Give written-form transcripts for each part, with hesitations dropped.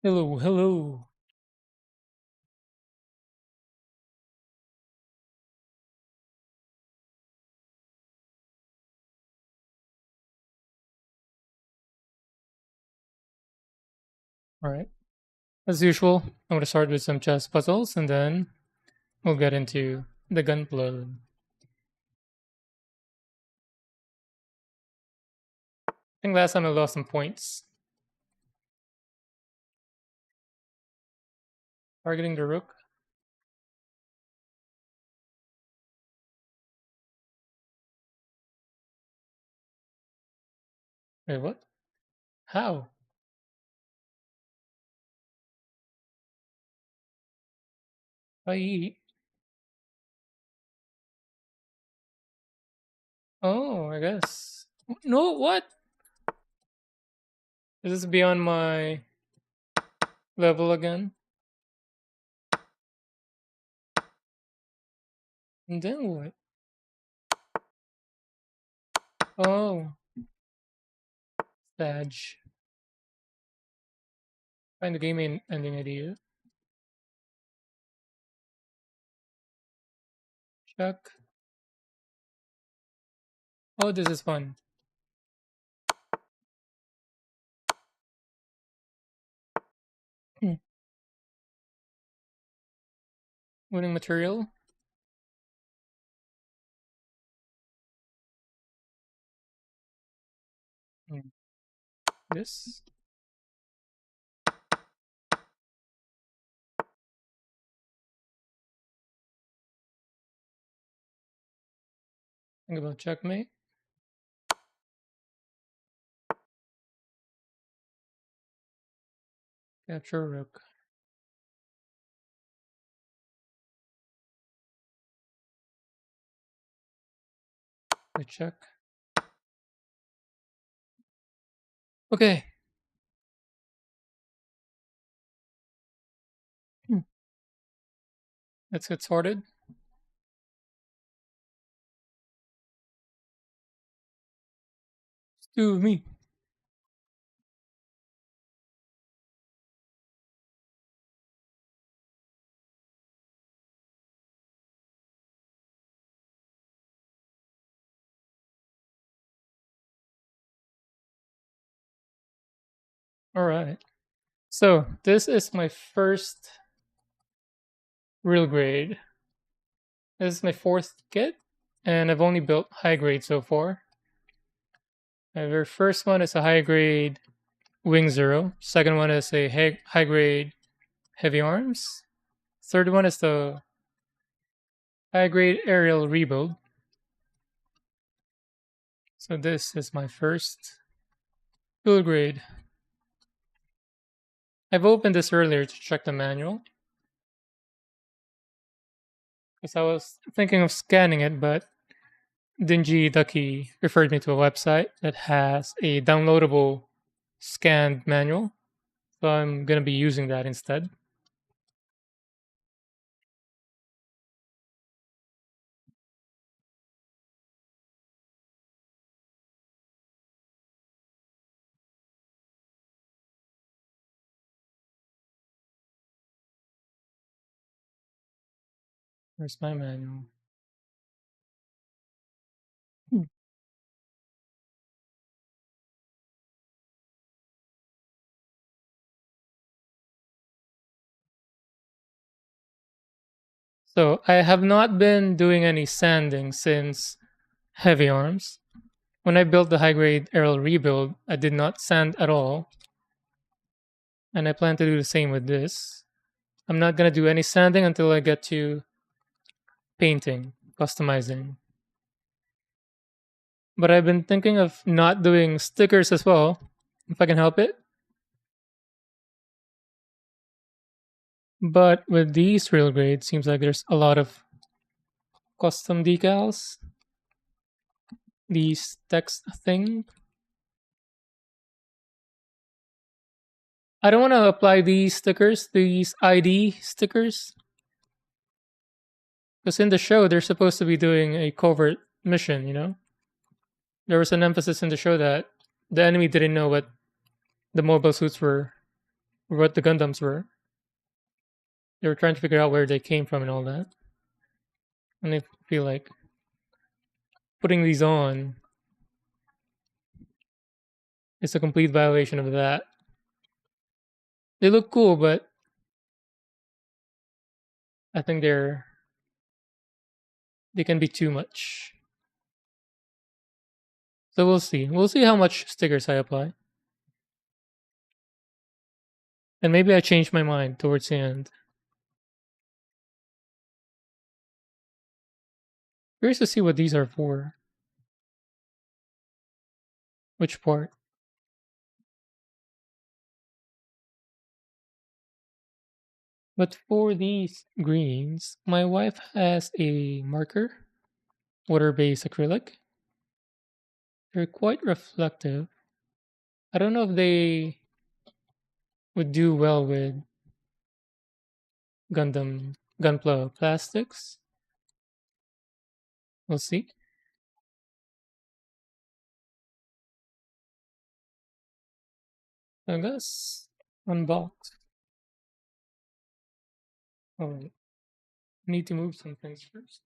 Hello, hello. All right. As usual, I'm going to start with some chess puzzles and then we'll get into the gunpowder. I think last time I lost some points. Targeting the rook. Wait, what? How? I. Oh, I guess. No, what? Is this beyond my level again? And then what? Oh, Sag. Find the ending idea. Check. Oh, this is fun. Hmm. Winning material. Hmm. This. Think about checkmate. Capture rook. We check. Okay. Hmm. Let's get sorted. Let's do me. All right. So this is my first real grade. This is my fourth kit, and I've only built high grade so far. My very first one is a high grade wing zero. Second one is a high grade heavy arms. Third one is the high grade aerial rebuild. So this is my first full grade. I've opened this earlier to check the manual because I was thinking of scanning it, but Dingy Ducky referred me to a website that has a downloadable scanned manual. So I'm going to be using that instead. Where's my manual? Hmm. So I have not been doing any sanding since heavy arms. When I built the high grade aerial rebuild, I did not sand at all. And I plan to do the same with this. I'm not going to do any sanding until I get to painting, customizing. But I've been thinking of not doing stickers as well, if I can help it. But with these real grades, seems like there's a lot of custom decals. These text thing. I don't want to apply these stickers, these ID stickers, because in the show they're supposed to be doing a covert mission. There was an emphasis in the show that the enemy didn't know what the mobile suits were what the Gundams were. They were trying to figure out where they came from and all that. And I feel like putting these on is a complete violation of that. They look cool, but I think they can be too much. So we'll see. We'll see how much stickers I apply. And maybe I change my mind towards the end. Curious to see what these are for. Which part? But for these greens, my wife has a marker, water-based acrylic. They're quite reflective. I don't know if they would do well with Gundam Gunpla plastics. We'll see. I guess unbox. Oh, I need to move some things first.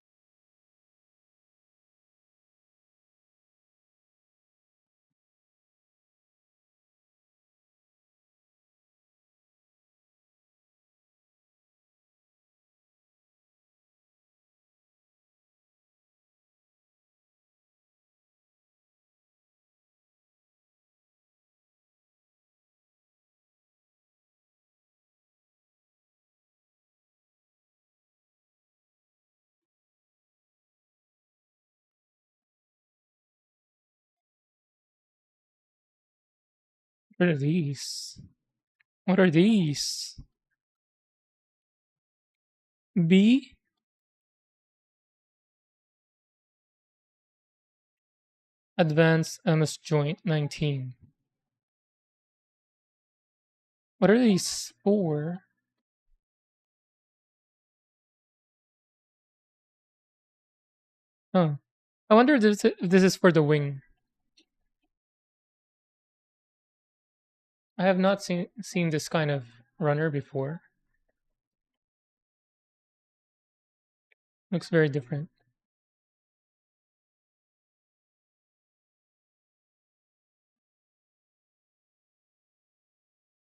What are these? What are these? B Advanced MS Joint 19. What are these for? Huh. I wonder if this is for the wing. I have not seen this kind of runner before. Looks very different.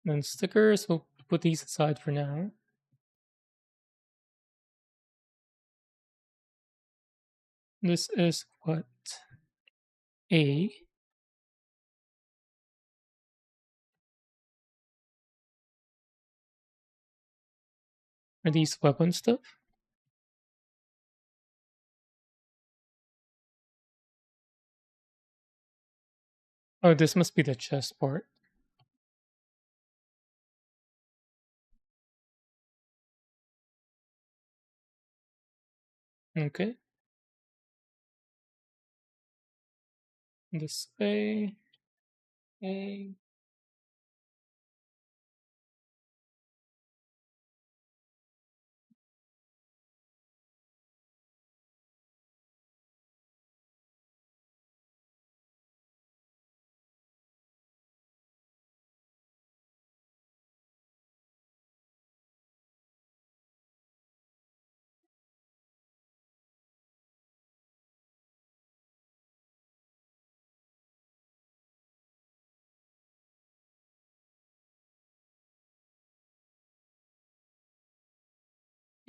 Then stickers, we'll put these aside for now. This is what? A. Are these weapon stuff? Oh, this must be the chest part. Okay. Display. A.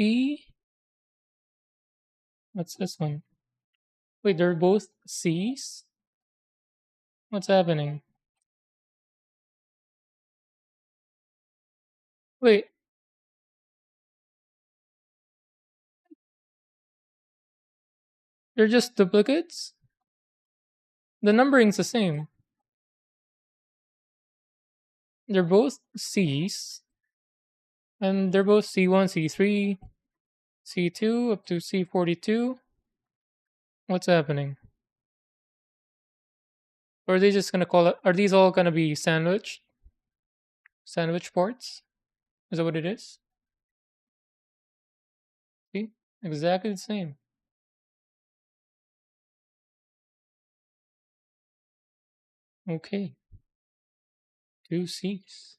E. What's this one? Wait, they're both C's? What's happening? Wait, they're just duplicates? The numbering's the same. They're both C's, and they're both C1, C3, C2 up to C42. What's happening? Or are they just gonna call it? Are these all gonna be sandwich ports? Is that what it is? See, exactly the same. Okay, two C's.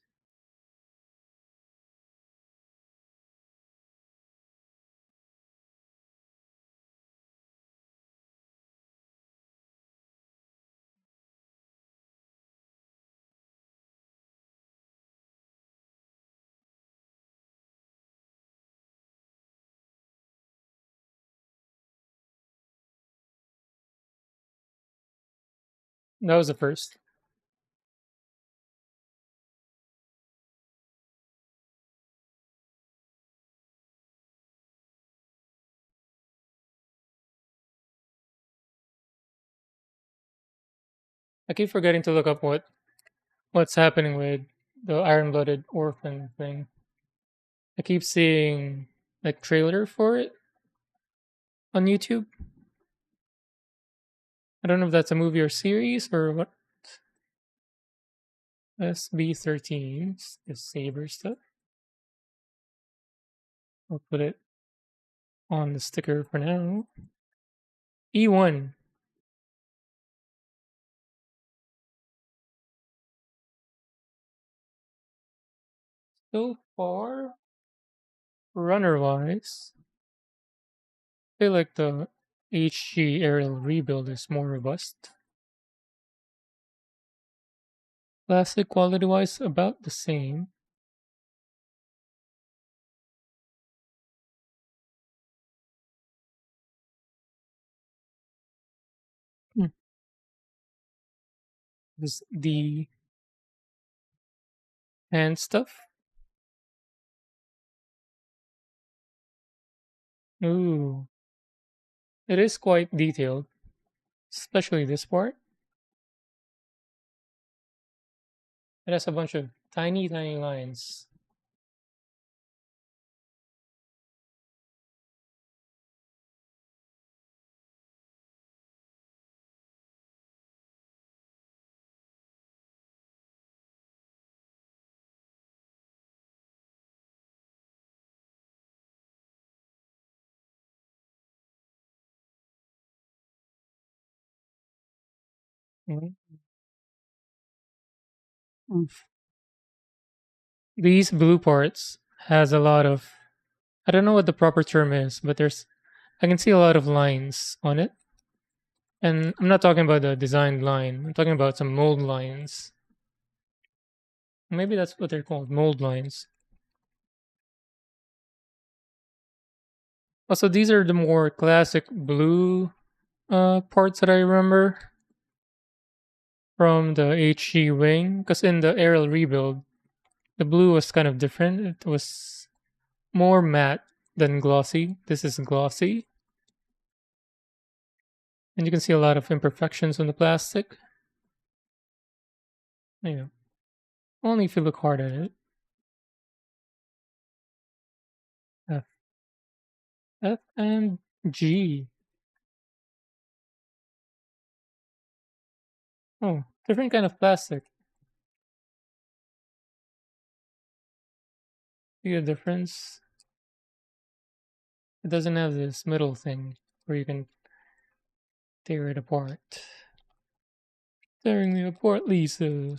That was the first. I keep forgetting to look up what's happening with the Iron-Blooded Orphan thing. I keep seeing like trailer for it on YouTube. I don't know if that's a movie or series or what. SB13, the Saber stuff. I'll put it on the sticker for now. E1. So far, runner wise, I feel like the HG aerial rebuild is more robust. Plastic quality wise, about the same. Hmm. This the hand stuff. Ooh, it is quite detailed, especially this part. It has a bunch of tiny, tiny lines. Mhm. Oof. These blue parts has a lot of, I don't know what the proper term is, but I can see a lot of lines on it. And I'm not talking about the designed line. I'm talking about some mold lines. Maybe that's what they're called, mold lines. Also, these are the more classic blue parts that I remember from the HG wing. Because in the aerial rebuild, the blue was kind of different. It was more matte than glossy. This is glossy. And you can see a lot of imperfections on the plastic. Yeah. Only if you look hard at it. F, F and G. Oh, different kind of plastic. See the difference? It doesn't have this middle thing where you can tear it apart. Tearing it apart, Lisa. I'm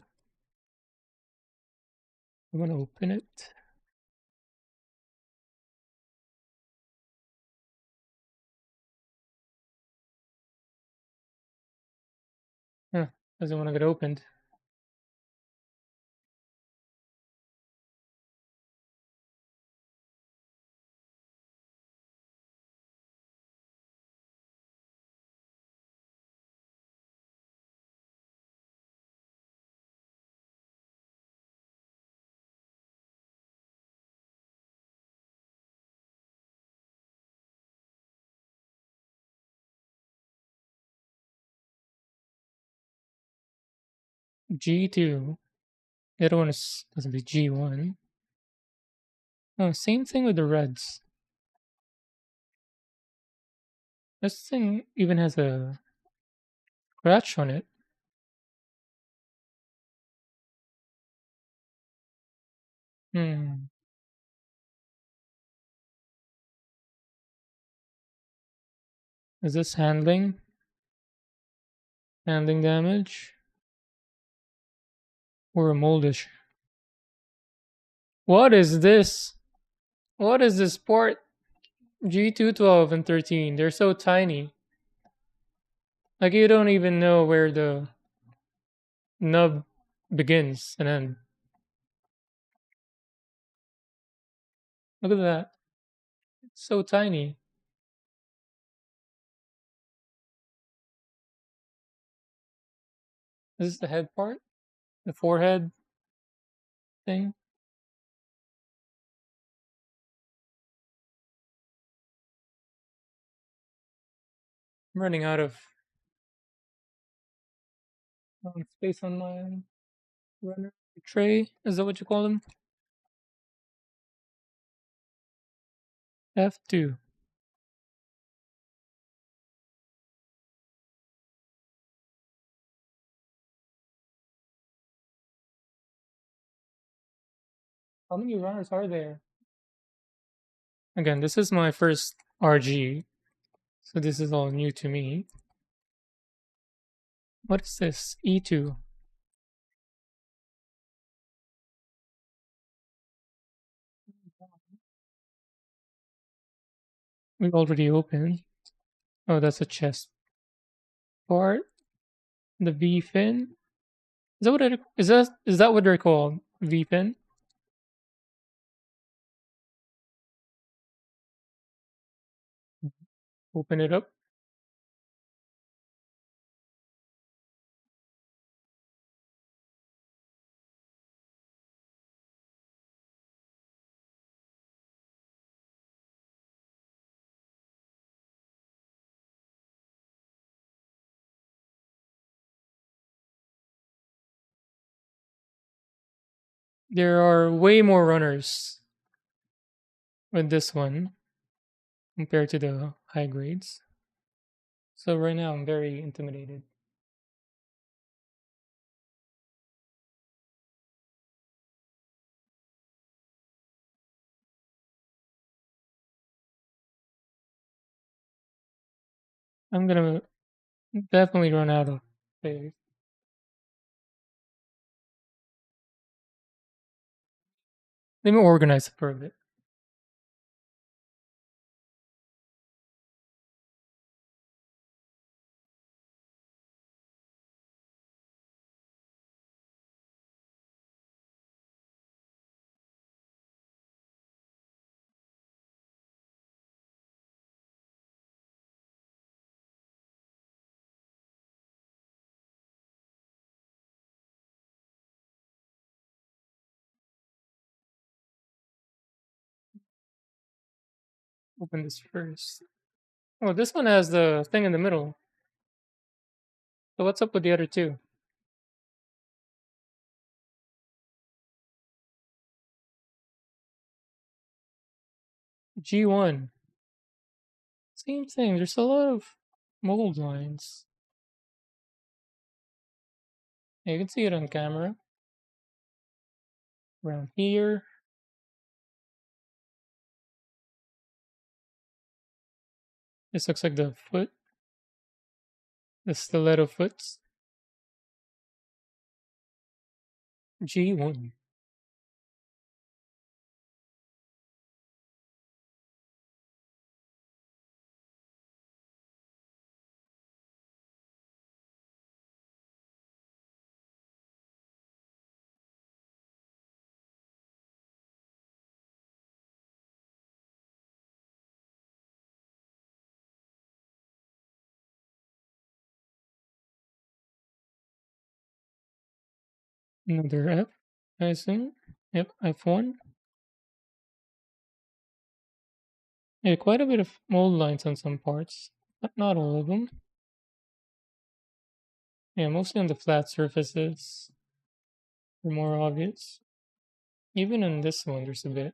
gonna open it. Huh, doesn't want to get opened. G2. The other one is doesn't be G1. Oh, same thing with the reds. This thing even has a scratch on it. Hmm. Is this handling? Handling damage? Or a moldish? What is this? What is this port? G2, 12, and 13. They're so tiny. Like you don't even know where the nub begins and end. Look at that. It's so tiny. This is the head part, the forehead thing. I'm running out of space on my runner tray. Is that what you call them? F2. How many runners are there? Again, this is my first RG, so this is all new to me. What is this? E2. We already opened. Oh, that's a chest part. The V fin. Is that what is that what they're called? V fin? Open it up. There are way more runners with this one compared to the high grades. So right now I'm very intimidated. I'm gonna definitely run out of space. Let me organize it for a bit. Open this first. Oh, this one has the thing in the middle. So what's up with the other two? G1. Same thing. There's a lot of mold lines. Yeah, you can see it on camera. Around here. This looks like the foot. The stiletto foots. G1. Another F, I assume. Yep, F1. Yeah, quite a bit of mold lines on some parts, but not all of them. Yeah, mostly on the flat surfaces. They're more obvious. Even in this one, there's a bit.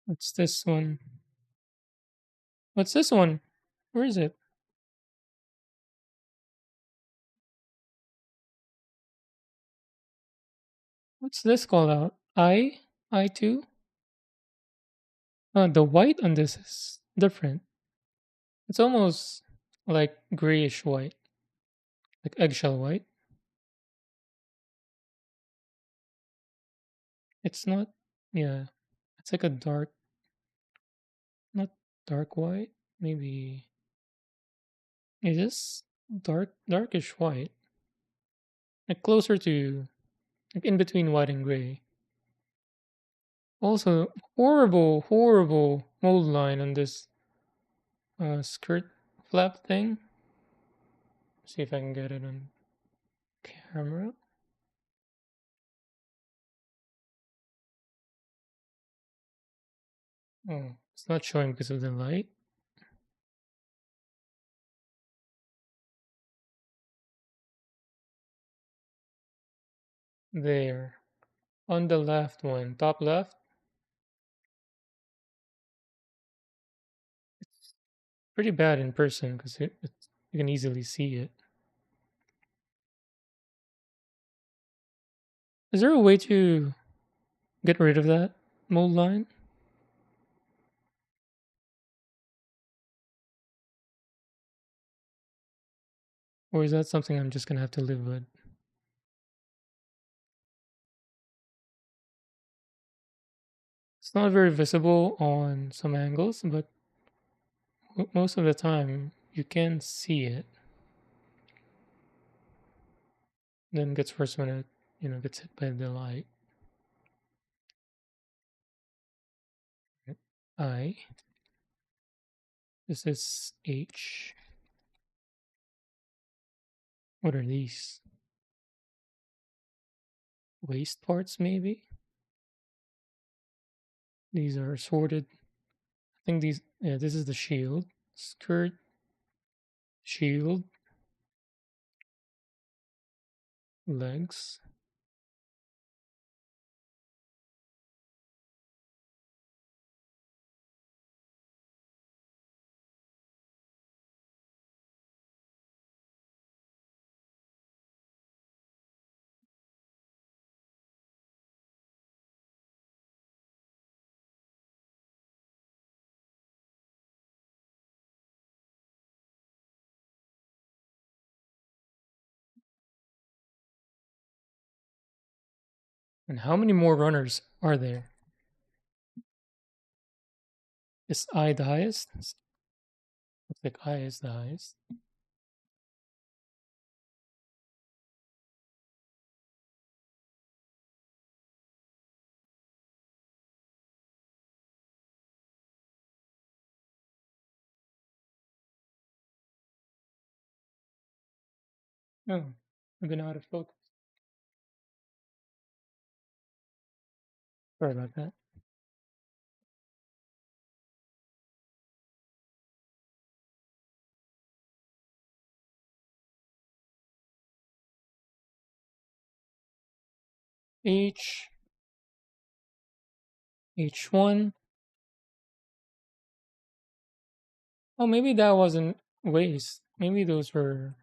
What's this one? What's this one? Where is it? What's this called out? I? I2? The white on this is different. It's almost like grayish white, like eggshell white. It's not, yeah, it's like a dark, not dark white, maybe it is darkish white, like closer to, like in between white and gray. Also, horrible mold line on this skirt flap thing. See if I can get it on camera. Oh, it's not showing because of the light. There. On the left one, top left. It's pretty bad in person because you can easily see it. Is there a way to get rid of that mold line? Or is that something I'm just gonna have to live with? It's not very visible on some angles, but most of the time you can see it. Then it gets worse when it, gets hit by the light. I. This is H. What are these? Waist parts, maybe? These are sorted. I think these, yeah, this is the shield. Skirt, shield, legs. And how many more runners are there? Is I the highest? Looks like I is the highest. Oh, I've been out of focus. Sorry about that. H, H1. Oh, maybe that wasn't waist. Maybe those were,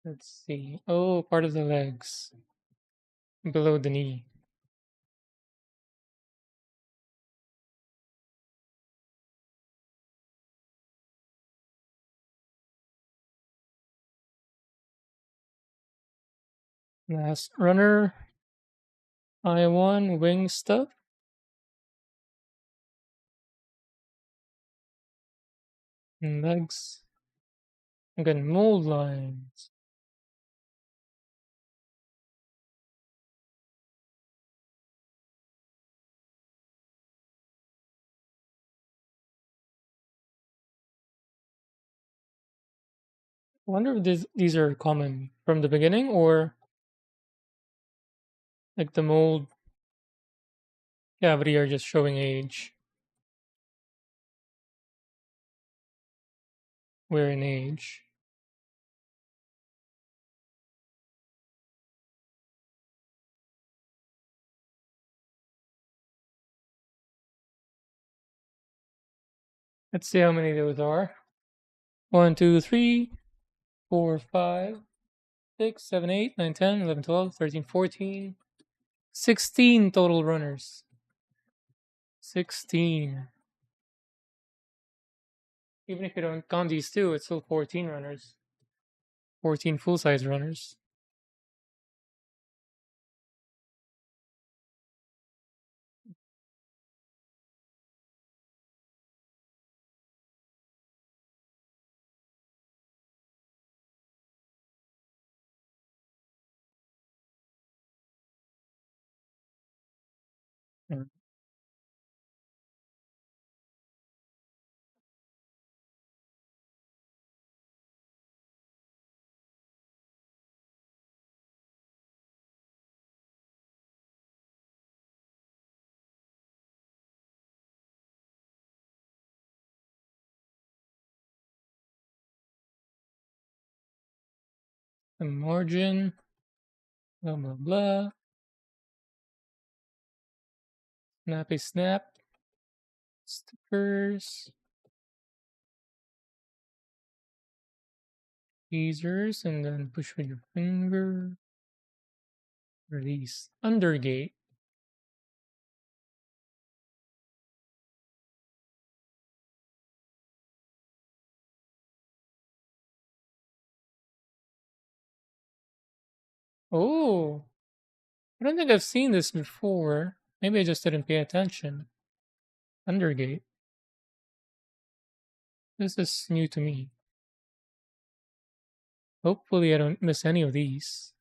let's see. Oh, part of the legs below the knee. Last runner, I1, wing stuff, and legs. Again, mold lines. I wonder if these are common from the beginning or like the mold cavity are just showing age. We're in age. Let's see how many those are. 1, 2, 3, 4, 5, 6, 7, 8, 9, 10, 11, 12, 13, 14, 16 total runners. 16. Even if you don't count these two, it's still 14 runners. 14 full-size runners. Mm. The margin, blah blah blah. Snappy snap. Stickers. Teasers, and then push with your finger. Release. Undergate. Oh, I don't think I've seen this before. Maybe I just didn't pay attention. Undergate. This is new to me. Hopefully, I don't miss any of these.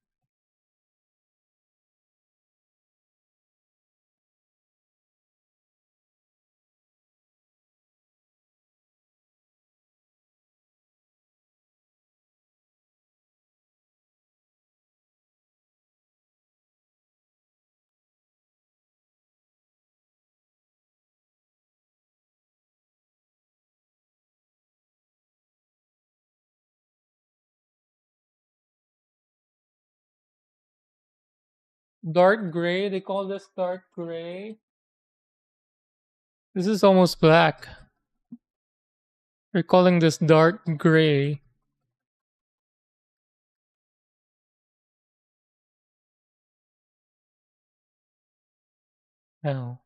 Dark gray. They call this dark gray. This is almost black. We're calling this dark gray. Now,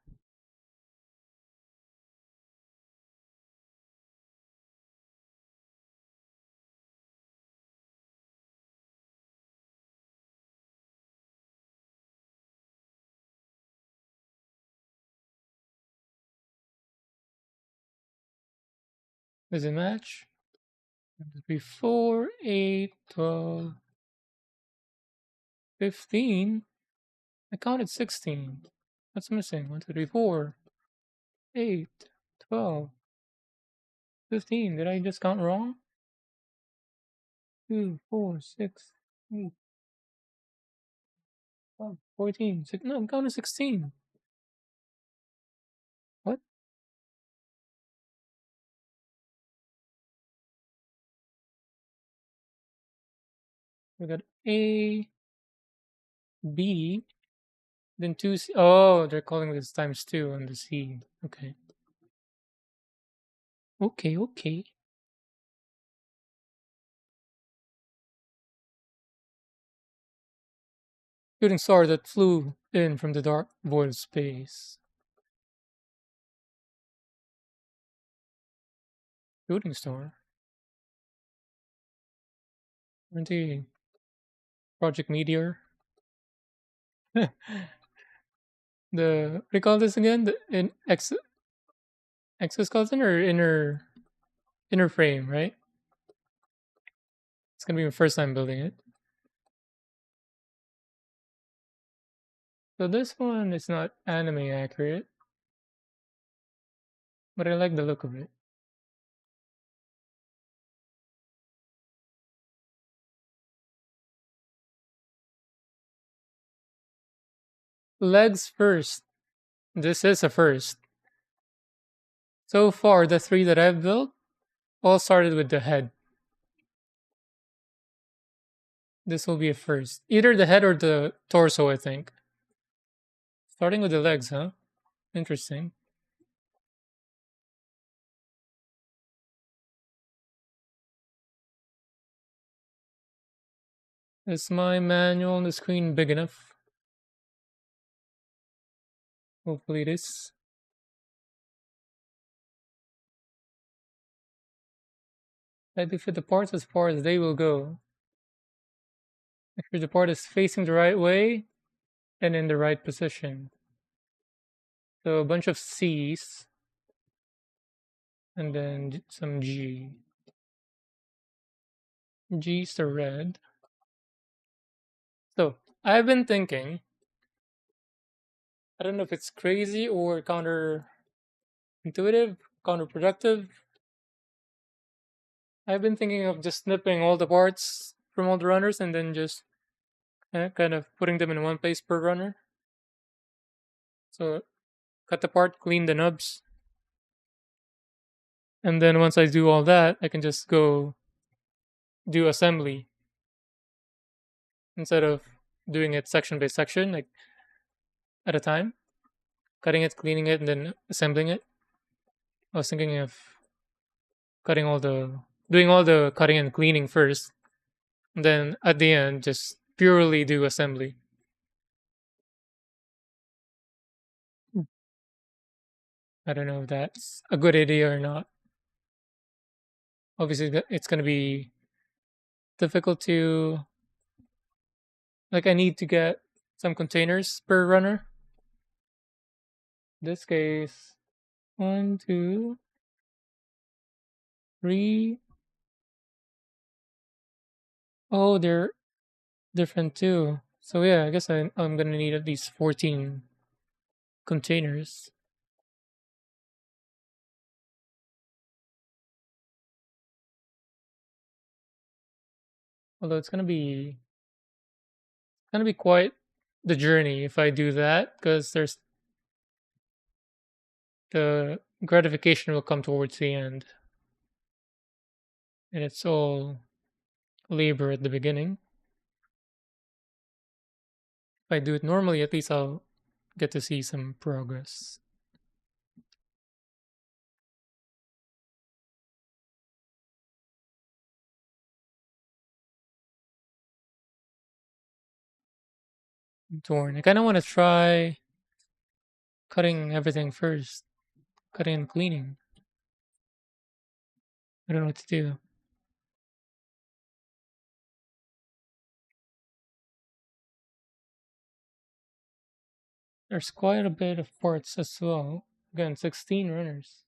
does it match? 1, 2, 3, 4, 8, 12, 15. I counted 16. What's missing? 1, 2, 3, 4, 8, 12, 15. Did I just count wrong? 2, 4, 6, 8, 12, 14. No, I'm counting 16. What? We got A, B, then 2 C. Oh, they're calling this times 2 on the C. Okay. Okay, okay. Shooting star that flew in from the dark void of space. Shooting star. Aren't they Project Meteor? The what do you call this again? The in exoskeleton or inner frame, right? It's gonna be my first time building it. So this one is not anime accurate, but I like the look of it. Legs first. This is a first. So far, the three that I've built all started with the head. This will be a first. Either the head or the torso, I think. Starting with the legs, huh? Interesting. Is my manual on the screen big enough? Hopefully it is. Slightly fit the parts as far as they will go. Make sure the part is facing the right way and in the right position. So a bunch of C's and then some G. G's the red. So I've been thinking, I don't know if it's crazy or counterintuitive, counterproductive. I've been thinking of just snipping all the parts from all the runners and then just kind of putting them in one place per runner. So cut the part, clean the nubs, and then once I do all that, I can just go do assembly instead of doing it section by section, like at a time, cutting it, cleaning it, and then assembling it. I was thinking of doing all the cutting and cleaning first, and then at the end, just purely do assembly. I don't know if that's a good idea or not. Obviously, it's going to be difficult to, like, I need to get some containers per runner. In this case, 1, 2, 3. Oh, they're different too. So yeah, I guess I'm gonna need at least 14 containers. Although it's gonna be quite the journey if I do that, because there's the gratification will come towards the end, and it's all labor at the beginning. If I do it normally, at least I'll get to see some progress. I'm torn. I kind of want to try cutting everything first, cutting and cleaning. I don't know what to do. There's quite a bit of parts as well. Again, 16 runners.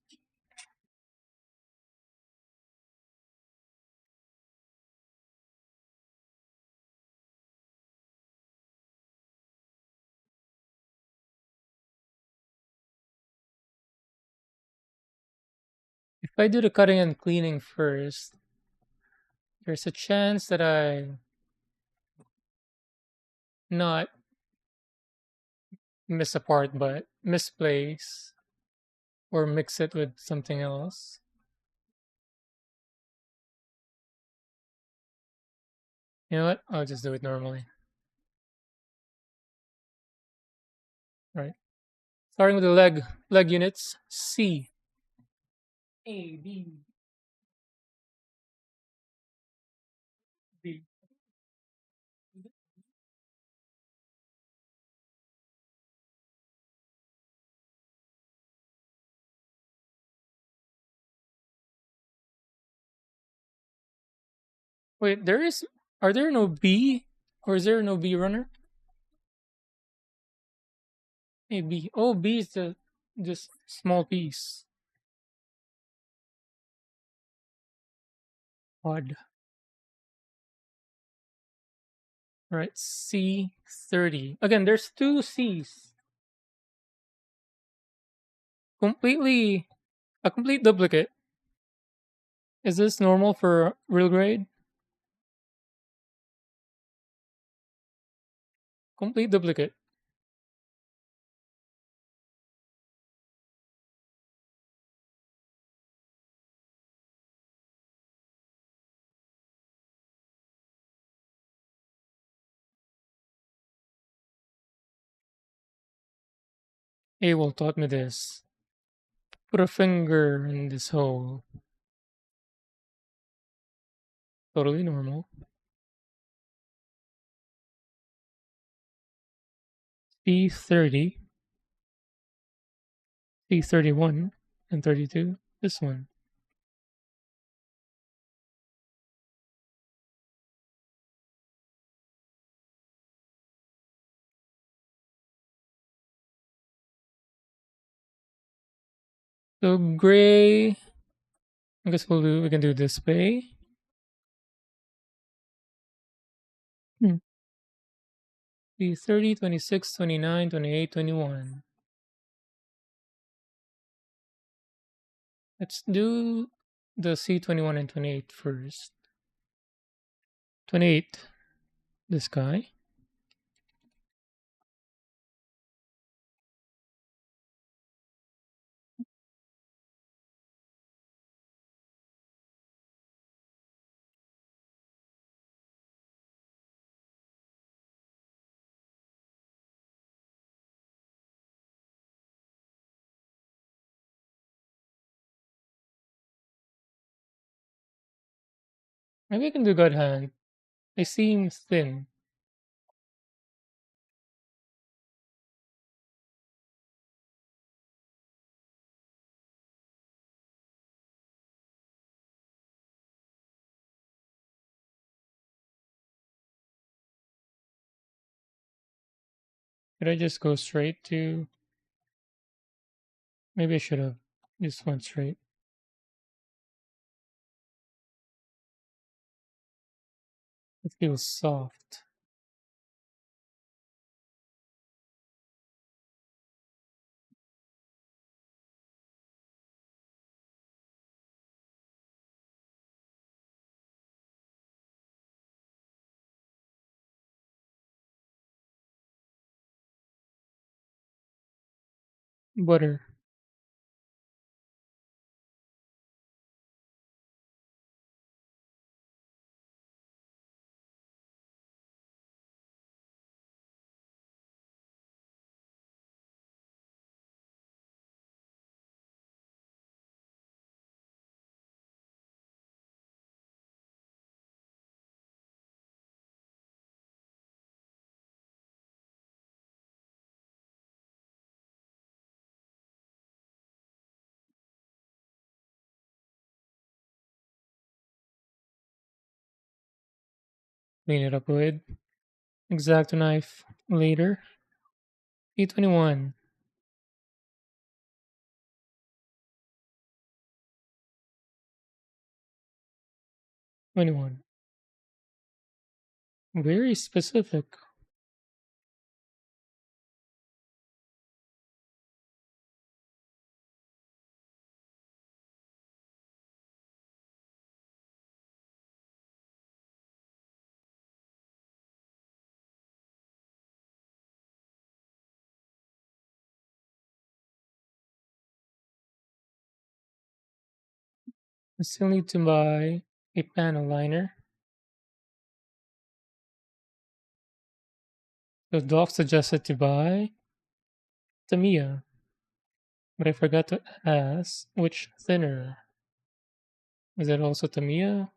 If I do the cutting and cleaning first, there's a chance that I not miss a part, but misplace or mix it with something else. You know what? I'll just do it normally. Right. Starting with the leg units. C, A, B, B. Wait, are there no B, or is there no B runner? A, B. Oh, B is the just small piece. Odd. Right. C30. Again, there's two C's. Completely a complete duplicate. Is this normal for real grade? Complete duplicate. Abel taught me this. Put a finger in this hole. Totally normal. C30, C31, and 32. This one. So gray, I guess we can do display. Hmm. Be 30, 26, 29, 28, 21. Let's do the C21 and 28 first. 28, this guy. Maybe I can do God Hand. They seem thin. Could I just go straight to... Maybe I should have just went straight. It feels soft. Butter. Clean it up with X-Acto knife later. E21. 21. Very specific. I still need to buy a panel liner. The doc suggested to buy Tamiya, but I forgot to ask which thinner. Is it also Tamiya?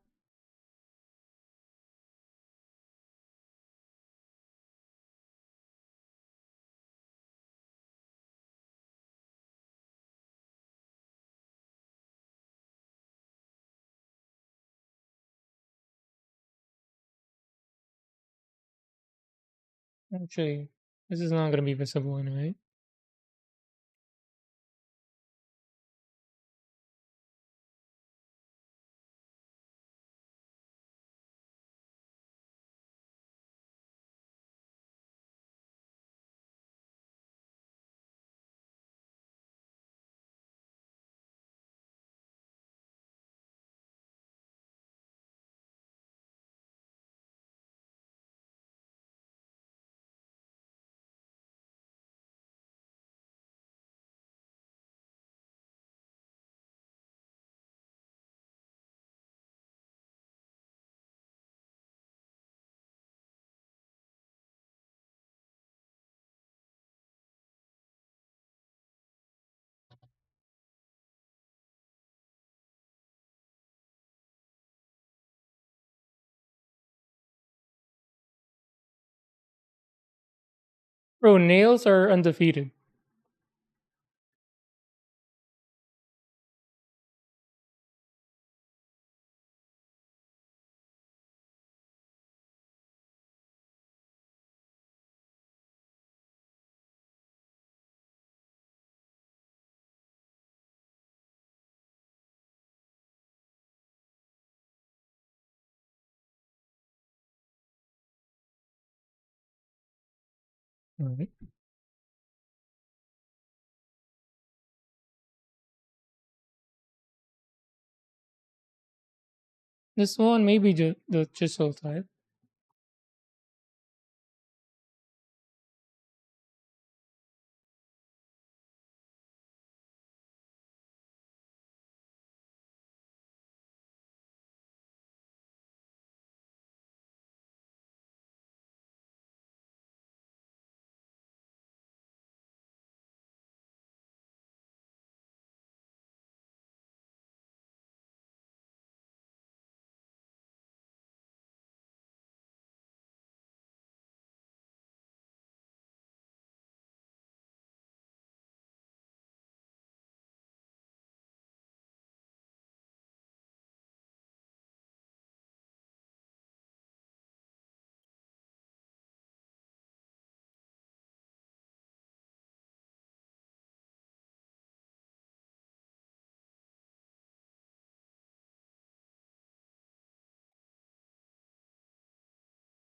Actually, this is not going to be visible anyway. Bro, nails are undefeated. All right. This one maybe the chisel type.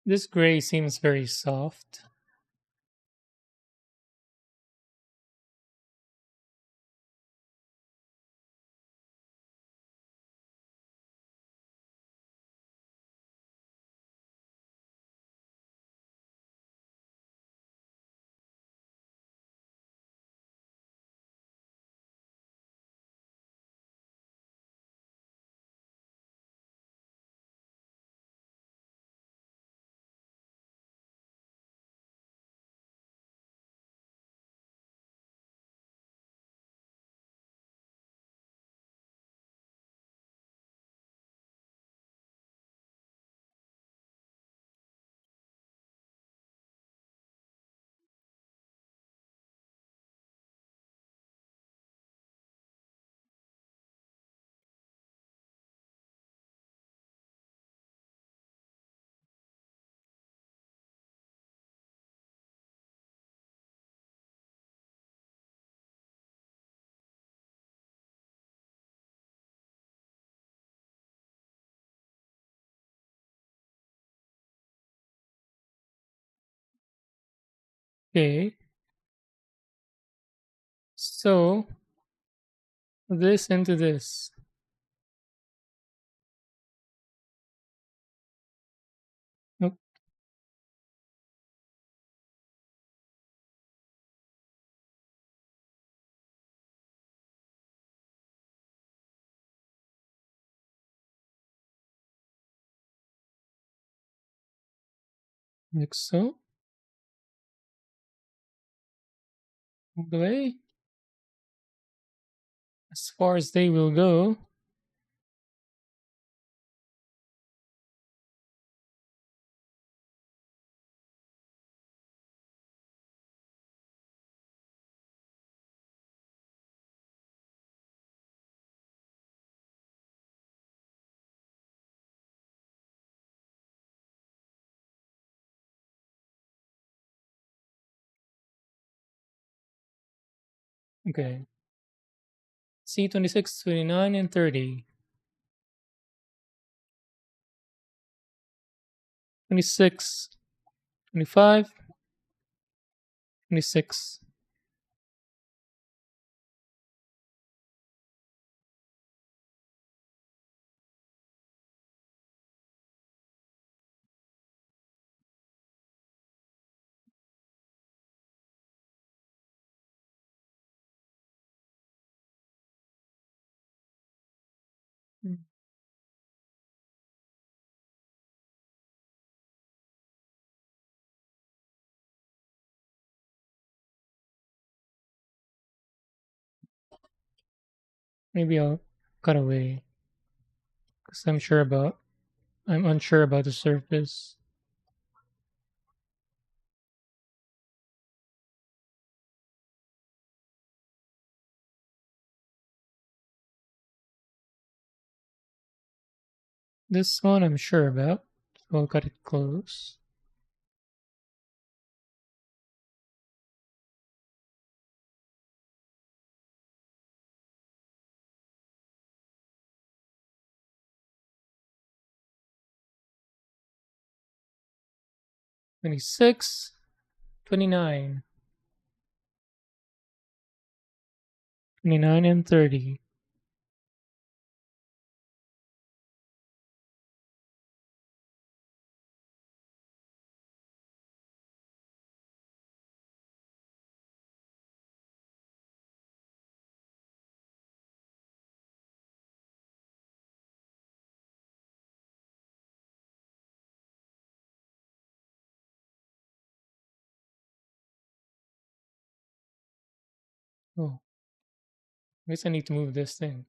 This gray seems very soft. Okay. So this into this. Nope. Like so. All the way. As far as they will go. Okay. C 26, 29, and 30. 26, 25, 26. Mm, Maybe I'll cut away because I'm unsure about the surface. 'This one I'm sure about, so I'll cut it close. 26, 29. 29 and 30. Oh, I guess I need to move this thing.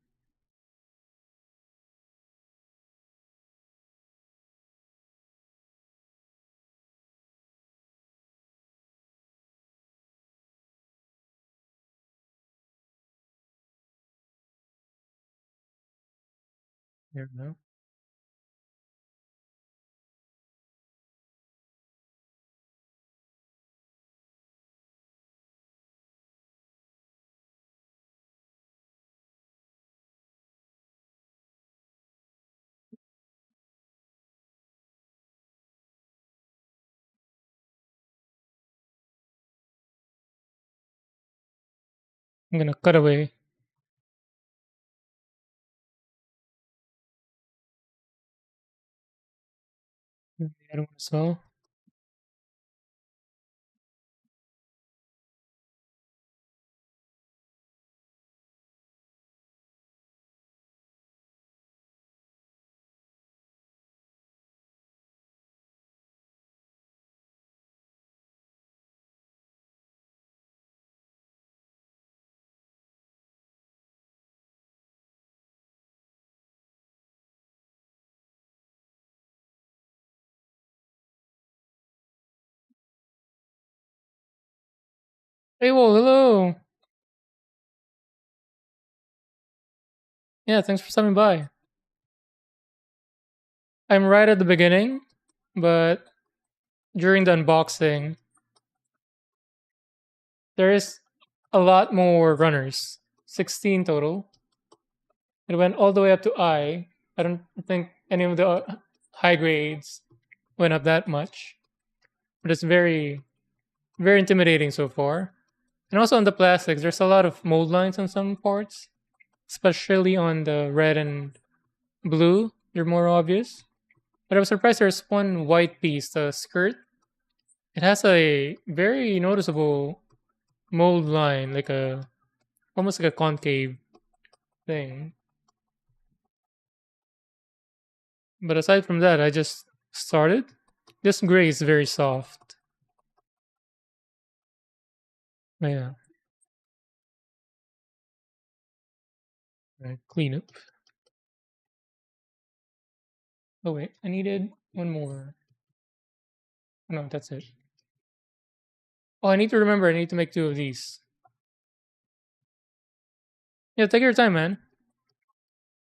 There we go. I'm gonna cut away. The other one as well. Hey, well, hello. Yeah, thanks for stopping by. I'm right at the beginning, but during the unboxing, there is a lot more runners. 16 total. It went all the way up to I. I don't think any of the high grades went up that much, but it's very, very intimidating so far. And also on the plastics, there's a lot of mold lines on some parts, especially on the red and blue. They're more obvious. But I was surprised there's one white piece, the skirt. It has a very noticeable mold line, like a almost like a concave thing. But aside from that, I just started. This gray is very soft. Yeah, right, clean up. Oh wait, I needed one more. Oh, no, that's it. Oh, I need to remember. I need to make two of these. Yeah, take your time, man.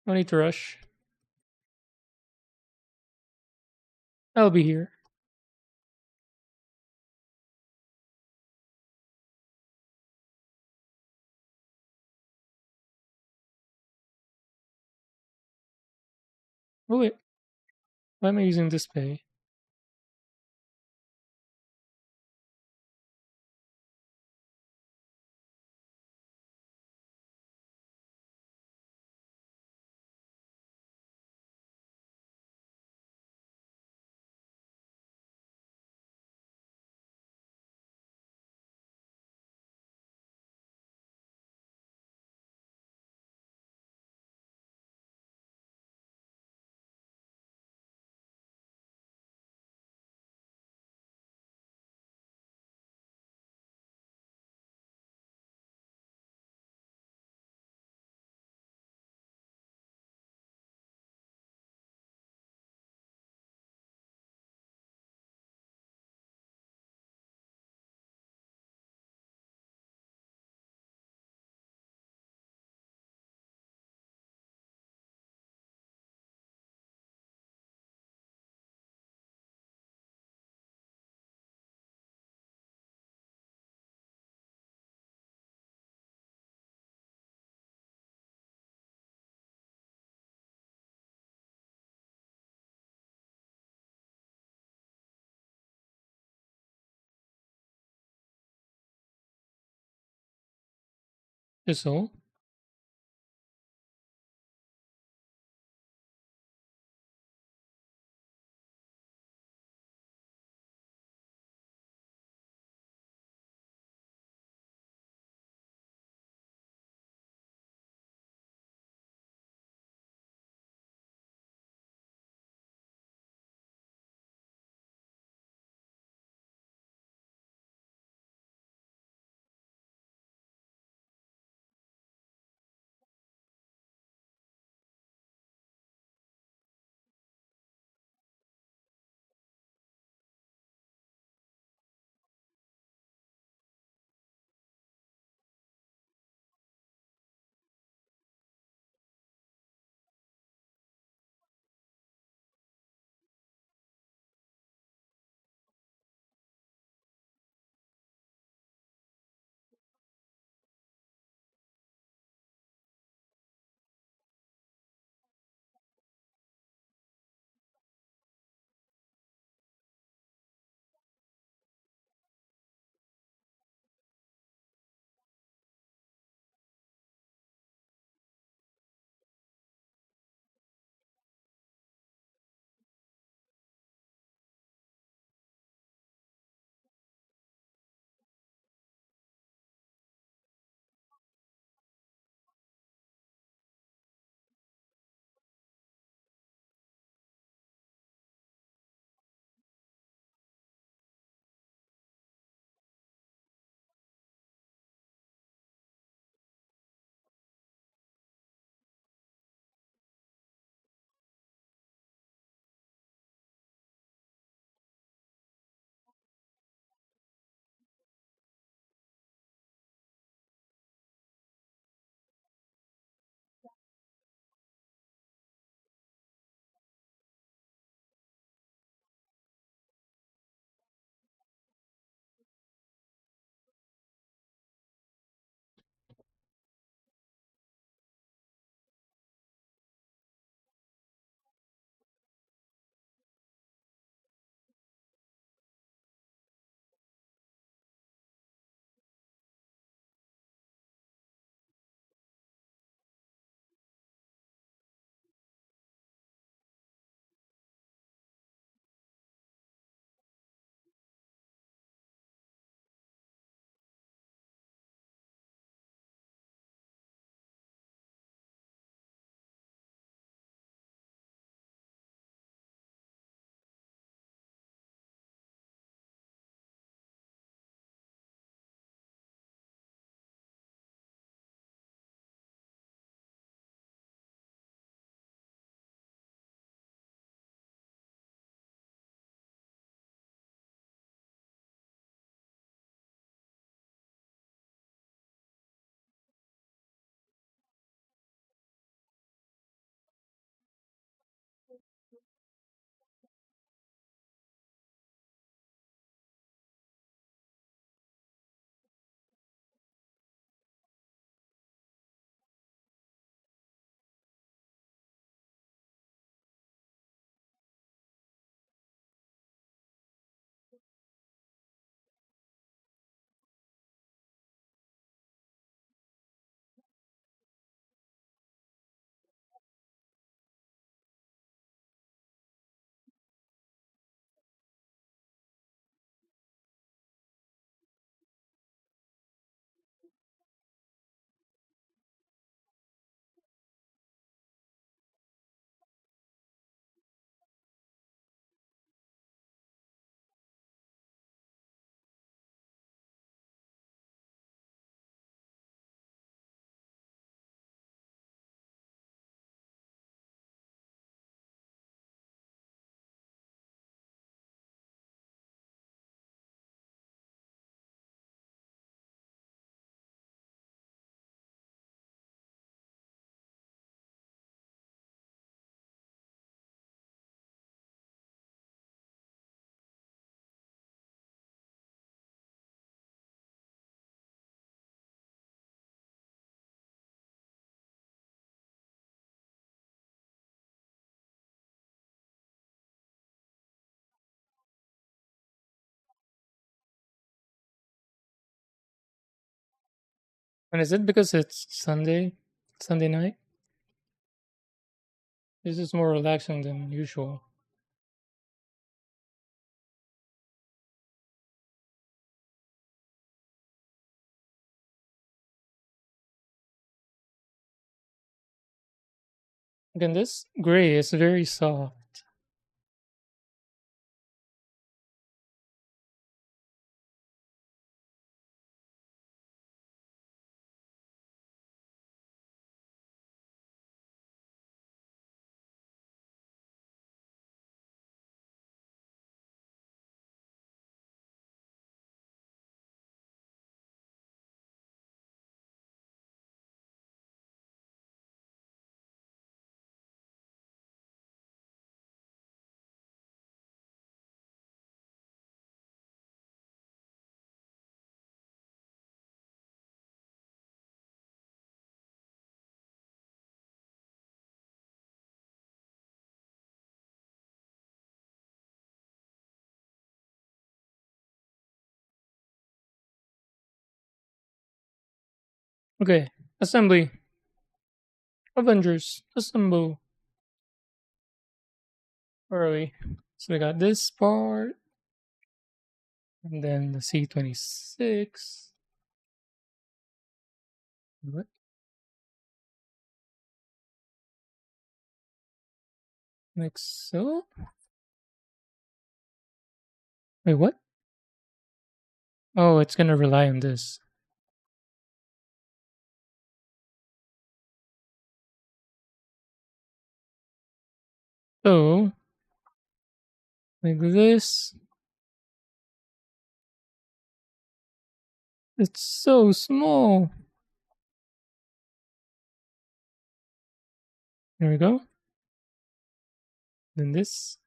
No need to rush. I'll be here. Oh wait, why am I using display? Chisel. And is it because it's Sunday night? This is more relaxing than usual. Again, this gray is very soft. Okay, assembly. Avengers, assemble. Where are we? So we got this part, and then the C-26. What? Like so? Wait, what? Oh, it's gonna rely on this. So, like this. It's so small. There we go. Then this.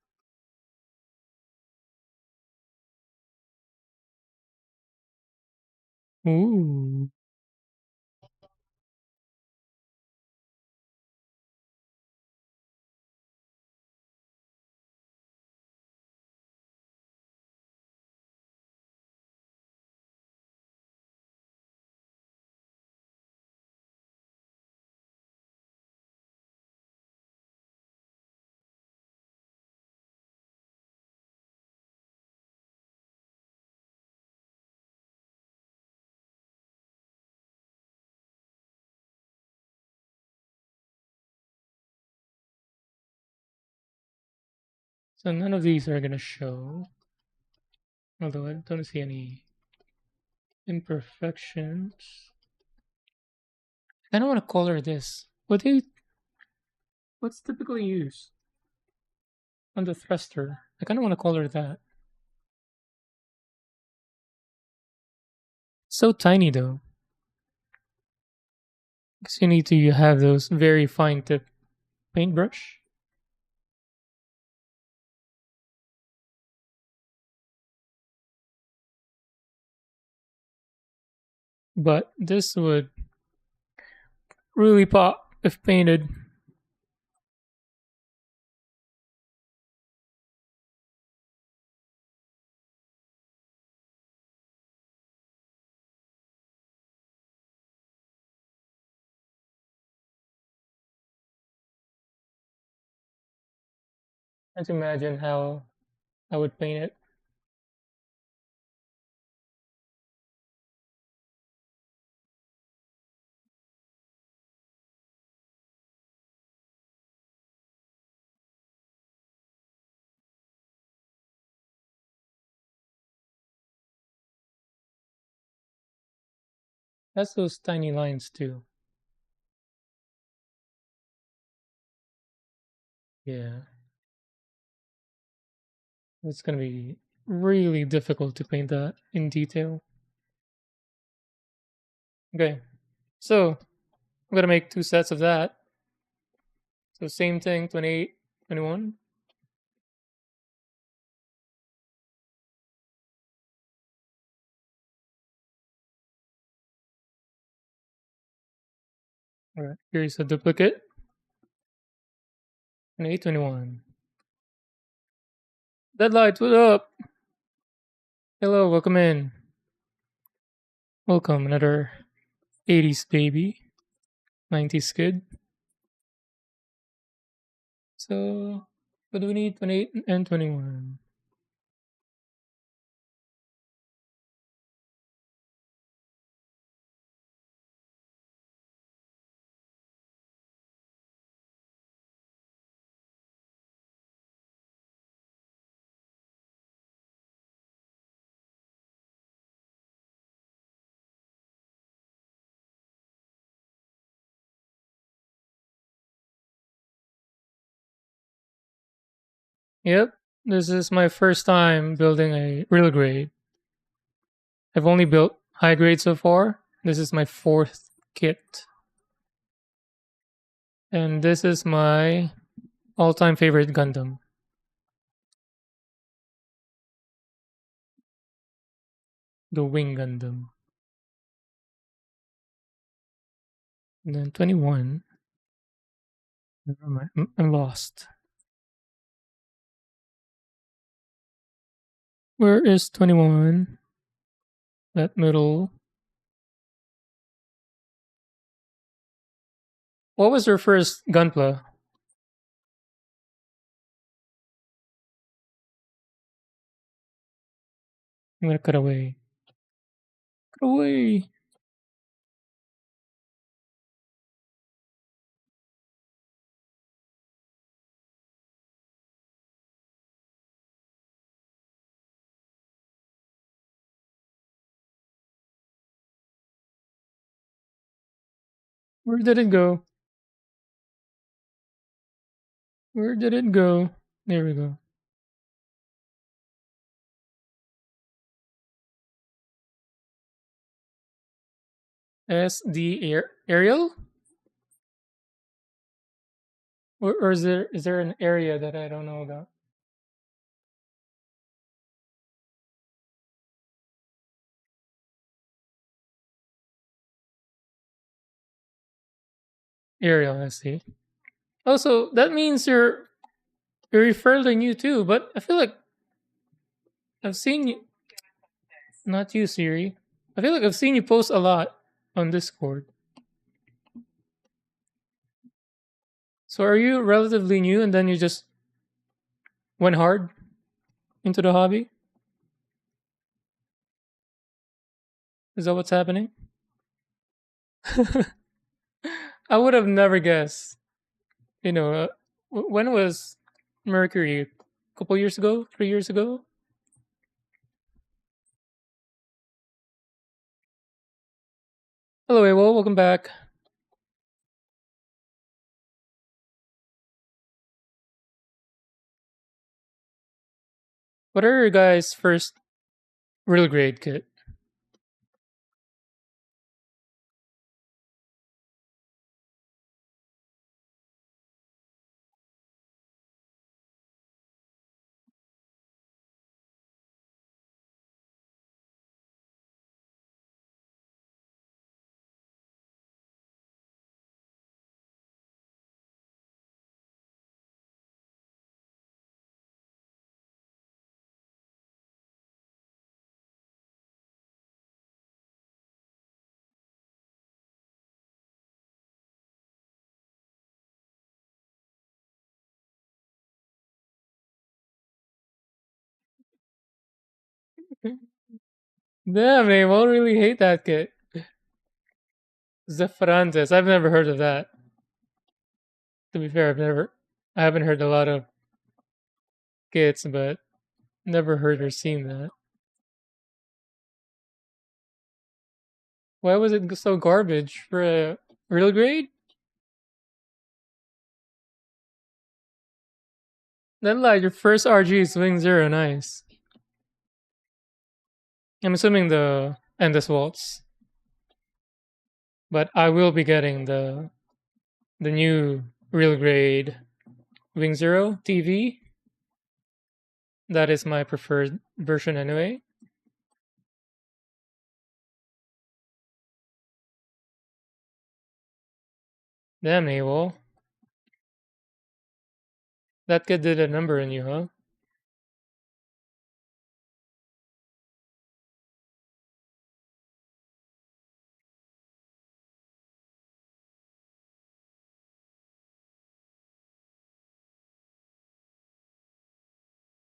Ooh. So none of these are gonna show. Although I don't see any imperfections. I don't want to color this. What's typically used on the thruster? I kind of want to color that. So tiny though. Because you need to have those very fine tip paintbrush. But this would really pop if painted. Let's imagine how I would paint it. That's those tiny lines too. Yeah. It's gonna be really difficult to paint that in detail. Okay. So I'm gonna make two sets of that. So same thing, 28, 21. All right. Here's a duplicate. 28, 21. Deadlight, what up? Hello, welcome in. Welcome, another 80s baby. 90s kid. So, what do we need? 28 and 21. Yep, this is my first time building a real grade. I've only built high grade so far. This is my fourth kit. And this is my all time favorite Gundam. The Wing Gundam. And then 21. Never mind. I'm lost. Where is 21? That middle. What was your first Gunpla? I'm gonna cut away. Cut away. Where did it go? Where did it go? There we go. Ariel? Or is there an area that I don't know about? Ariel, I see. Also, that means you're fairly new too, but I feel like I've seen you. Not you, Siri. I feel like I've seen you post a lot on Discord. So are you relatively new and then you just went hard into the hobby? Is that what's happening? I would have never guessed. When was Mercury? A couple years ago? 3 years ago? Hello, Abel. Welcome back. What are your guys' first real grade kit? Damn, Abel, really hate that kit. Zephyrantes. I've never heard of that. To be fair, I haven't heard a lot of kits, but never heard or seen that. Why was it so garbage for a real grade? Then like your first RG swing zero, nice. I'm assuming the Endless Waltz, but I will be getting the new real grade Wing Zero TV. That is my preferred version anyway. Damn, Abel. That kid did a number in you, huh?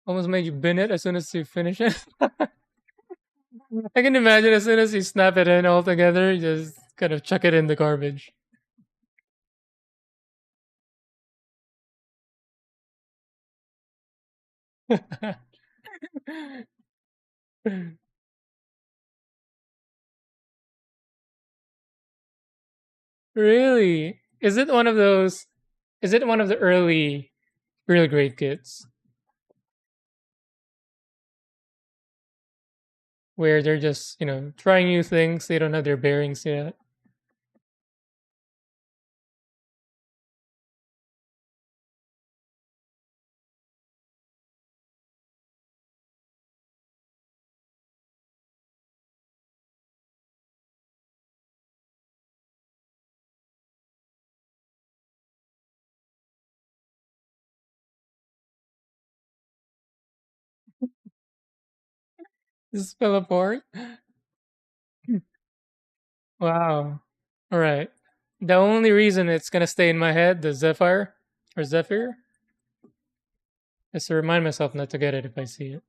Almost made you bin it as soon as you finish it. I can imagine as soon as you snap it in all together, you just kind of chuck it in the garbage. Really? Is it one of those? Is it one of the early real great kits where they're just trying new things? They don't have their bearings yet. This fell apart. Wow. All right. The only reason it's gonna stay in my head, the Zephyr or Zephyr, is to remind myself not to get it if I see it.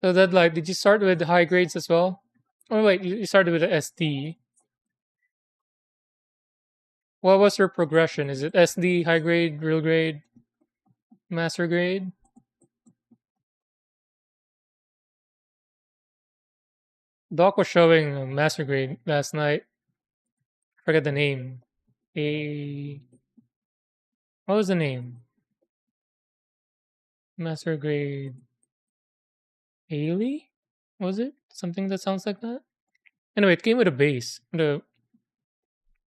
So that like, did you start with high grades as well? Oh wait, you started with the SD. What was your progression? Is it SD, high grade, real grade, master grade? Doc was showing master grade last night. Forget the name. A what was the name? Master grade Ailey? Was it something that sounds like that? Anyway, it came with a base, the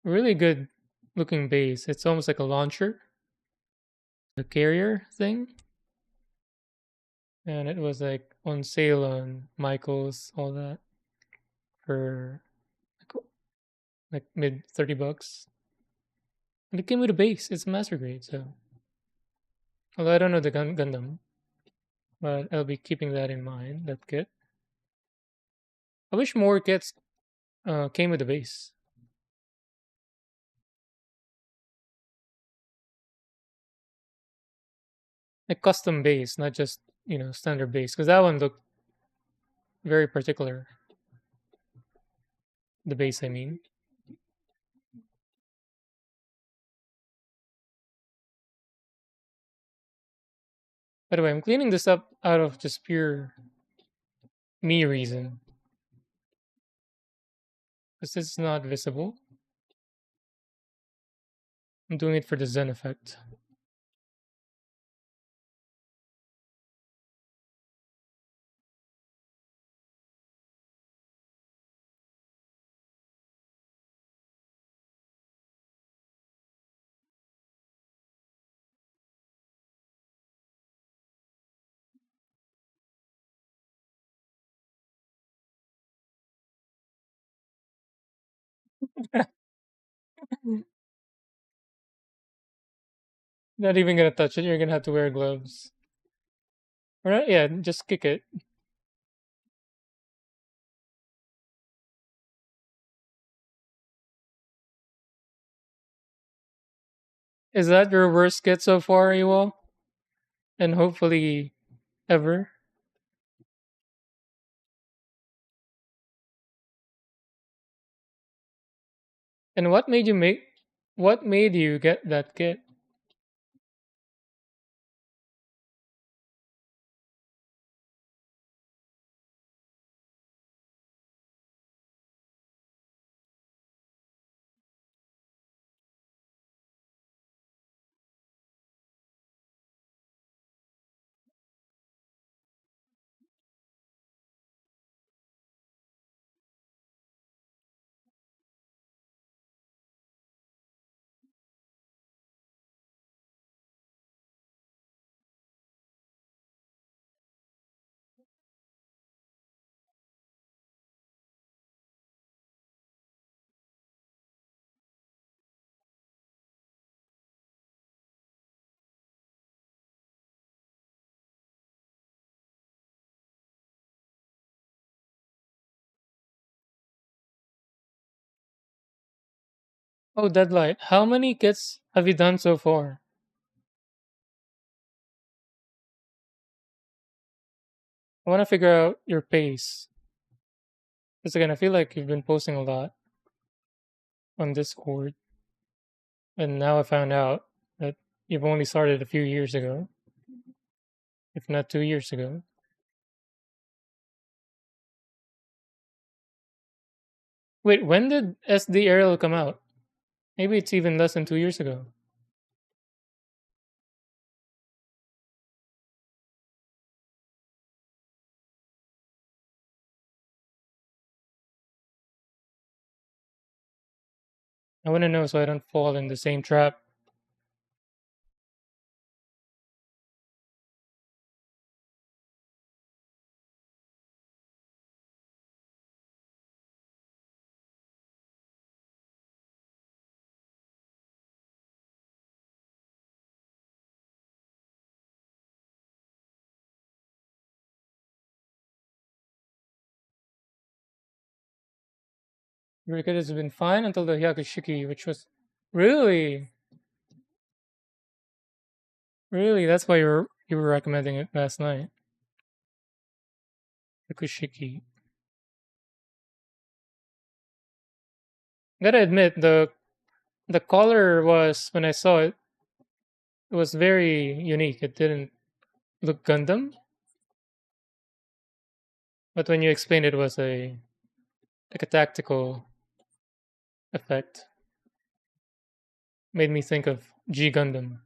really good looking base. It's almost like a launcher, a carrier thing, and it was like on sale on Michaels, all that for like mid $30. And it came with a base. It's a master grade, so although I don't know the Gundam, but I'll be keeping that in mind. That kit. I wish more kits came with a base, a custom base, not just standard base, because that one looked very particular. The base, I mean. By the way, I'm cleaning this up out of just pure me reason, because this is not visible. I'm doing it for the Zen effect. Not even gonna touch it. You're gonna have to wear gloves. All right, yeah, just kick it. Is that your worst kit so far, Ewell? And hopefully ever. And what made you make? What made you get that kit? Oh, Deadlight. How many kits have you done so far? I want to figure out your pace. Because again, I feel like you've been posting a lot on Discord, and now I found out that you've only started a few years ago, if not 2 years ago. Wait, when did SD Aerial come out? Maybe it's even less than 2 years ago. I want to know so I don't fall in the same trap. Cricket has been fine until the Yakushiki, which was really, really. That's why you were recommending it last night. Yakushiki. Gotta admit the color was when I saw it, it was very unique. It didn't look Gundam, but when you explained it was a like a tactical effect, made me think of G Gundam.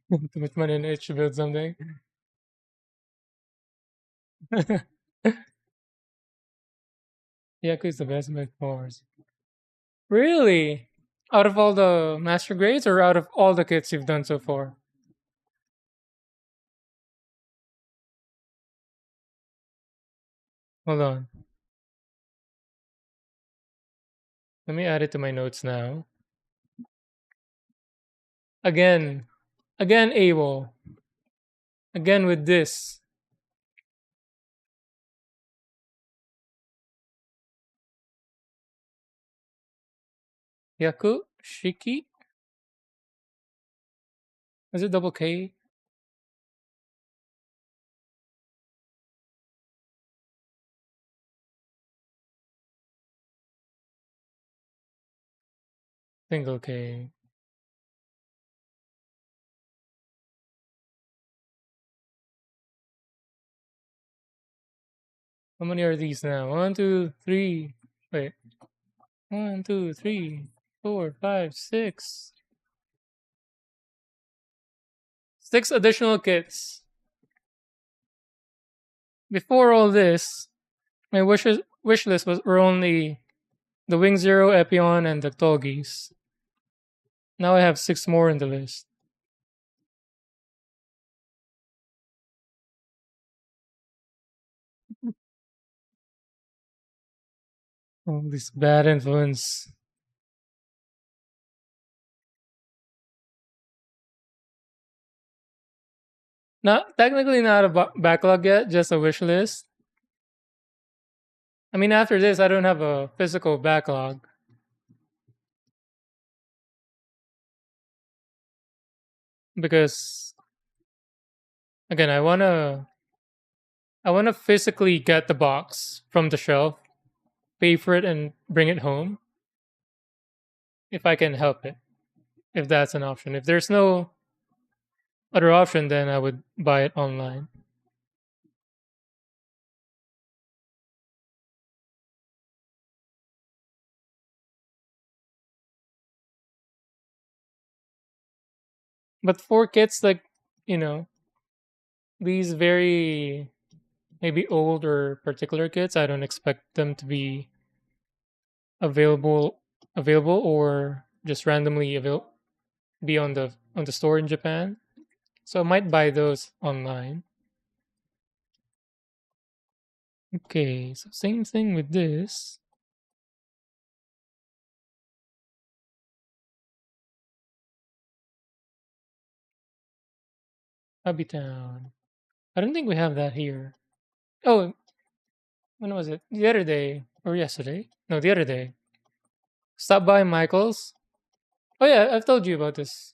Too much money in it to build something. Yaku is the best by far. Really? Out of all the master grades or out of all the kits you've done so far? Hold on. Let me add it to my notes now. Again. Again, Abel. Again with this. Yaku? Shiki? Is it double K? Single K. How many are these now? One, two, three. Wait. One, two, three, four, five, six. 6 additional kits. Before all this, my wish list were only the Wing Zero, Epion, and the Tolgis. Now I have 6 more in the list. Oh, this bad influence. Not technically not a backlog yet, just a wish list. I mean, after this, I don't have a physical backlog because again, I wanna physically get the box from the shelf, pay for it, and bring it home if I can help it. If that's an option. If there's no other option, then I would buy it online. But for kits like, you know, these very maybe old or particular kits, I don't expect them to be available or just randomly be on the store in Japan. So I might buy those online. Okay, so same thing with this. Hobby Town. I don't think we have that here. Oh, when was it? The other day or yesterday? No, the other day. Stop by Michael's. Oh yeah, I've told you about this.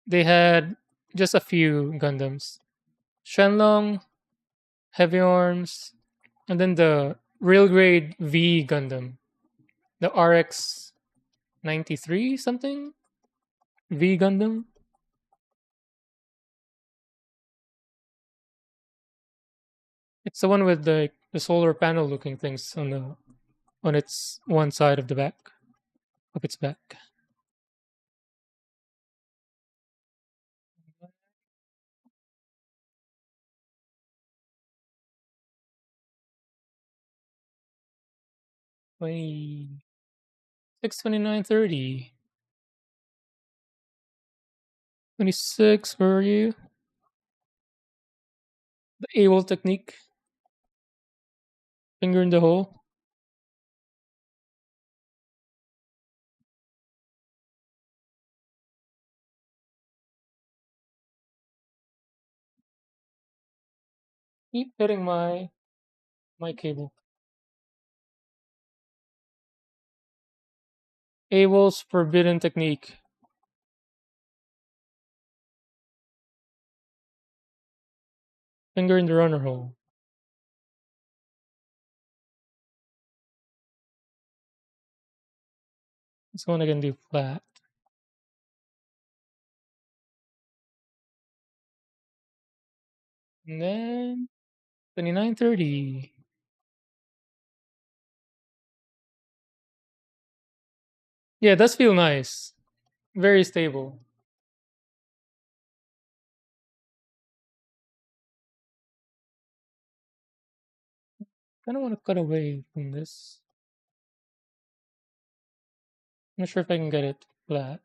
They had just a few Gundams. Shenlong, Heavy Arms, and then the real grade V Gundam. The RX 93 something? V Gundam? It's the one with the solar panel looking things on its one side of the back of its back. Twenty 62930. 26, where are you? The AWOL technique. Finger in the hole. Keep hitting my cable. AWOL's forbidden technique. Finger in the runner hole. This one I can do flat. And then 2930. Yeah, it does feel nice. Very stable. Kind of want to cut away from this. I'm not sure if I can get it flat.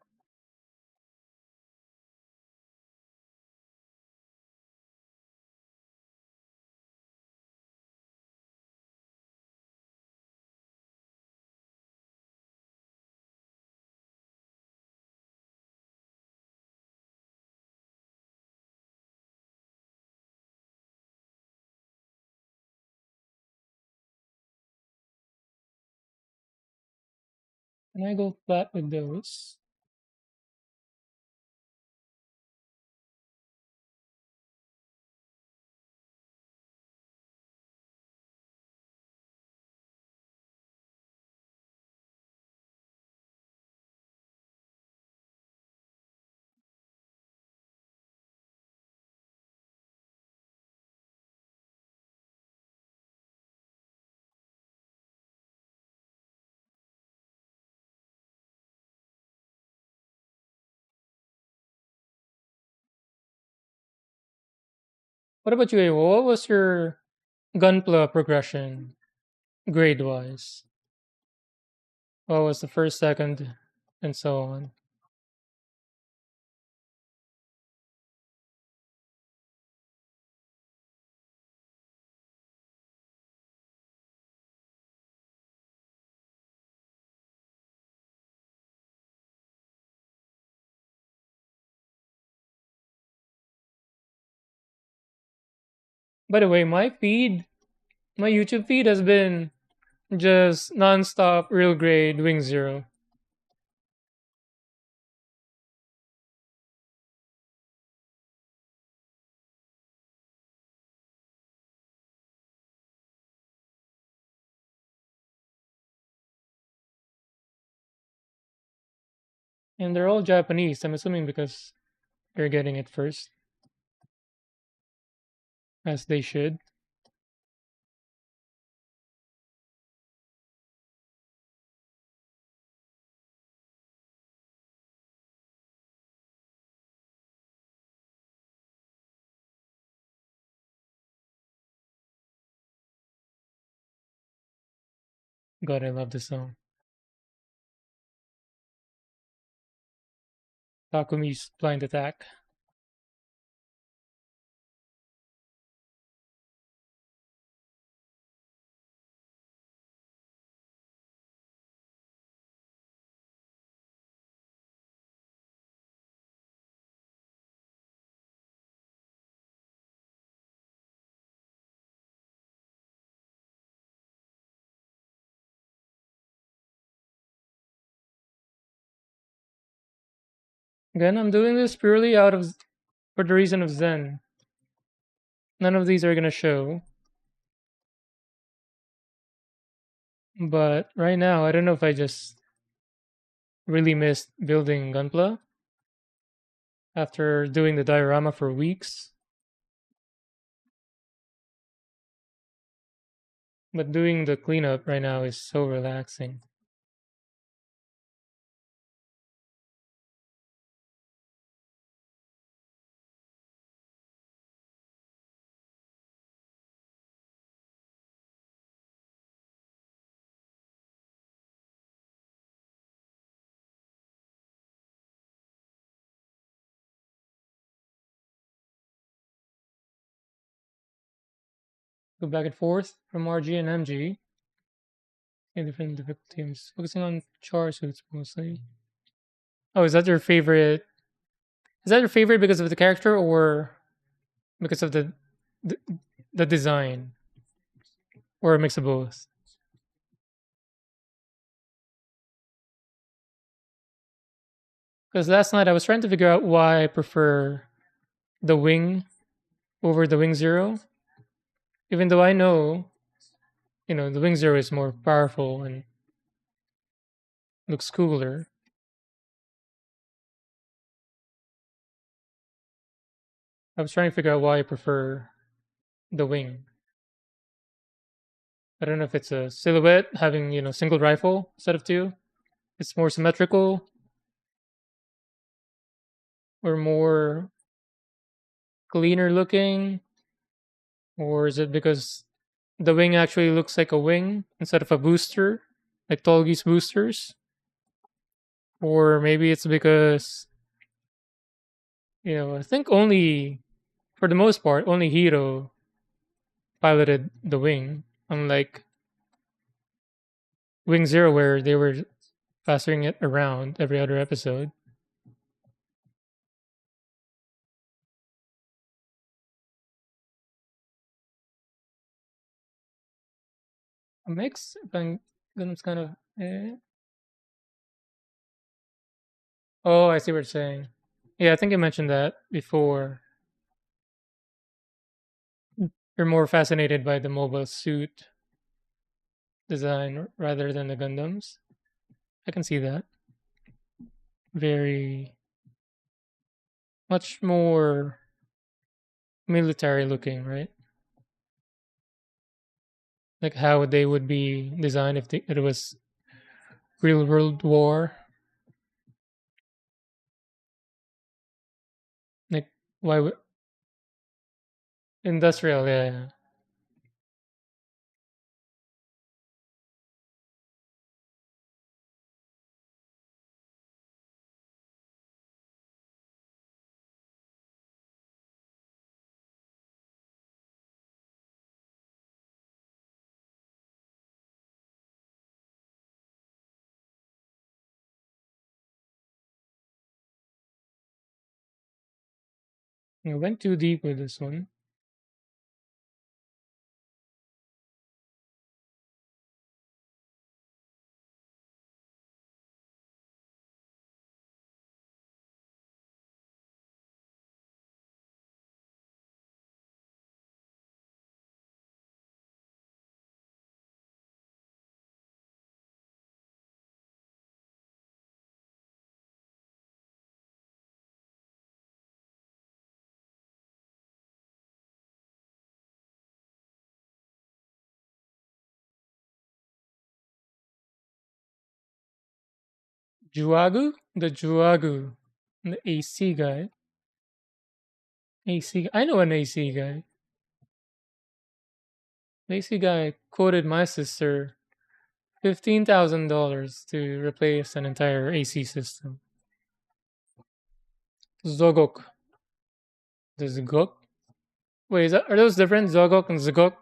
Can I go flat with those? What about you, Awo? What was your Gunpla progression grade wise? What was the first, second, and so on? By the way, my YouTube feed has been just nonstop real grade Wing Zero. And they're all Japanese, I'm assuming because they're getting it first, as they should. God, I love this song. Takumi's blind attack. Again, I'm doing this purely out of for the reason of Zen. None of these are gonna show, but right now I don't know if I just really missed building Gunpla after doing the diorama for weeks. But doing the cleanup right now is so relaxing. Go back and forth from RG and MG in different teams, focusing on char suits mostly. Oh, is that your favorite? Is that your favorite because of the character or because of the, the design, or a mix of both? Because last night I was trying to figure out why I prefer the wing over the wing zero, even though I know, the wing zero is more powerful and looks cooler. I was trying to figure out why I prefer the wing. I don't know if it's a silhouette having single rifle instead of two. It's more symmetrical or more cleaner looking, or is it because the wing actually looks like a wing instead of a booster, like Tolgi's boosters? Or maybe it's because I think only for the most part only Hiro piloted the wing, unlike Wing Zero where they were passing it around every other episode. A mix. Gundam's kind of. Oh, I see what you're saying. Yeah, I think I mentioned that before. You're more fascinated by the mobile suit design rather than the Gundams. I can see that. Very much more military looking, right? Like how they would be designed if it was real world war. Like why would industrial? Yeah, yeah. I went too deep with this one. Juagu, the Juagu, the AC guy. AC. I know an AC guy. The AC guy quoted my sister $15,000 to replace an entire AC system. Zogok. The Zogok? Wait, are those different? Zogok and Zogok?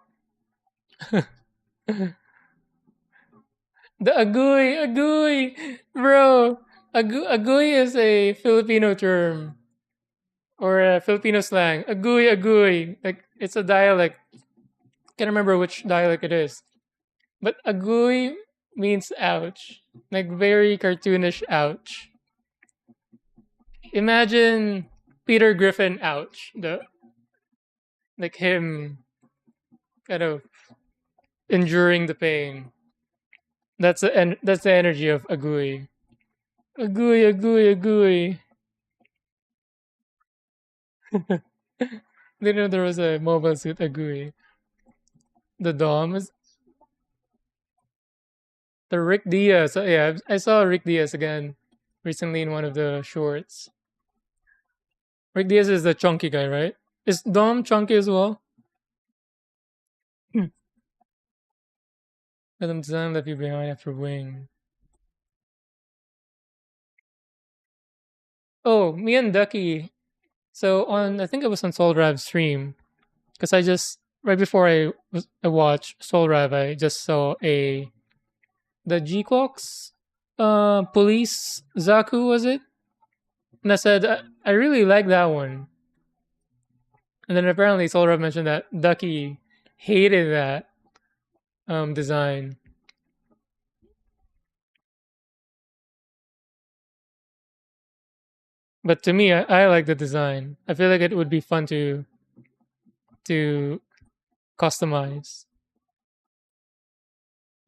The Agoy, Agoy! Bro! Agoy is a Filipino term. Or a Filipino slang. Agoy, Agoy. Like, it's a dialect. Can't remember which dialect it is. But Agoy means ouch. Like, very cartoonish ouch. Imagine Peter Griffin ouch. Like him kind of enduring the pain. That's the energy of Agui. Agui, Agui, Agui. Didn't know there was a Mobile Suit Agui. The Dom is the Rick Diaz. Yeah, I saw Rick Diaz again recently in one of the shorts. Rick Diaz is the chunky guy, right? Is Dom chunky as well? Adam Design left you behind after Wing. Oh, me and Ducky. So I think it was on Soul Drive stream, because I just right before I watched Soul Drive, I just saw the G Clocks police Zaku, was it? And I said I really like that one. And then apparently Soul Drive mentioned that Ducky hated that design. But to me, I like the design. I feel like it would be fun to customize.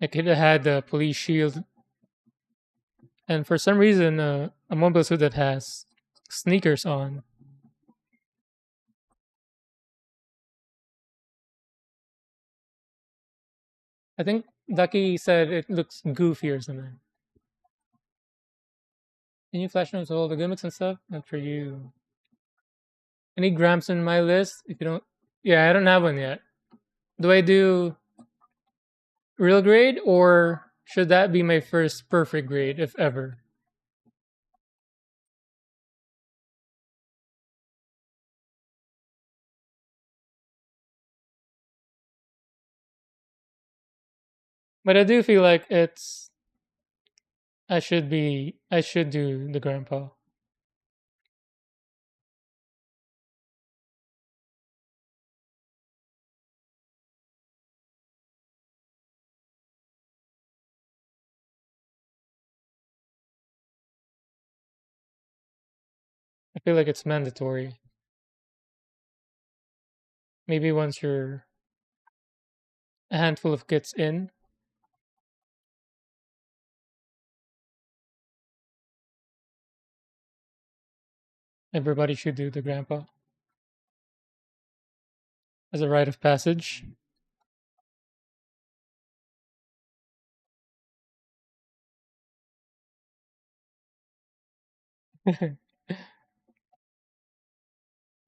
Like it had the police shield, and for some reason, a mobile suit that has sneakers on. I think Ducky said it looks goofy or something. Can you flash notes all the gimmicks and stuff? Not for you. Any Gramps in my list? If you don't, yeah, I don't have one yet. Do I do real grade, or should that be my first perfect grade, if ever? But I do feel like I should do the grandpa. I feel like it's mandatory. Maybe once you're a handful of kits in, everybody should do the grandpa as a rite of passage.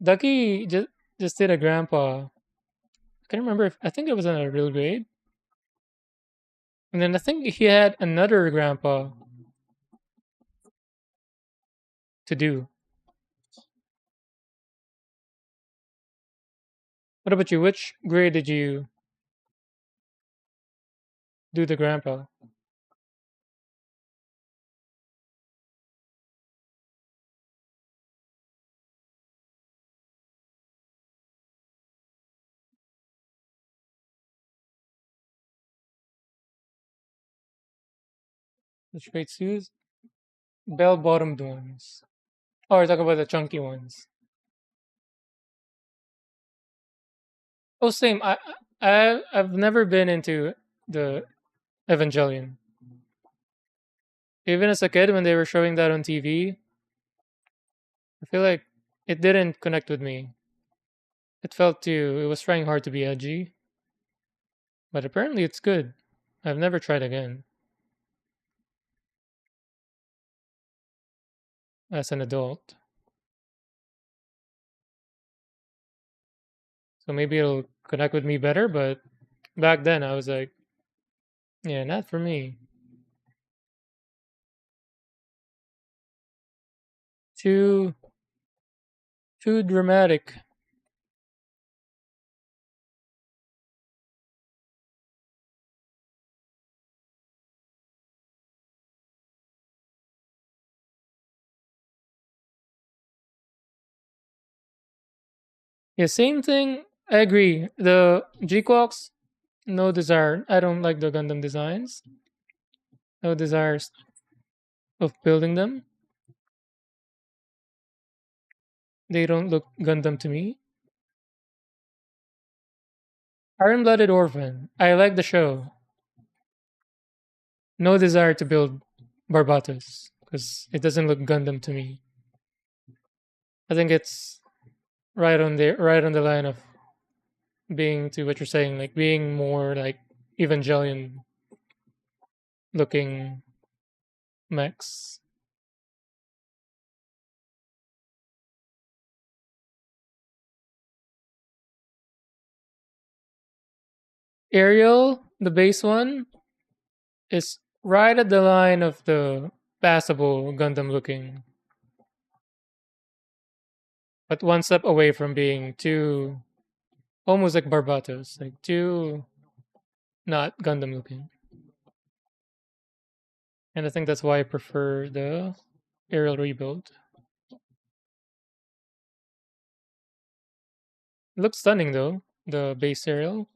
Ducky just did a grandpa. I can't remember if I think it was on a real grade. And then I think he had another grandpa to do. What about you? Which grade did you do the grandpa? The straight shoes? Bell bottomed ones. Oh, we're talking about the chunky ones. Oh, same. I've never been into the Evangelion. Even as a kid, when they were showing that on TV, I feel like it didn't connect with me. It was trying hard to be edgy, but apparently it's good. I've never tried again as an adult. So maybe it'll connect with me better, but back then I was like, Yeah, not for me. Too too dramatic. Yeah, same thing. I agree. The G-Clocks, no desire. I don't like the Gundam designs. No desires of building them. They don't look Gundam to me. Iron Blooded Orphan. I like the show. No desire to build Barbatos because it doesn't look Gundam to me. I think it's right on the line of being to what you're saying, like being more like Evangelion looking mechs. Ariel, the base one, is right at the line of the passable Gundam looking, but one step away from being too almost like Barbatos, like too not Gundam looking. And I think that's why I prefer the Ariel rebuild. It looks stunning though, the base Ariel.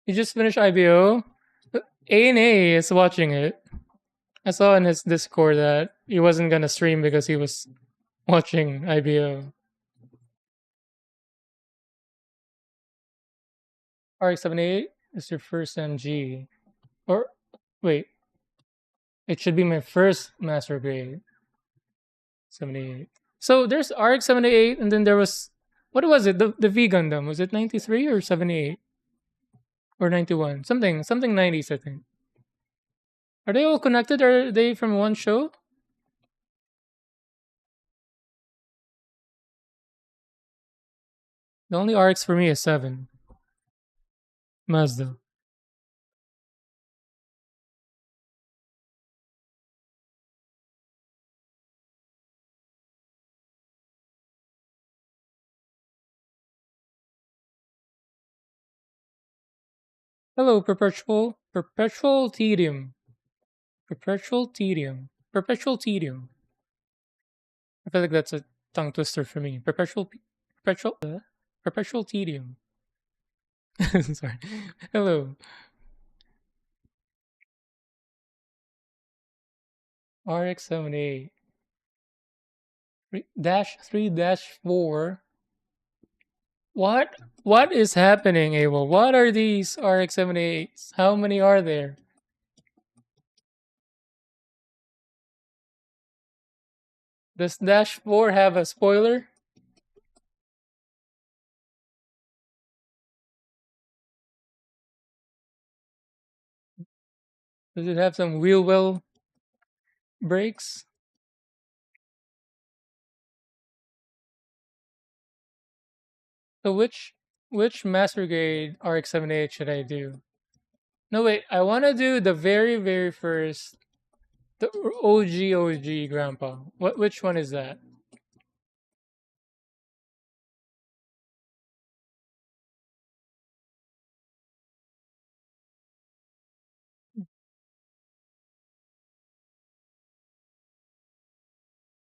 He just finished IBO. A&A is watching it. I saw in his Discord that he wasn't gonna stream because he was watching IBO. RX-78 is your first MG. Or, wait, it should be my first master grade. 78. So there's RX-78 and then there was, what was it? The V Gundam. Was it 93 or 78? Or 91? Something 90s, I think. Are they all connected? Are they from one show? The only RX for me is 7. Mazda. Hello, Perpetual Tedium. Perpetual Tedium. Perpetual Tedium. I feel like that's a tongue twister for me. Perpetual Tedium. Sorry. Hello. RX-78. Dash 3 dash 4. What? What is happening, Abel? What are these RX-78s? How many are there? Does Dash 4 have a spoiler? Does it have some wheel well brakes? So which Master Grade RX-78 should I do? No wait, I wanna do the very first the OG Grandpa. Which one is that?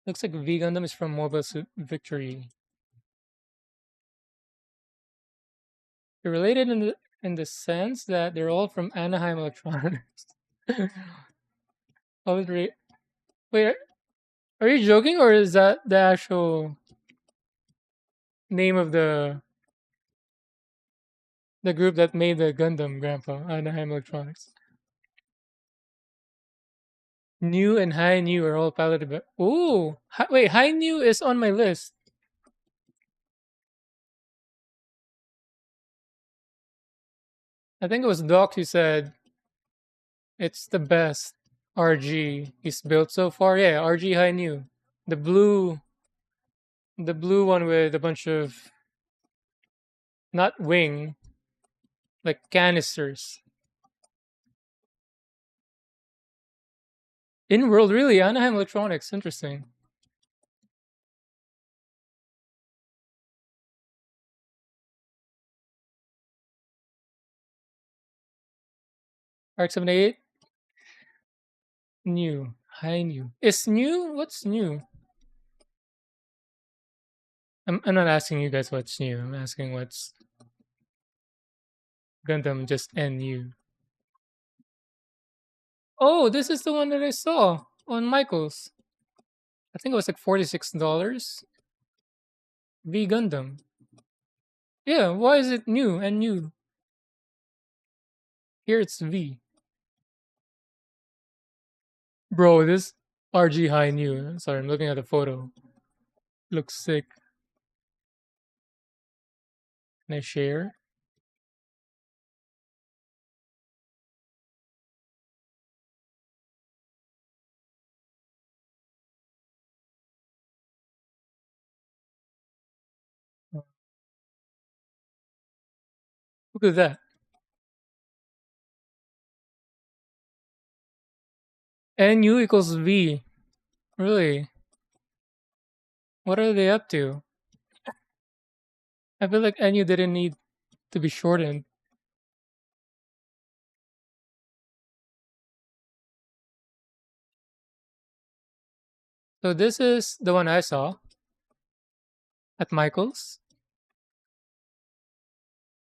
Looks like V Gundam is from Mobile Suit Victory. They're related in the in the sense that they're all from Anaheim Electronics. I was wait, are you joking or is that the actual name of the group that made the Gundam, Grandpa? Anaheim Electronics. New and High New are all piloted by. Ooh, wait, High New is on my list. I think it was Doc who said it's the best RG he's built so far. Yeah, RG High New, the blue one with a bunch of not wing, like canisters. In world, really, Anaheim Electronics. Interesting. Arc 78, new, high new. Is new? What's new? I'm not asking you guys what's new. I'm asking what's Gundam just NU. Oh, this is the one that I saw on Michaels. I think it was like $46. V Gundam. Yeah, why is it new and new? Here it's V. Bro, this RG high new. Sorry, I'm looking at the photo. Looks sick. Can I share? Oh, look at that. NU equals V. Really? What are they up to? I feel like NU didn't need to be shortened. So this is the one I saw at Michaels.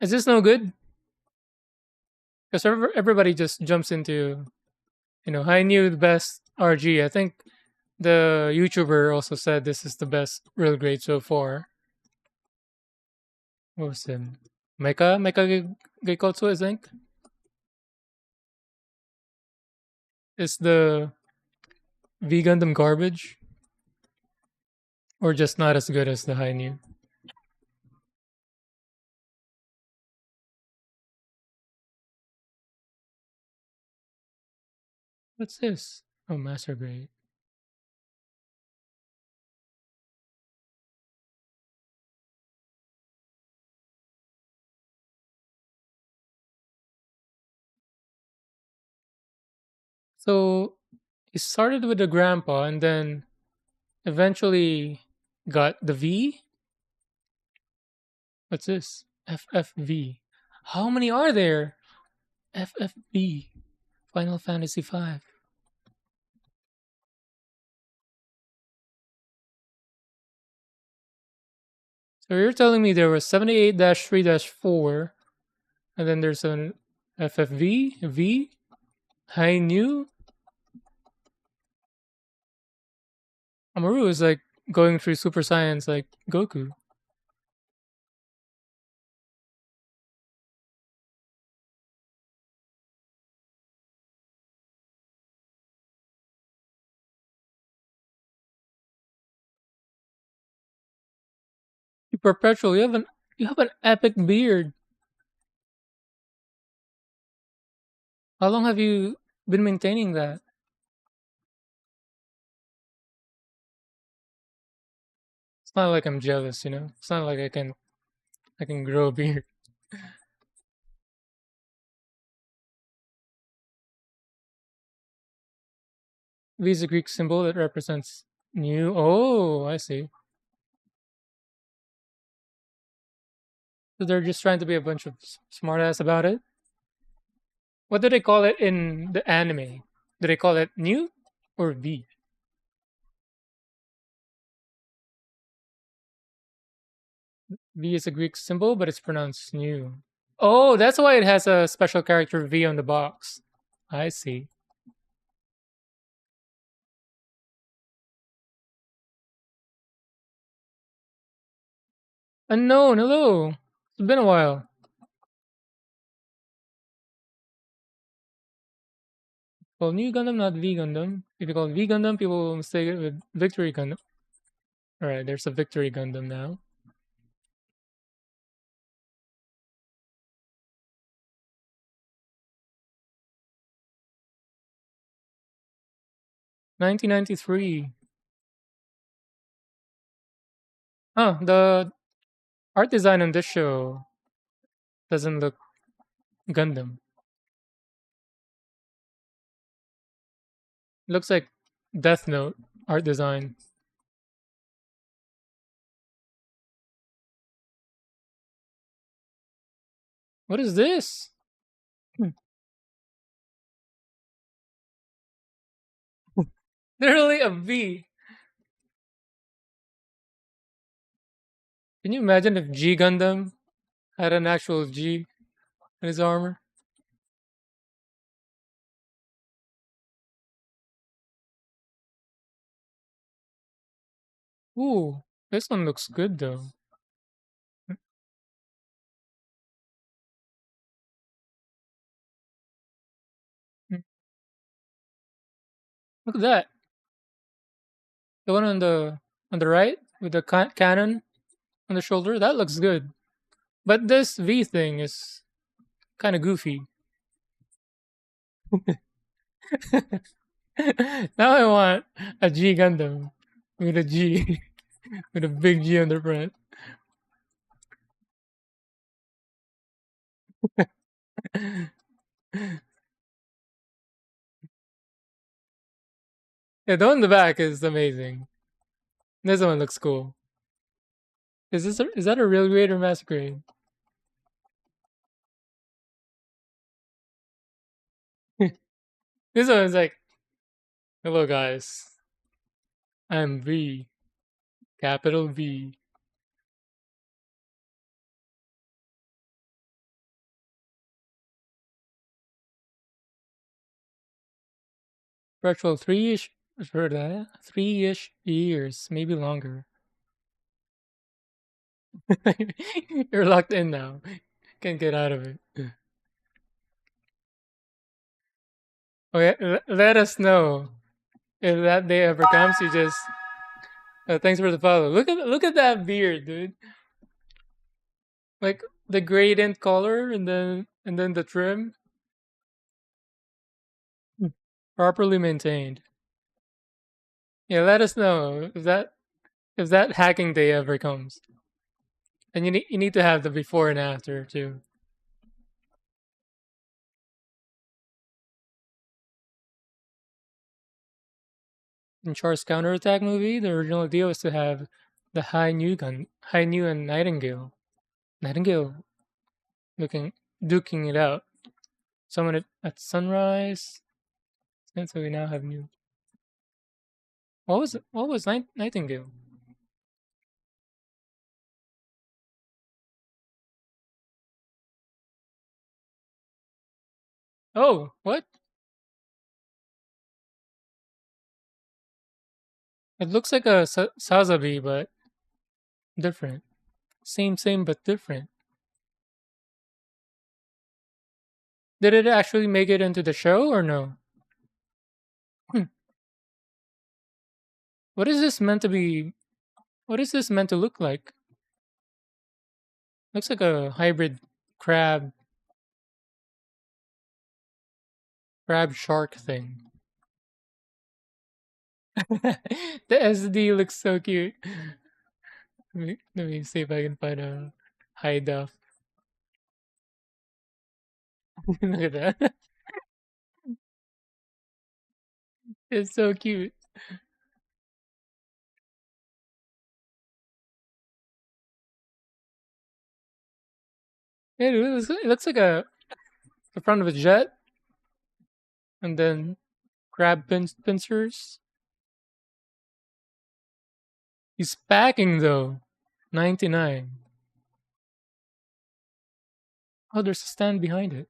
Is this no good? Because everybody just jumps into, I knew the best RG. I think the YouTuber also said this is the best real grade so far. What was it? Mecha Geikotsu, I think. Is the V Gundam garbage? Or just not as good as the high new? What's this? Oh, master grade. So he started with the grandpa and then eventually got the V. What's this? FFV. How many are there? FFV. Final Fantasy V. So you're telling me there was 78 3 4, and then there's an FFV, V, High New. Amaru is like going through Super Science like Goku. You perpetual, you have an epic beard. How long have you been maintaining that? It's not like I'm jealous. It's not like I can grow a beard. V is a Greek symbol that represents new. Oh, I see. So they're just trying to be a bunch of smartass about it. What do they call it in the anime? Do they call it new or V? V is a Greek symbol, but it's pronounced new. Oh, that's why it has a special character V on the box. I see. Unknown, hello. It's been a while. Well, New Gundam, not V Gundam. If you call it V Gundam, people will mistake it with Victory Gundam. Alright, there's a Victory Gundam now. $19.93. Oh, the art design on this show doesn't look Gundam. It looks like Death Note art design. What is this? Hmm. Literally a V. Can you imagine if G Gundam had an actual G in his armor? Ooh, this one looks good though. Hmm. Look at that. The one on the right with the cannon on the shoulder. That looks good. But this V thing is kind of goofy. Now I want a G Gundam with a G with a big G on the front. Yeah, the one in the back is amazing. This one looks cool. Is that a real grade or master grade? This one is like, hello guys, I'm V, capital V. Virtual three-ish for that 3-ish years, maybe longer. You're locked in now. Can't get out of it. Okay, let us know if that day ever comes. You just thanks for the follow. Look at that beard, dude. Like the gradient color and then the trim. Hmm. Properly maintained. Yeah, let us know if that hacking day ever comes. And you need to have the before and after too. In Char's counterattack movie, the original idea was to have the High New and Nightingale. Nightingale looking duking it out. Someone at sunrise. And so we now have new. What was Nightingale? Oh, what? It looks like a Sazabi, but different. Same, but different. Did it actually make it into the show or no? Hmm. What is this meant to be? What is this meant to look like? Looks like a hybrid crab crab shark thing. The SD looks so cute. Let me see if I can find a high def. Look at that. It's so cute. It looks like the front of a jet, and then crab pincers. He's packing though. 99. Oh, there's a stand behind it.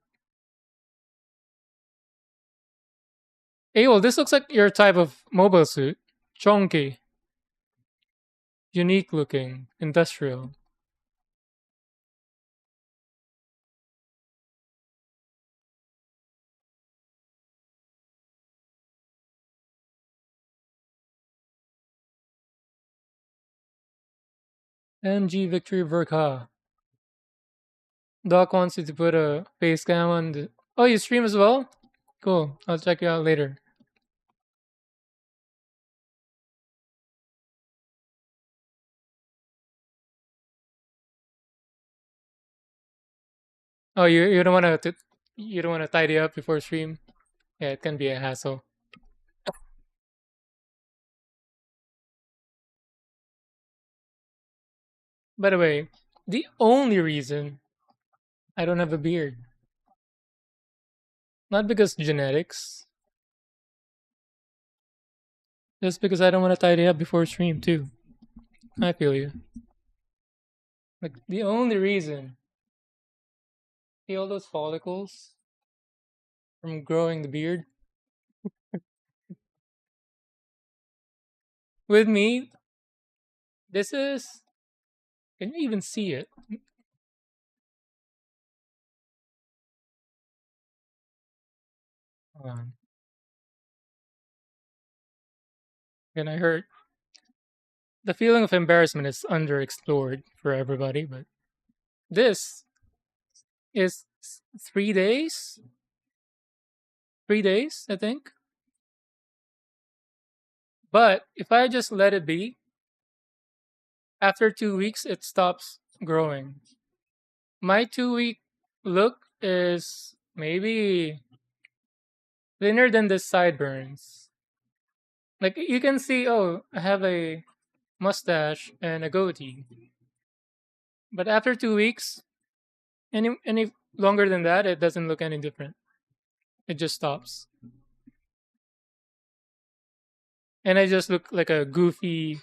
Hey, well, this looks like your type of mobile suit. Chonky, unique looking, industrial. MG Victory Verka. Doc wants you to put a face cam on the. Oh, you stream as well? Cool. I'll check you out later. Oh, you don't want to you don't want to tidy up before stream. Yeah, it can be a hassle. By the way, the only reason I don't have a beard, not because genetics, just because I don't want to tidy up before stream too. I feel you. Like the only reason, see all those follicles from growing the beard. With me, this is. Can you even see it? Hold on. And I heard the feeling of embarrassment is underexplored for everybody, but this is 3 days. 3 days, I think. But if I just let it be, after 2 weeks, it stops growing. My 2 week look is maybe thinner than the sideburns. Like you can see, oh, I have a mustache and a goatee. But after 2 weeks, any longer than that, it doesn't look any different. It just stops. And I just look like a goofy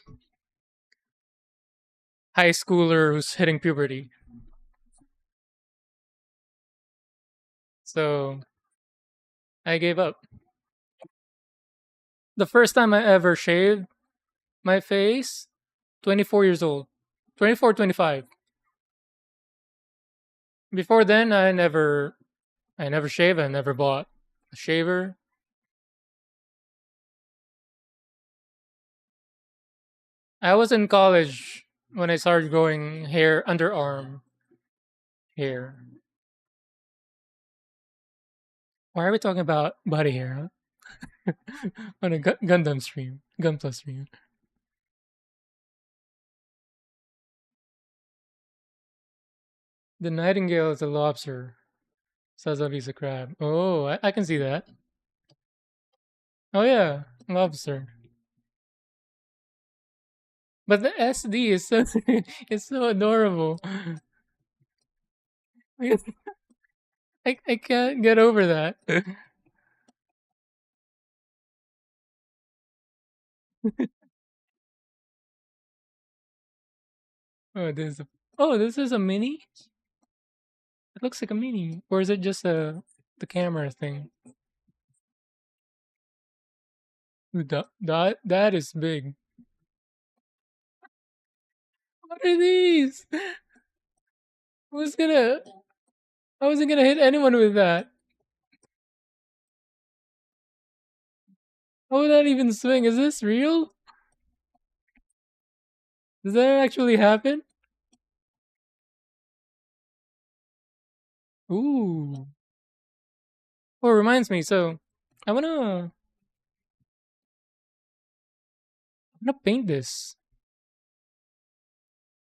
high schooler who's hitting puberty. So I gave up. The first time I ever shaved my face, 24 years old. 24, 25. Before then, I never shaved. I never bought a shaver. I was in college when I started growing hair, underarm hair. Why are we talking about body hair huh? On a Gundam stream, Gunpla stream? The nightingale is a lobster. Sazabi's a crab. Oh, I can see that. Oh yeah, lobster. But the SD is so it's so adorable. I can't get over that. Oh, this is a mini. It looks like a mini, or is it just a the camera thing? Ooh, that is big. What are these? Who's gonna? How is it gonna hit anyone with that? How would that even swing? Is this real? Does that actually happen? Ooh. Oh, it reminds me. So, I wanna paint this,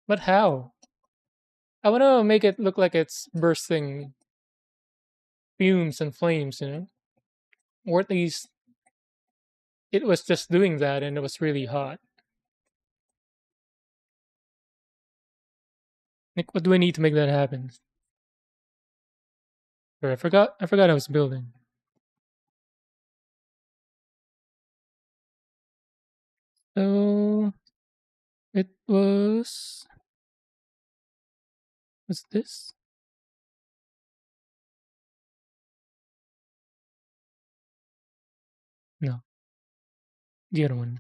but how? I wanna make it look like it's bursting fumes and flames, or at least it was just doing that and it was really hot. Like, what do I need to make that happen? Or I forgot. I forgot I was building. So it was. What's this? The other one.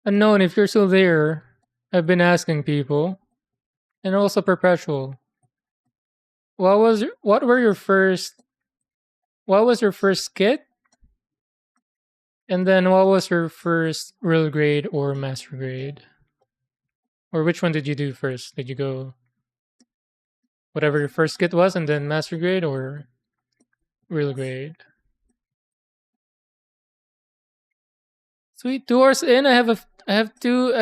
Unknown, if you're still there, I've been asking people, and also Perpetual. What were your first? What was your first kit? And then what was your first real grade or master grade? Or which one did you do first? Did you go whatever your first kit was and then master grade or real grade? Sweet, 2 hours in, I have two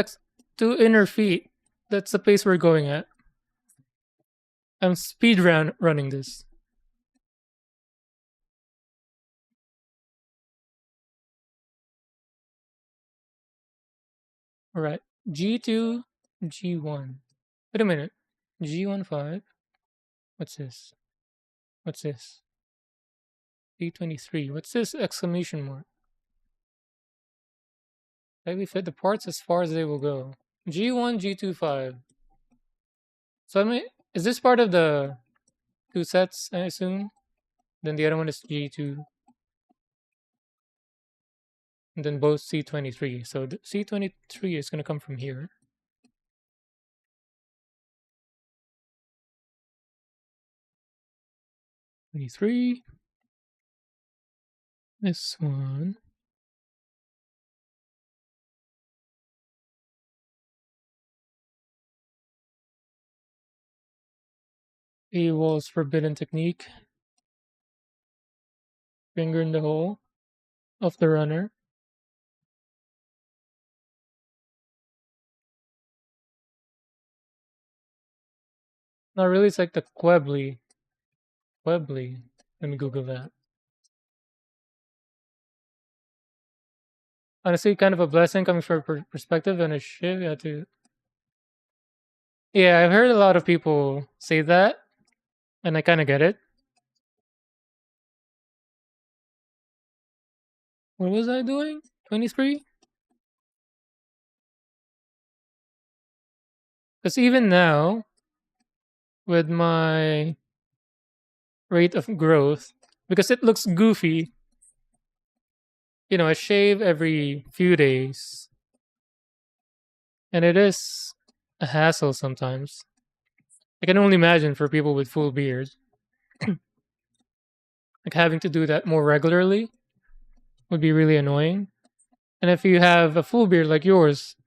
inner feet. That's the pace we're going at. I'm running this. All right, G2, G1. Wait a minute, G15. What's this? What's this? D23. What's this exclamation mark? Maybe fit the parts as far as they will go. G1, G25. So I mean, is this part of the two sets, I assume? Then the other one is G2. And then both C23. So the C23 is going to come from here. Twenty-three. This one. AWOL's forbidden technique. Finger in the hole of the runner. Not really, it's like the Quebly. Quebly. Let me Google that. Honestly, kind of a blessing coming from a perspective and a shiv. You had to. Yeah, I've heard a lot of people say that, and I kind of get it. What was I doing? 23? Because even now, with my rate of growth, because it looks goofy, I shave every few days, and it is a hassle sometimes. I can only imagine for people with full beards, like having to do that more regularly would be really annoying. And if you have a full beard like yours,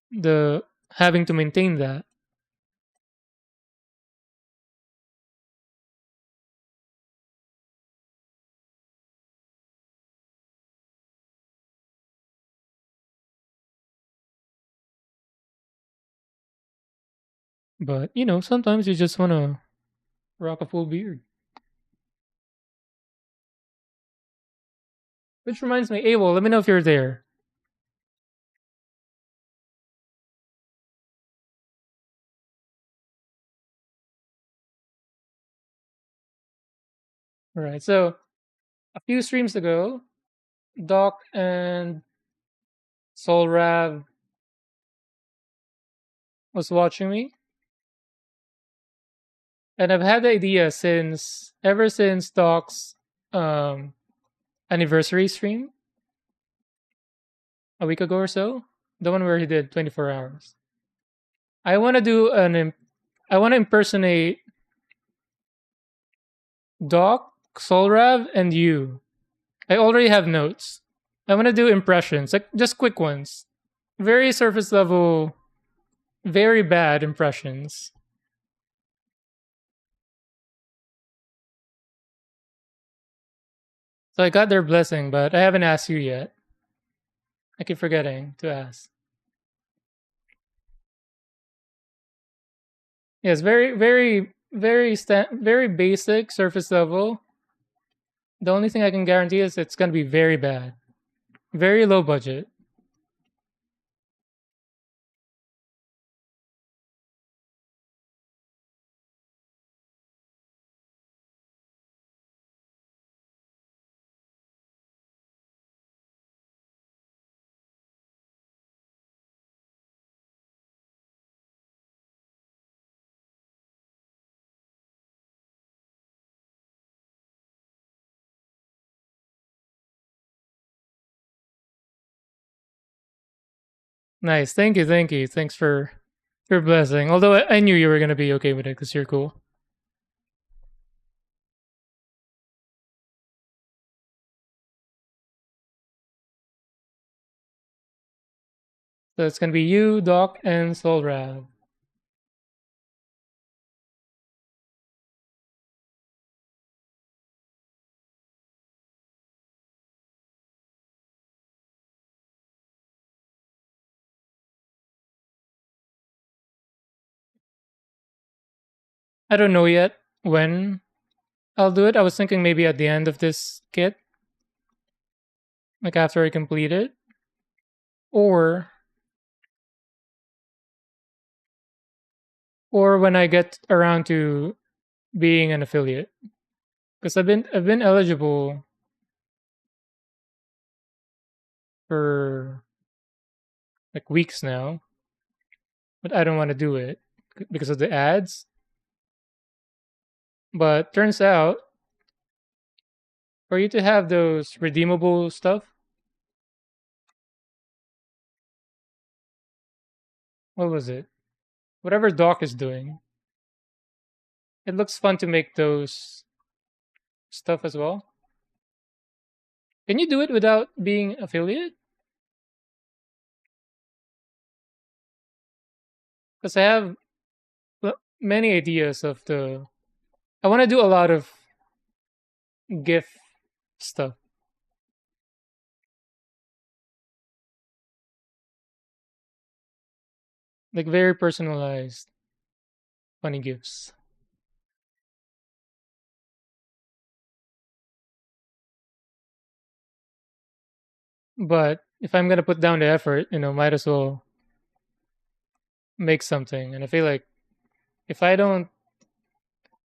the having to maintain that. But sometimes you just want to rock a full beard. Which reminds me, Abel, let me know if you're there. All right, so a few streams ago, Doc and Solrav was watching me, and I've had the idea since ever since Doc's um, anniversary stream a week ago or so, the one where he did 24 hours. I want to do I want to impersonate Doc, Solrav, and you. I already have notes. I want to do impressions, like just quick ones, very surface level, very bad impressions. So I got their blessing, but I haven't asked you yet. I keep forgetting to ask. Yes, very basic surface level. The only thing I can guarantee is it's gonna be very bad, very low budget. Nice. Thank you. Thank you. Thanks for your blessing. Although I knew you were gonna be okay with it because you're cool. So it's gonna be you, Doc, and Solrav. I don't know yet when I'll do it. I was thinking maybe at the end of this kit, like after I complete it, or when I get around to being an affiliate. Because I've been eligible for like weeks now, but I don't want to do it because of the ads. But turns out for you to have those redeemable stuff, what was it? Whatever Doc is doing, it looks fun to make those stuff as well. Can you do it without being affiliate? Because I have many ideas of the. I want to do a lot of GIF stuff, like very personalized, funny GIFs. But if I'm gonna put down the effort, might as well make something. And I feel like if I don't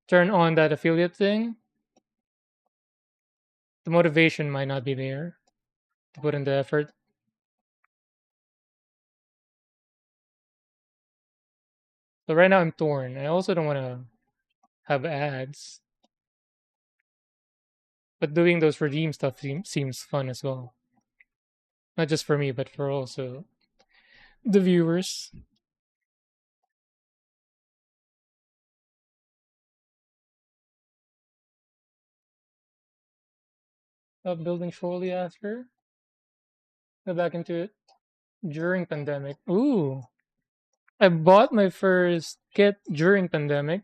turn on that affiliate thing, the motivation might not be there to put in the effort. So right now I'm torn. I also don't want to have ads, but doing those redeem stuff seems fun as well. Not just for me, but for also the viewers. Building shortly after. Go back into it during pandemic. Ooh, I bought my first kit during pandemic,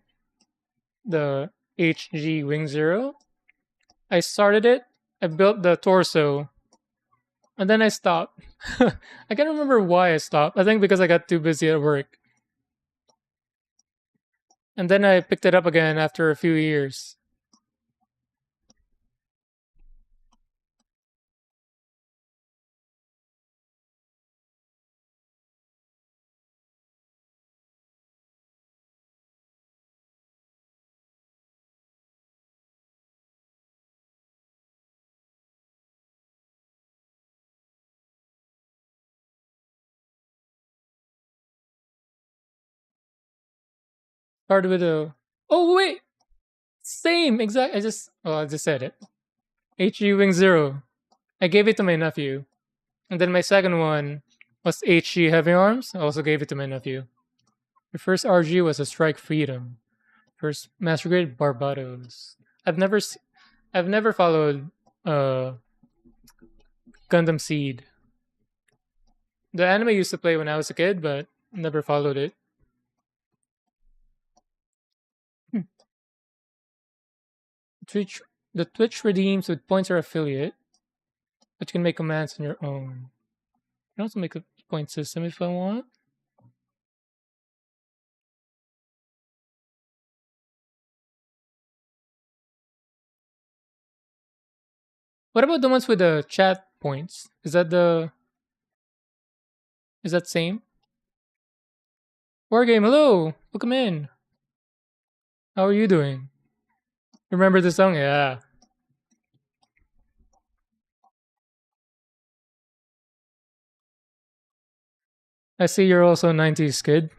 the HG Wing Zero. I started it. I built the torso, and then I stopped. I can't remember why I stopped. I think because I got too busy at work. And then I picked it up again after a few years. Started with a. Oh wait, same exact. I just said it. HG Wing Zero. I gave it to my nephew, and then my second one was HG Heavy Arms. I also gave it to my nephew. The first RG was a Strike Freedom. First Master Grade Barbados. I've never followed Gundam Seed. The anime I used to play when I was a kid, but never followed it. Hmm. Twitch the Twitch redeems with points or affiliate, but you can make commands on your own. You can also make a point system if I want. What about the ones with the chat points? Is that same? Wargame, hello! Welcome in. How are you doing? Remember the song? Yeah. I see you're also a 90s kid.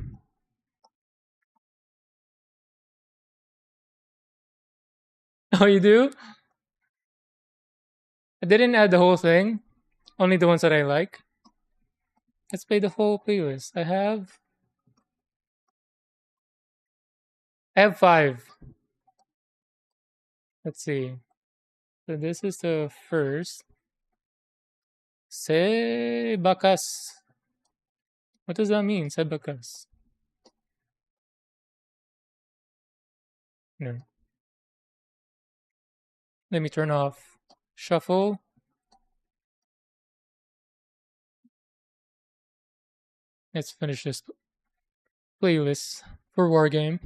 Oh, you do? I didn't add the whole thing, only the ones that I like. Let's play the whole playlist. I have five. Let's see. So this is the first. Sebakas. What does that mean? Sebakas. No. Let me turn off shuffle. Let's finish this playlist for Wargame.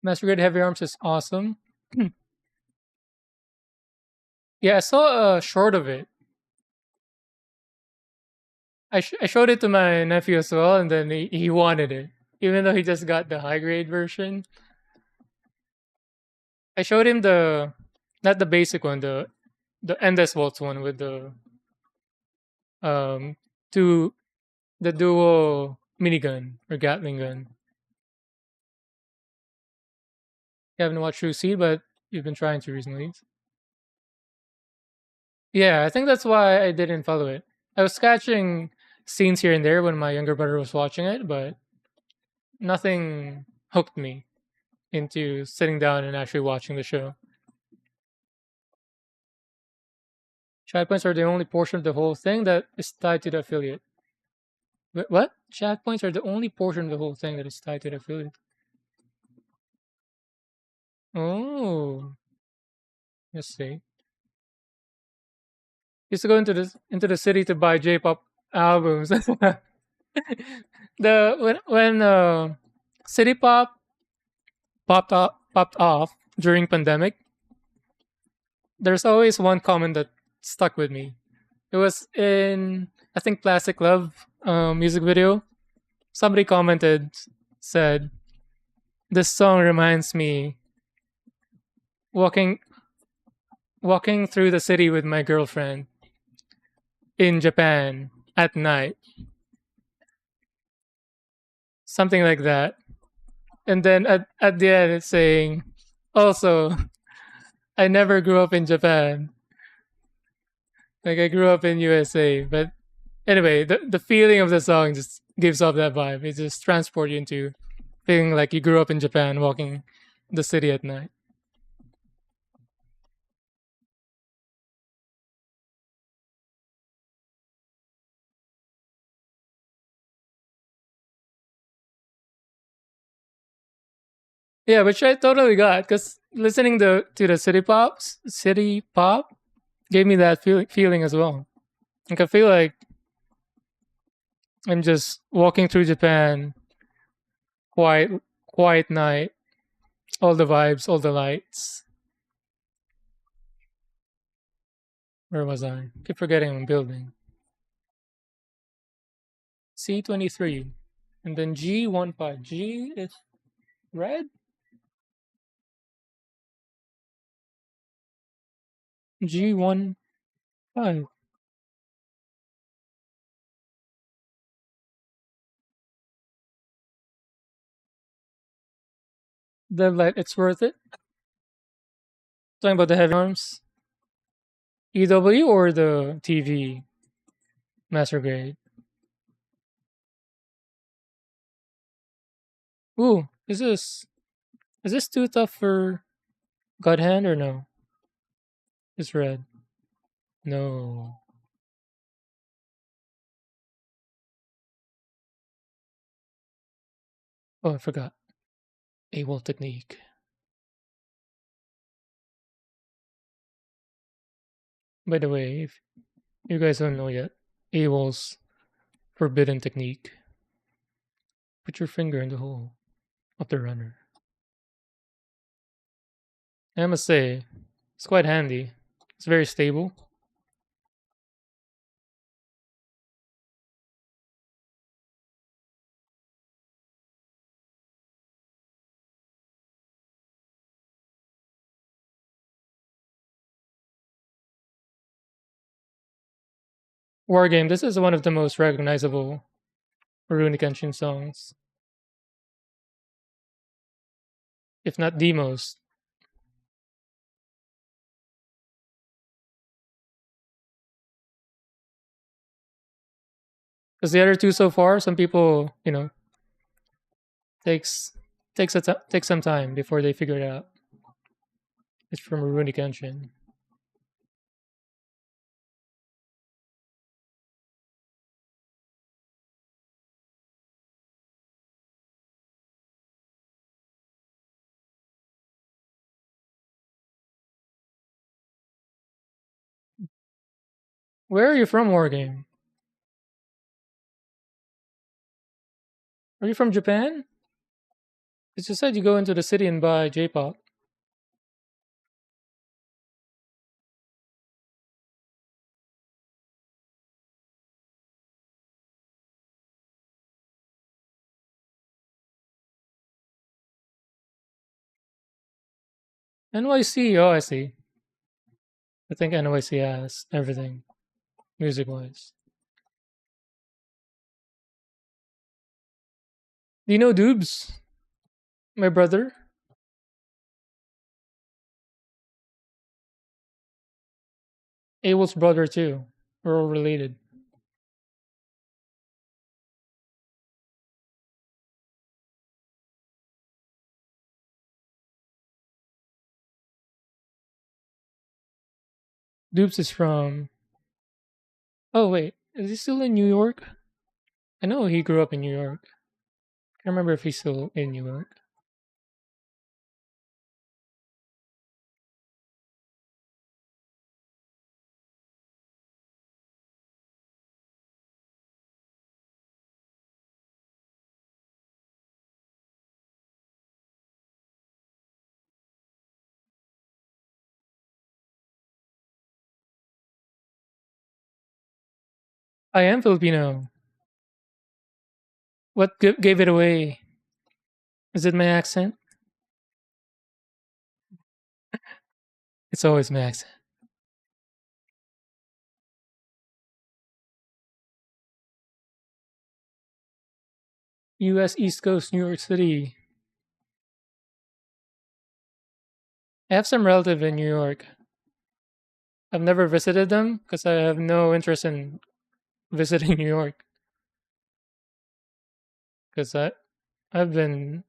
Master Grade Heavy Arms is awesome. Yeah, I saw a short of it. I showed it to my nephew as well, and then he wanted it, even though he just got the high grade version. I showed him the not the basic one, the endless waltz one with the um two the dual minigun or Gatling gun. You haven't watched True Seed, but you've been trying to recently. Yeah, I think that's why I didn't follow it. I was catching scenes here and there when my younger brother was watching it, but nothing hooked me into sitting down and actually watching the show. Chat points are the only portion of the whole thing that is tied to the affiliate. What? Chat points are the only portion of the whole thing that is tied to the affiliate. Oh, let's see. Used to go into the city to buy J-pop albums. The when City Pop popped off during pandemic, there's always one comment that stuck with me. It was in I think Plastic Love music video. Somebody commented said this song reminds me walking walking through the city with my girlfriend in Japan at night. Something like that. And then at the end it's saying also I never grew up in Japan. Like I grew up in USA, but anyway, the feeling of the song just gives off that vibe. It just transports you into feeling like you grew up in Japan, walking the city at night. Yeah, which I totally got because listening to the city pop gave me that feeling as well. Like I feel like I'm just walking through Japan, quiet, quiet night, all the vibes, all the lights. Where was I? Keep forgetting I'm building. C23, and then G15. G is red. G15. The light, it's worth it. Talking about the heavy arms. EW or the TV master grade. Ooh, is this too tough for God Hand or no? It's red. No. Oh, I forgot. AWOL technique. By the way, if you guys don't know yet, AWOL's forbidden technique. Put your finger in the hole of the runner. I must say, it's quite handy. It's very stable. Wargame, this is one of the most recognizable Rurouni Kenshin songs, if not the most. Because the other two so far, some people, takes takes some time before they figure it out. It's from Rurouni Kenshin. Where are you from, Wargame? Are you from Japan? It's just said you go into the city and buy J-pop. NYC, oh, I see. I think NYC has everything, music-wise. Do you know Dubes? My brother? Abel's brother, too. We're all related. Dubes is from. Oh, wait. Is he still in New York? I know he grew up in New York. I can't remember if he's still in New York. I am Filipino. What gave it away? Is it my accent? It's always my accent. US East Coast, New York City. I have some relative in New York. I've never visited them because I have no interest in visiting New York. Because I've been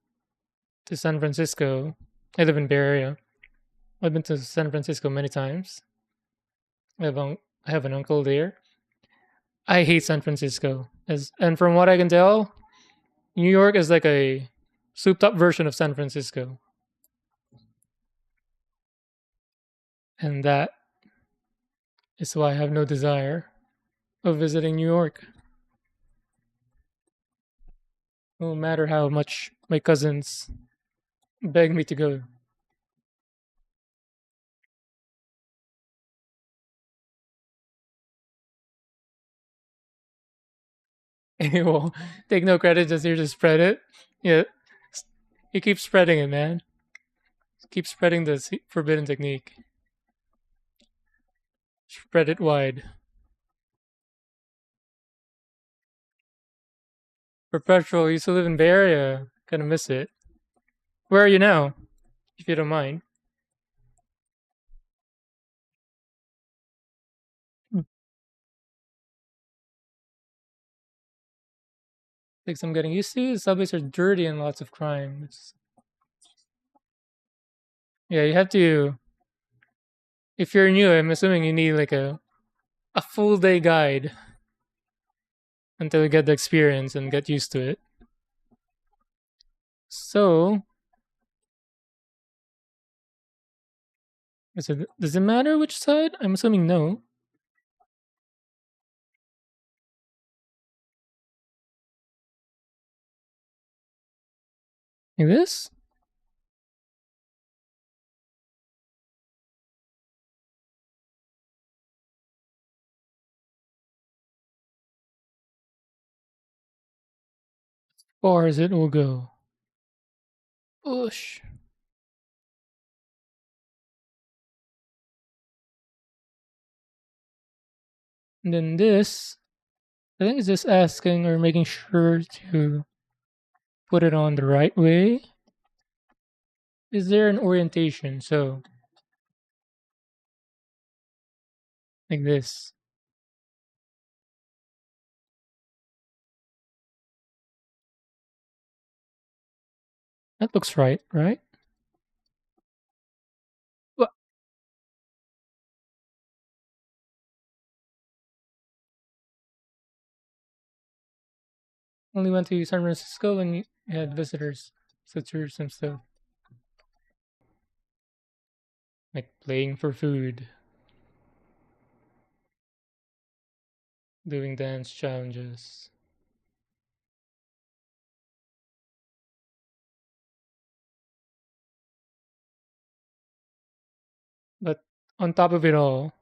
to San Francisco. I live in Bay Area. I've been to San Francisco many times. I have an uncle there. I hate San Francisco. And from what I can tell, New York is like a souped up version of San Francisco. And that is why I have no desire of visiting New York. No matter how much my cousins beg me to go. Well, take no credit, just here to spread it. Yeah, you keep spreading it, man. Keep spreading the forbidden technique. Spread it wide. Perpetual used to live in Bay Area. Kind of miss it. Where are you now, if you don't mind? Like I'm getting used to. The subways are dirty and lots of crime. Yeah, you have to. If you're new, I'm assuming you need like a full day guide until you get the experience and get used to it. So, does it matter which side? I'm assuming no. Like this? Far as it will go. Push. And then this I think it's just asking or making sure to put it on the right way. Is there an orientation? So, like this. That looks right, right? Well, only went to San Francisco and you had visitors, such and stuff. Like playing for food, doing dance challenges. But on top of it all,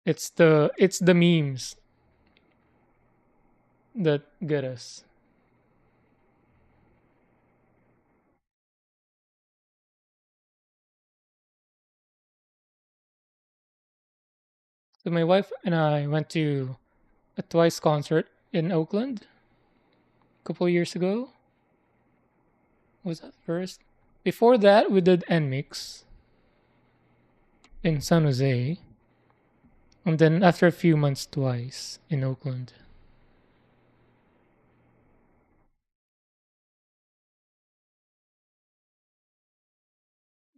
it's the memes that get us. So my wife and I went to a Twice concert in Oakland a couple years ago. Was that first? Before that, we did NMIX in San Jose, and then after a few months, Twice in Oakland.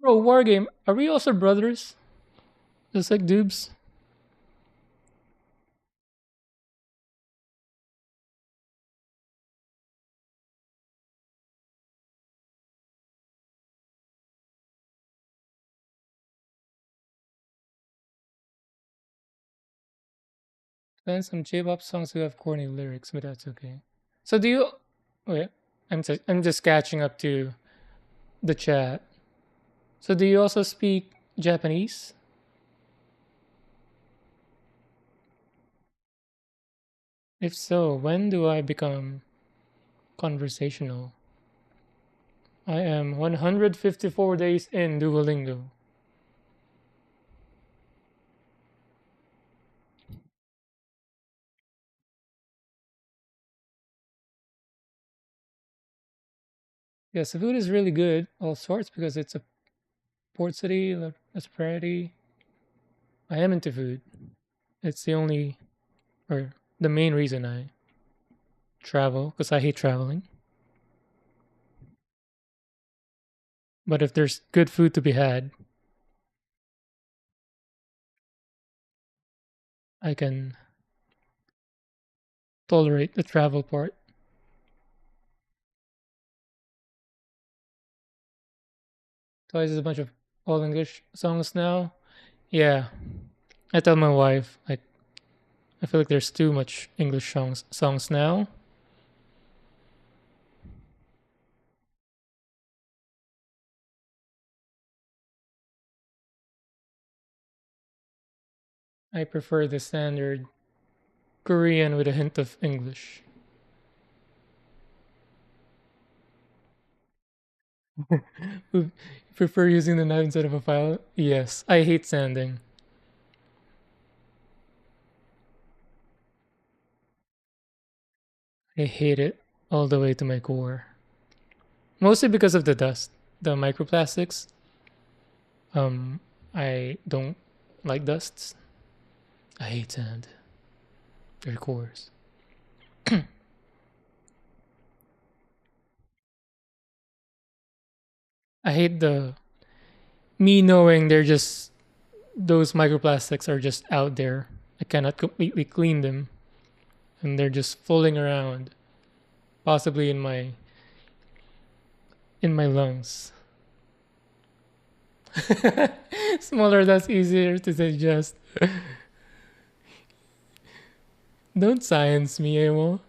Bro, Wargame, are we also brothers? Just like Dubes? Then some J-pop songs who have corny lyrics, but that's okay. So do you? Wait, I'm just catching up to the chat. So do you also speak Japanese? If so, when do I become conversational? I am 154 days in Duolingo. Yes, the food is really good, all sorts, because it's a port city, a prosperity. I am into food. It's the only, or the main reason I travel, because I hate traveling. But if there's good food to be had, I can tolerate the travel part. Twice is a bunch of all English songs now. Yeah, I tell my wife like I feel like there's too much English songs now. I prefer the standard Korean with a hint of English. You prefer using the knife instead of a file? Yes, I hate sanding. I hate it all the way to my core. Mostly because of the dust, the microplastics. I don't like dusts. I hate sand. Very coarse. I hate the me knowing they're just those microplastics are just out there. I cannot completely clean them, and they're just fooling around, possibly in my lungs. Smaller, that's easier to digest. Don't science me, Amo.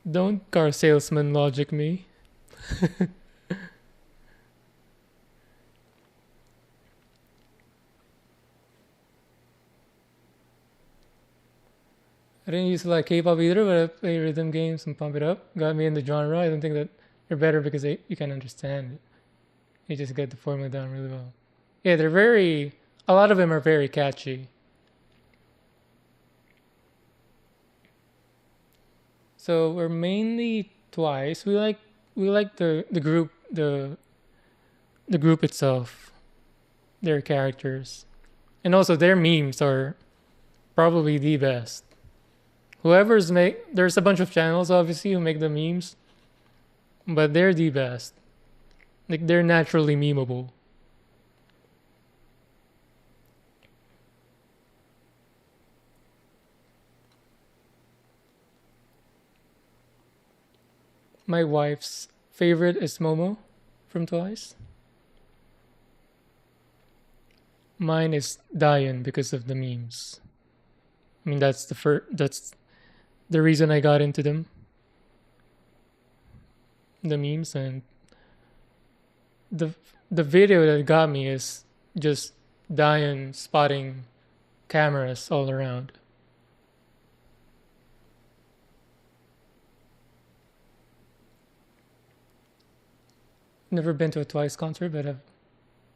Don't car salesman logic me. I didn't used to like K-pop either, but I play rhythm games and pump it up. Got me in the genre. I don't think that they're better because you can understand it. You just get the formula down really well. Yeah, they're very. A lot of them are very catchy. So we're mainly Twice. We like the group itself, their characters, and also their memes are probably the best. There's a bunch of channels obviously who make the memes, but they're the best. Like they're naturally memeable. My wife's favorite is Momo from Twice. Mine is Diane because of the memes. I mean that's the reason I got into them. The memes and the the video that got me is just Diane spotting cameras all around. Never been to a Twice concert, but I've.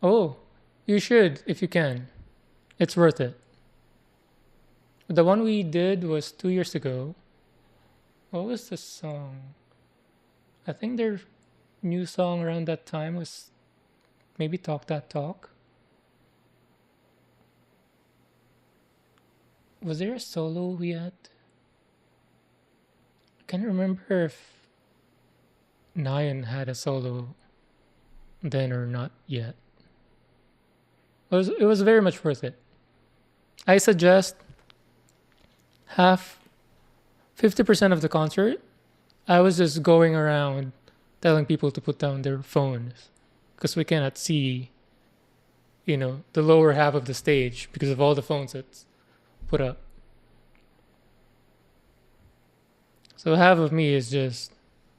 Oh, you should if you can. It's worth it. The one we did was 2 years ago. What was the song? I think their new song around that time was maybe Talk That Talk. Was there a solo we had? I can't remember if Nyan had a solo then or not yet. It was very much worth it. I suggest half 50% of the concert I was just going around telling people to put down their phones because we cannot see, the lower half of the stage because of all the phones that's put up. So half of me is just,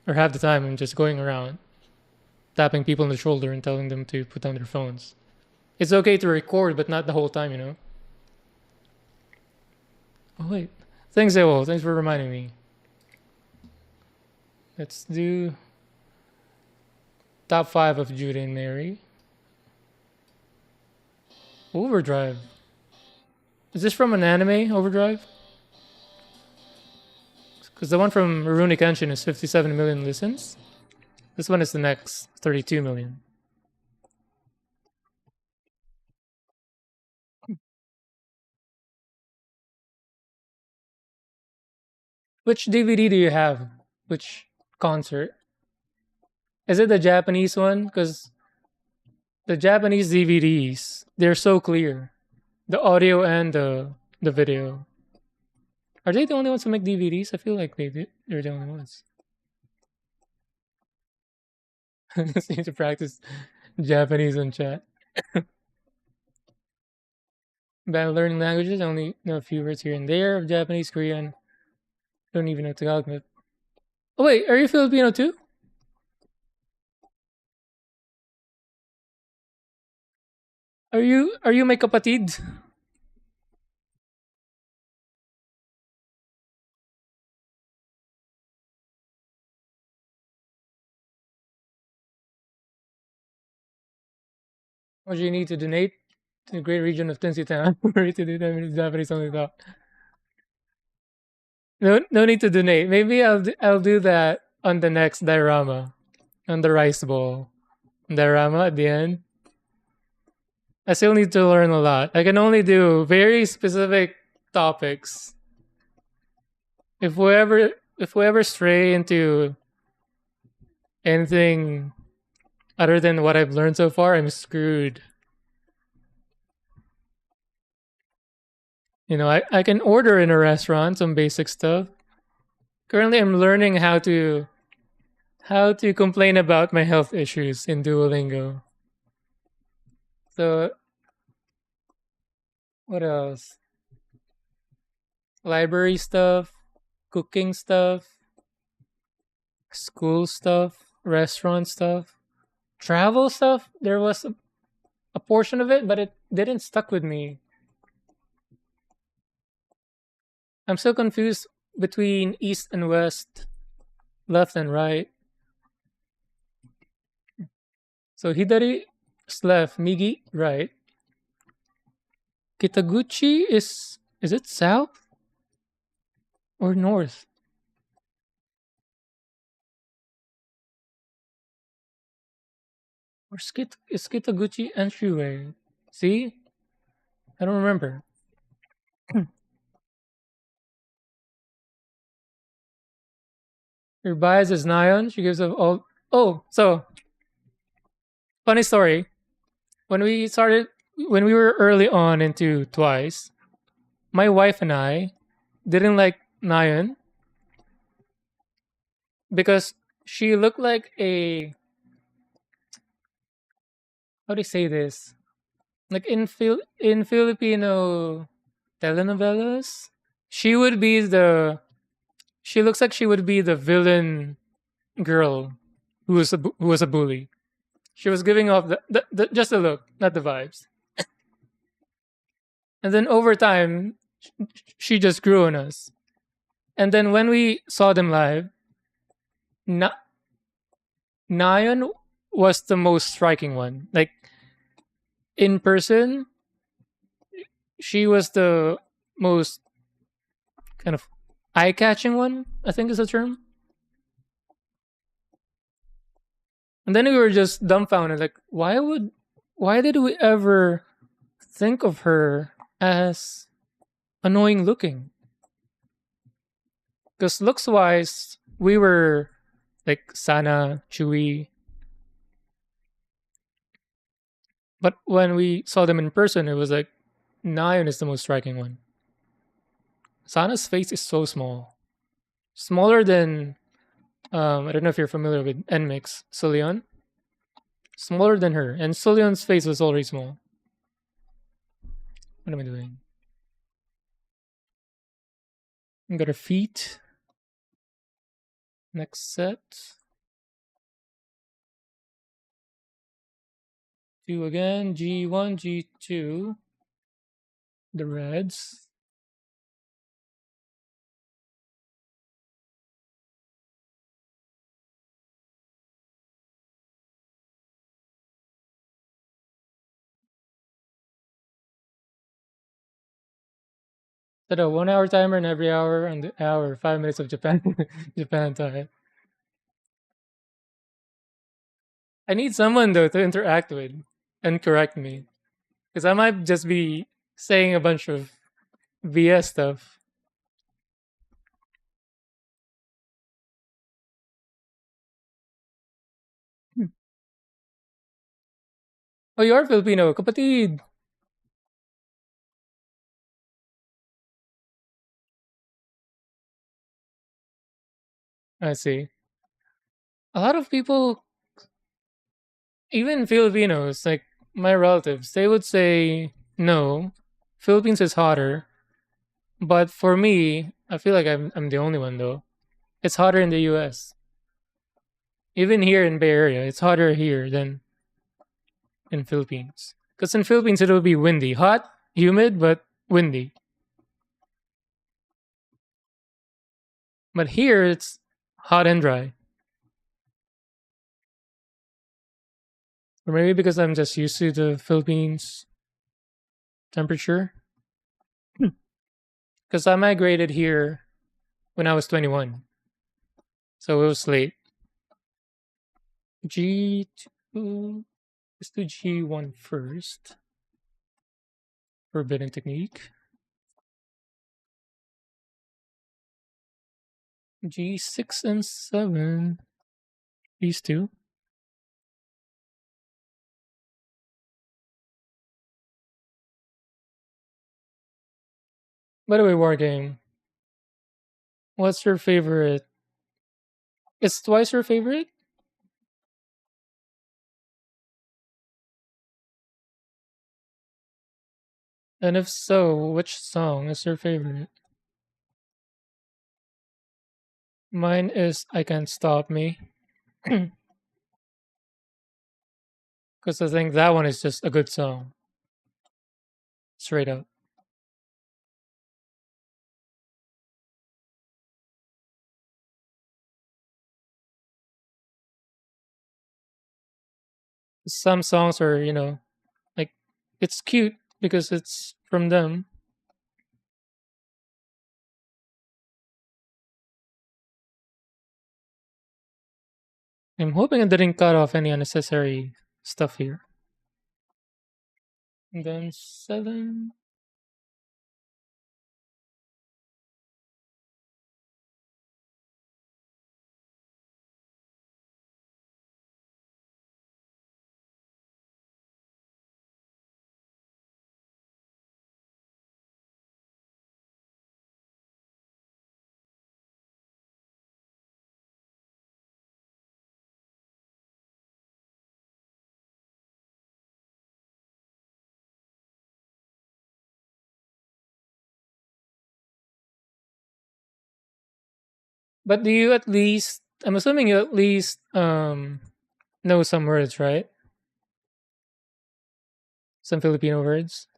or half the time I'm just going around tapping people on the shoulder and telling them to put down their phones. It's okay to record, but not the whole time. Oh wait, thanks, Ewell. Thanks for reminding me. Let's do top 5 of Judah and Mary. Overdrive. Is this from an anime, Overdrive? Because the one from Rurouni Kenshin is 57 million listens. This one is the next 32 million. Which DVD do you have? Which concert? Is it the Japanese one? Because the Japanese DVDs, they're so clear. The audio and the video. Are they the only ones who make DVDs? I feel like they're the only ones. Seem to practice Japanese on chat. About learning languages, I only know a few words here and there of Japanese, Korean. Don't even know Tagalog. But... Oh wait, are you Filipino too? Are you my kapatid? Or do you need to donate to the great region of Tensitan to do that Japanese only thought? No need to donate. Maybe I'll do that on the next diorama, on the rice bowl diorama at the end. I still need to learn a lot. I can only do very specific topics. If we ever stray into anything other than what I've learned so far, I'm screwed. I can order in a restaurant some basic stuff. Currently, I'm learning how to complain about my health issues in Duolingo. So, what else? Library stuff, cooking stuff, school stuff, restaurant stuff, travel stuff. There was a portion of it, but it didn't stuck with me. I'm so confused between east and west, left and right. So Hidari is left, Migi right. Kitaguchi is it south or north? Or is Kitaguchi entryway? See? I don't remember. Her bias is Nyan. She gives up all. Oh, so funny story. When we started, when we were early on into Twice, my wife and I didn't like Nyan because she looked like a, how do you say this? Like in Filipino telenovelas, she would be the, she looks like she would be the villain girl who was a bully. She was giving off the just the look, not the vibes. And then over time, she just grew on us. And then when we saw them live, Na- Nayan was the most striking one. Like in person, she was the most kind of eye-catching one, I think is the term. And then we were just dumbfounded, like, why did we ever think of her as annoying looking? Because looks wise, we were like Sana, Chewy, but when we saw them in person, it was like Nayan is the most striking one. Sana's face is so small, smaller than I don't know if you're familiar with Nmix Sulion, smaller than her, and Sulion's face was already small. What am I doing? I got her feet. Next set. Two again. G1, G2. The reds. Set a 1 hour timer and every hour on the hour, 5 minutes of Japan Japan time. I need someone though to interact with and correct me. Because I might just be saying a bunch of BS stuff. Hmm. Oh, you are Filipino. Kapatid. I see. A lot of people, even Filipinos, like my relatives, they would say no. Philippines is hotter, but for me, I feel like I'm the only one though. It's hotter in the U.S. Even here in Bay Area, it's hotter here than in Philippines. Because in Philippines it will be windy, hot, humid, but windy. But here it's hot and dry. Or maybe because I'm just used to the Philippines temperature. Because I migrated here when I was 21, so it was late. G2. Let's do G1 first. Forbidden technique. G6 and 7. These two. By the way, Wargame, what's your favorite? Is Twice your favorite? And if so, which song is your favorite? Mine is I Can't Stop Me. Because I think that one is just a good song. Straight up. Some songs are, like it's cute because it's from them. I'm hoping it didn't cut off any unnecessary stuff here. And then 7. But do you at least? I'm assuming you at least know some words, right? Some Filipino words.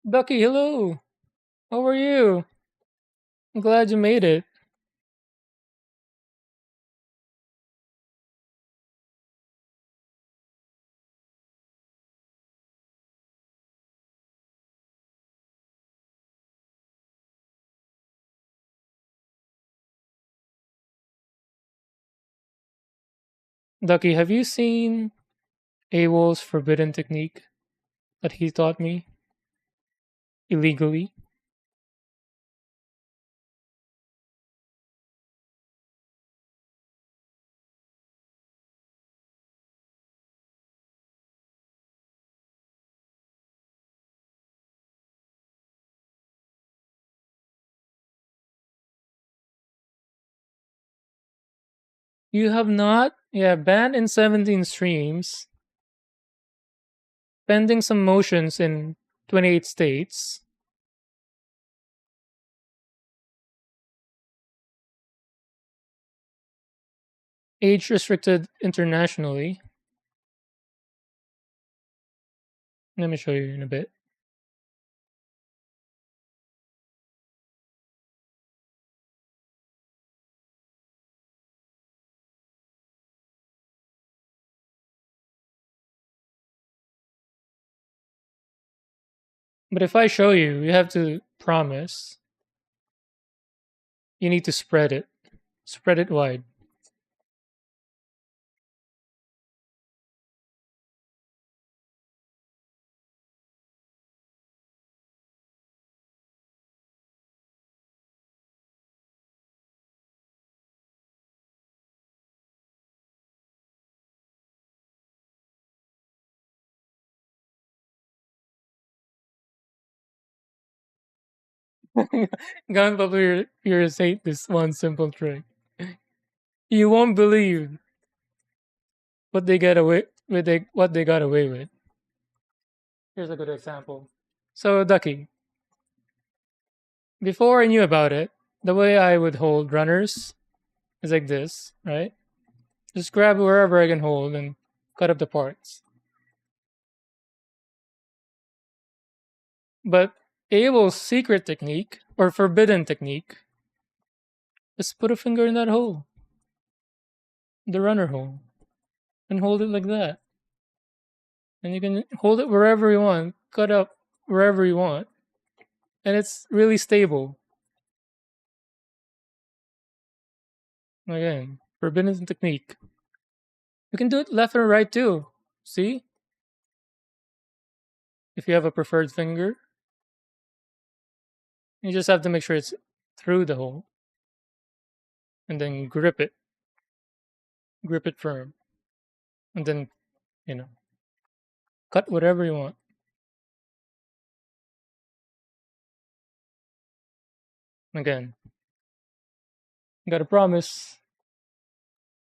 Ducky, hello. How are you? I'm glad you made it. Ducky, have you seen AWOL's forbidden technique that he taught me illegally? You have not? Yeah, banned in 17 streams, pending some motions in 28 states. Age restricted internationally. Let me show you in a bit. But if I show you, you have to promise. You need to spread it. Spread it wide. Gunpowder hate this one simple trick. You won't believe what they get away with. What they got away with. Here's a good example. So, Ducky, before I knew about it, the way I would hold runners is like this, right? Just grab wherever I can hold and cut up the parts. But Abel's secret technique, or forbidden technique, is put a finger in that hole, the runner hole, and hold it like that. And you can hold it wherever you want, cut up wherever you want, and it's really stable. Again, forbidden technique. You can do it left or right too. See? If you have a preferred finger, you just have to make sure it's through the hole. And then grip it. Grip it firm. And then, you know, cut whatever you want. Again, you gotta promise.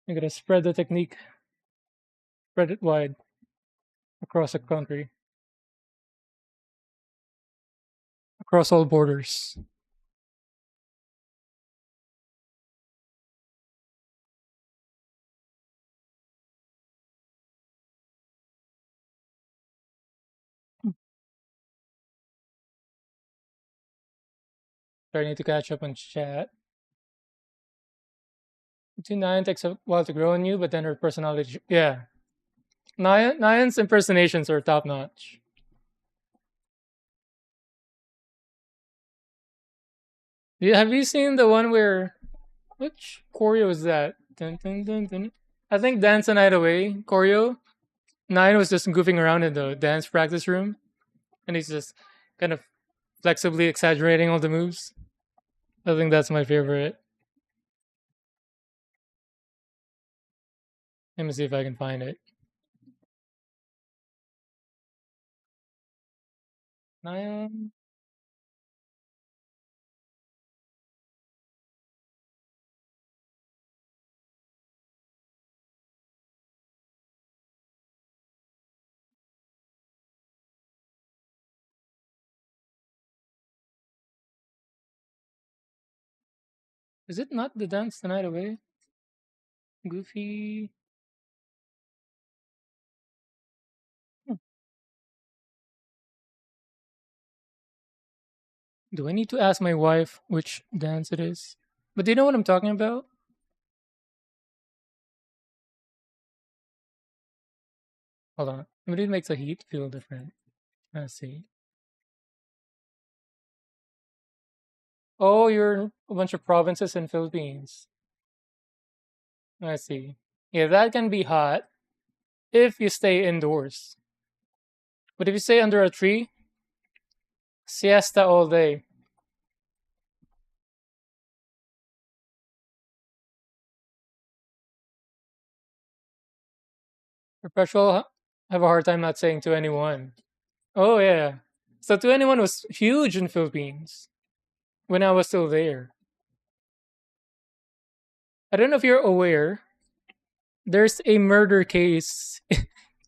You gotta spread the technique. Spread it wide across the country. Across all borders. Starting to catch up on chat. Between Nyan takes a while to grow on you, but then her personality. Yeah. Nyan's impersonations are top notch. Have you seen the one where. Which choreo is that? Dun, dun, dun, dun. I think Dance the Night Away choreo. Nyan was just goofing around in the dance practice room, and he's just kind of flexibly exaggerating all the moves. I think that's my favorite. Let me see if I can find it. Nyan. Is it not the Dance the Night Away? Goofy. Hmm. Do I need to ask my wife which dance it is? But do you know what I'm talking about? Hold on. Maybe it makes the heat feel different. Let's see. Oh, you're in a bunch of provinces in Philippines. I see. Yeah, that can be hot if you stay indoors. But if you stay under a tree, siesta all day. Perpetual have a hard time not saying to anyone. Oh yeah. So to anyone was huge in Philippines when I was still there. I don't know if you're aware, there's a murder case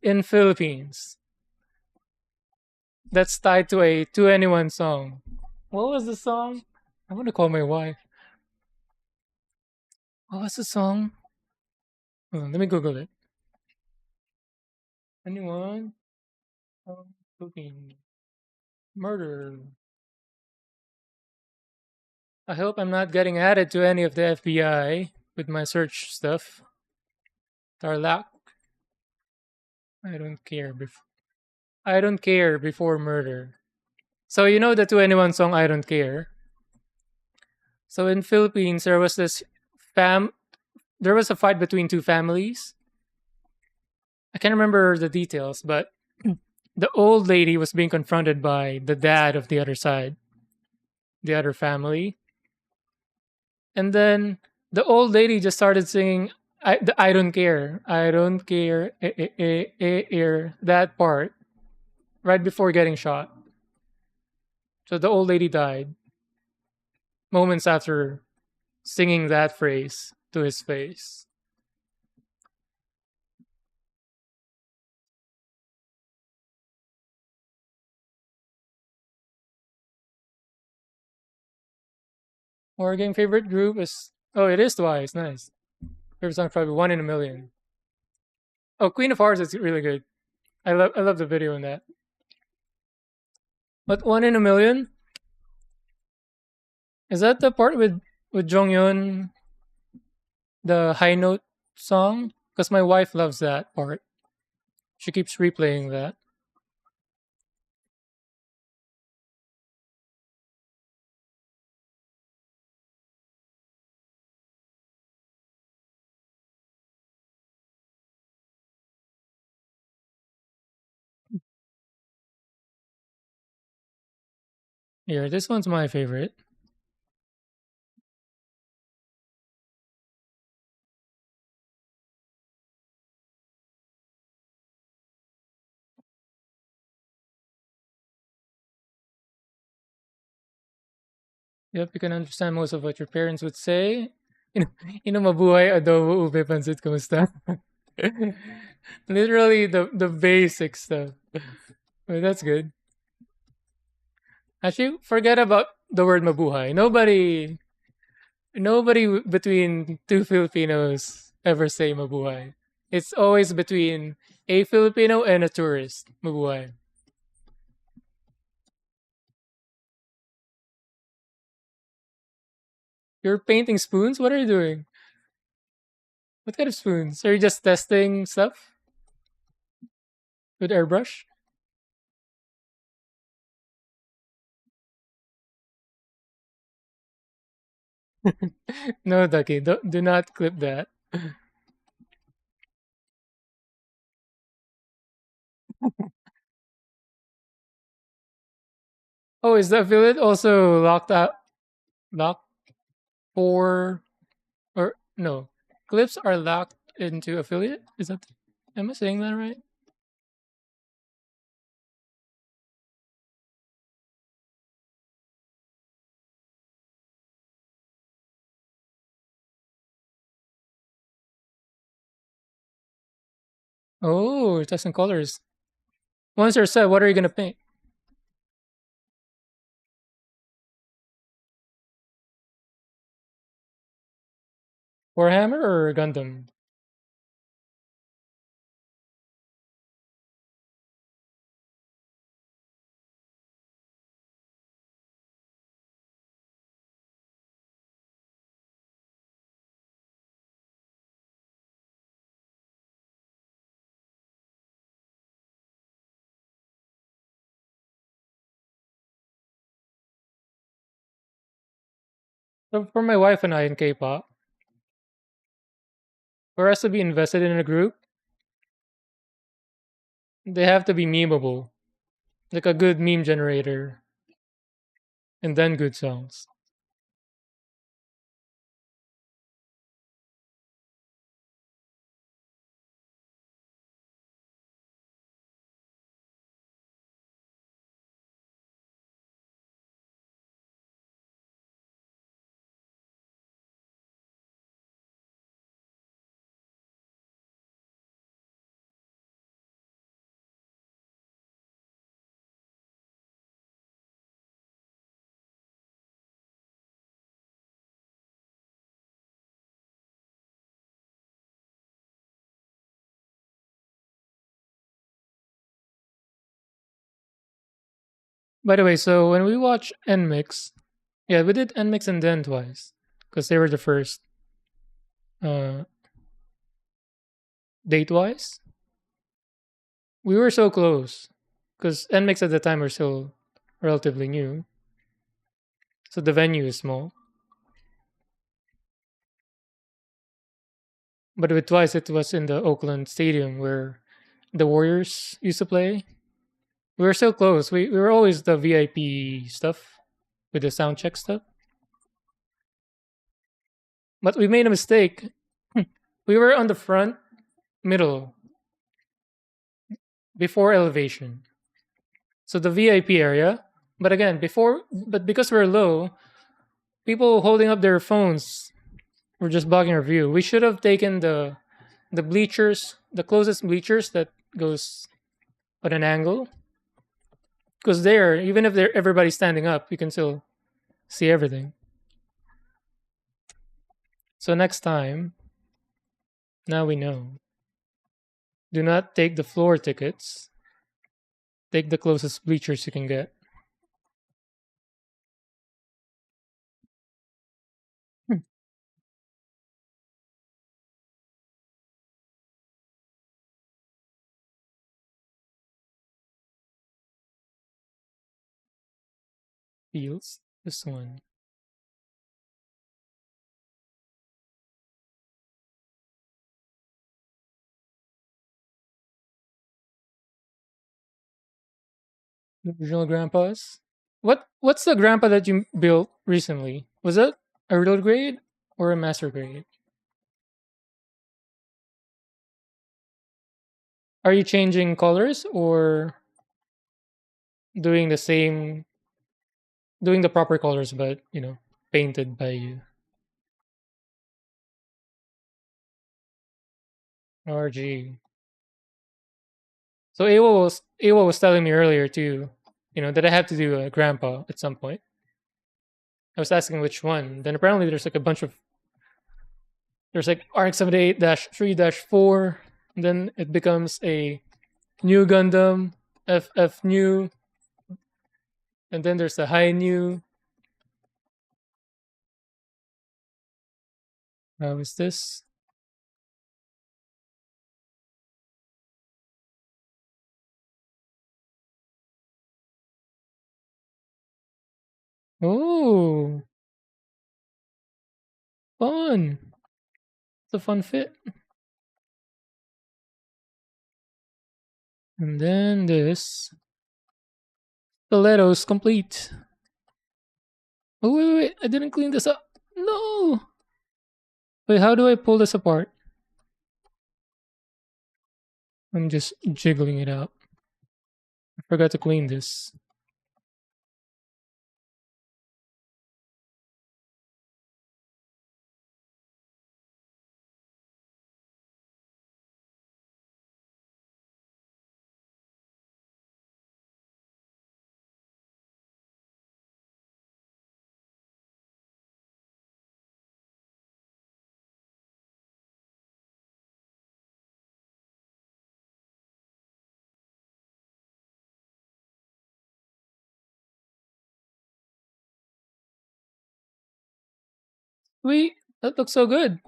in Philippines that's tied to a To Anyone song. What was the song? I want to call my wife. What was the song? Hold on, let me Google it. Anyone? Philippines. Murder. I hope I'm not getting added to any of the FBI with my search stuff. Tarlac. I don't care. I don't care before murder. So you know the To Anyone song I Don't Care. So in Philippines there was this fam there was a fight between two families. I can't remember the details, but the old lady was being confronted by the dad of the other side, the other family. And then the old lady just started singing I don't care. I don't care. That part right before getting shot. So the old lady died moments after singing that phrase to his face. Horror game favorite group is it is Twice. Nice. Favorite song probably One in a Million. Oh, Queen of Hearts is really good. I love the video in that. But One in a Million, is that the part with Jonghyun, the high note song? Because my wife loves that part. She keeps replaying that. Here, this one's my favorite. Yep, you can understand most of what your parents would say. Mabuhay adobo ube pancit kamusta? Literally the basic stuff. But that's good. Actually, forget about the word mabuhay. Nobody between two Filipinos ever say mabuhay. It's always between a Filipino and a tourist. Mabuhay. You're painting spoons? What are you doing? What kind of spoons? Are you just testing stuff with airbrush? No, Ducky, do not clip that. Oh, is the affiliate also locked out? Locked for or no? Clips are locked into affiliate. Is that? Am I saying that right? Oh, testing colors. Once they're set, what are you gonna paint? Warhammer or Gundam? So for my wife and I in K-pop, for us to be invested in a group, they have to be memeable, like a good meme generator, and then good songs. By the way, so when we watch NMix, yeah, we did NMix and then twice because they were the first uh, date wise. We were so close because NMix at the time were still relatively new, so the venue is small. But with twice, it was in the Oakland Stadium where the Warriors used to play. We were so close. We were always the VIP stuff with the sound check stuff. But we made a mistake. We were on the front middle before elevation. So the VIP area. But again, but because we're low, people holding up their phones were just blocking our view. We should have taken the bleachers, the closest bleachers that goes at an angle. Because there, even if everybody's standing up, you can still see everything. So next time, now we know. Do not take the floor tickets. Take the closest bleachers you can get. Hmm. Feels this one. The original grandpas. What's the grandpa that you built recently? Was it a real grade or a master grade? Are you changing colors or doing the same, doing the proper colors, but painted by you? RG. So Awa was telling me earlier too, that I have to do a grandpa at some point. I was asking which one. Then apparently there's like a bunch of there's like RX-78-3-4. Then it becomes a new Gundam, FF new, and then there's the high new. How is this? Oh, fun. It's a fun fit. And then this. Stilettos complete. Oh, wait. I didn't clean this up. No. Wait, how do I pull this apart? I'm just jiggling it out. I forgot to clean this. Wait, that looks so good.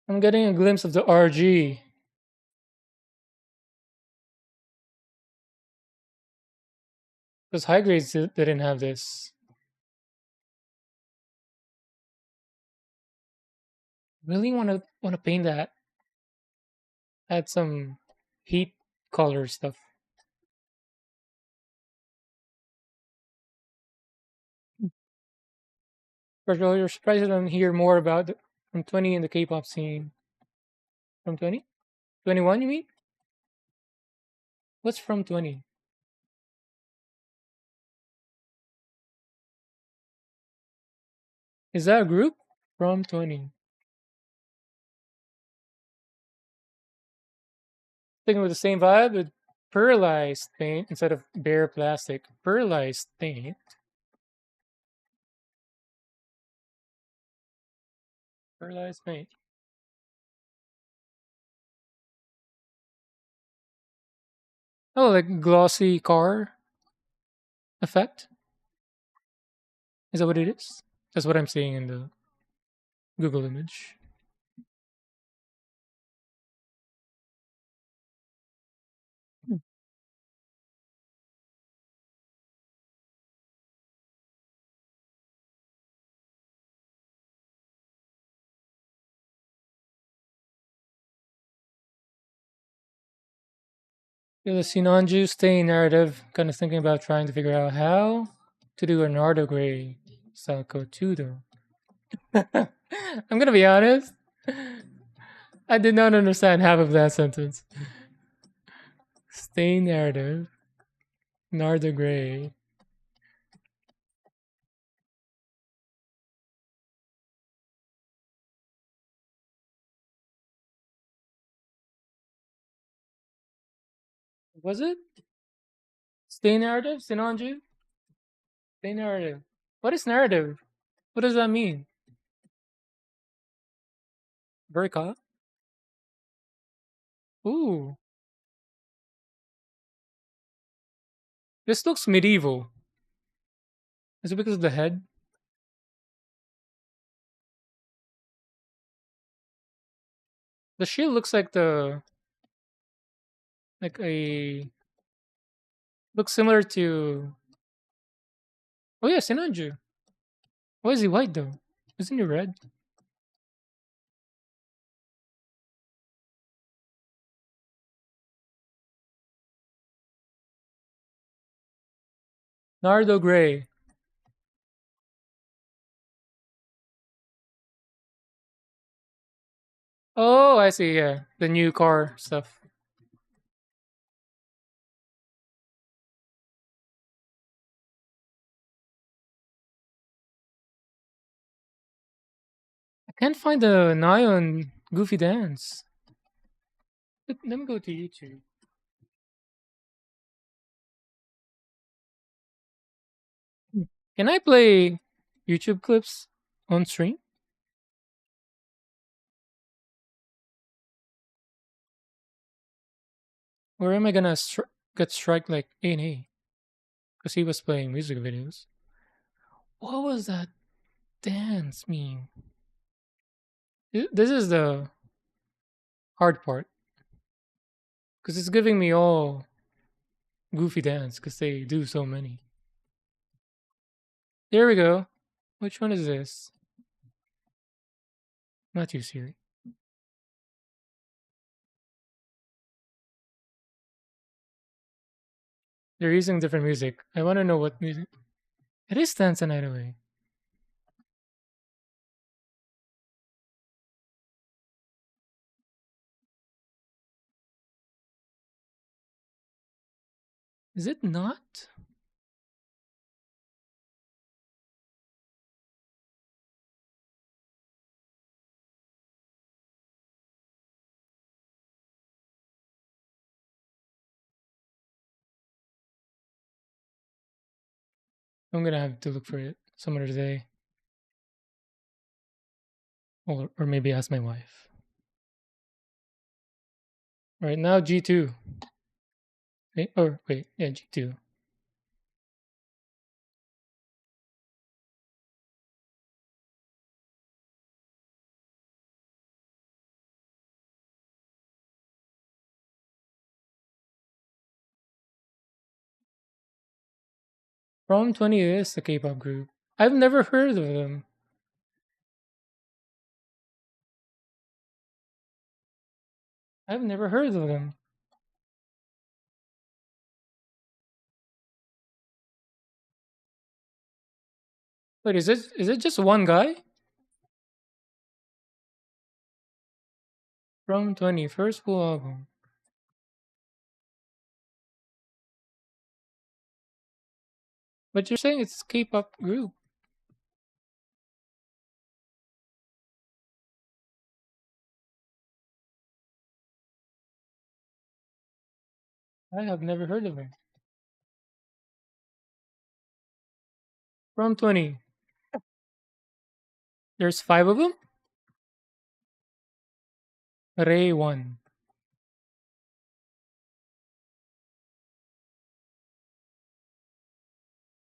I'm getting a glimpse of the RG. Because high grades didn't have this. Really wanna paint that. Add some heat color stuff. First of all, you're surprised I don't hear more about from 20 in the K-pop scene. From 20? 21, you mean? What's from 20? Is that a group? From 20. Sticking with the same vibe with pearlized paint instead of bare plastic. Pearlized paint. Pearlized paint. Oh, like glossy car effect? Is that what it is? That's what I'm seeing in the Google image. Hmm. Yeah, the Sinanju stay narrative, kind of thinking about trying to figure out how to do a Nardo Gray style code too, though. I'm gonna be honest. I did not understand half of that sentence. Stay narrative, Nardo Gray. Was it? Stay narrative? Sinanju? Stay narrative. What is narrative? What does that mean? Burka? Ooh. This looks medieval. Is it because of the head? The shield looks like a looks similar to oh yeah, Sinanju. Why is he white though? Isn't he red? Nardo Gray. Oh, I see, yeah. The new car stuff. I can't find the Nyan Goofy Dance. Let me go to YouTube. Hmm. Can I play YouTube clips on stream? Or am I gonna get strike like A and A? Because he was playing music videos. What was that dance meme? This is the hard part because it's giving me all Goofy dance because they do so many. There we go. Which one is this? Not you, Siri. They're using different music. I want to know what music. It is Dance the Night Away. Is it not? I'm gonna have to look for it some other day, or maybe ask my wife. Right now, G2. Or wait, yeah, G2. Prom 20 is a K-pop group. I've never heard of them. I've never heard of them. Wait, is it just one guy? Prom 20, first full album. But you're saying it's K-pop group. I have never heard of them. Prom 20. There's five of them? Ray 1.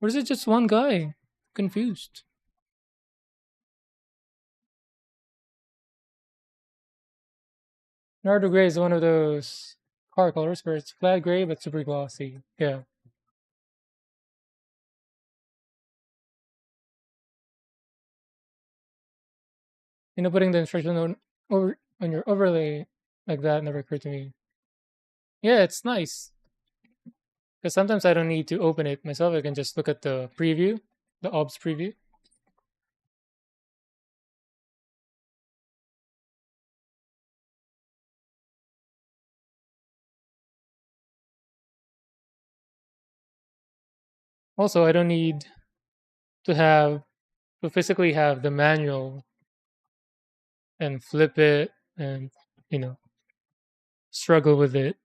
Or is it just one guy? Confused. Nardo Gray is one of those car colors where it's flat gray but super glossy. Yeah. Putting the instruction on your overlay like that never occurred to me. Yeah, it's nice. Because sometimes I don't need to open it myself. I can just look at the preview, the OBS preview. Also, I don't need to have to physically have the manual and flip it and you know struggle with it.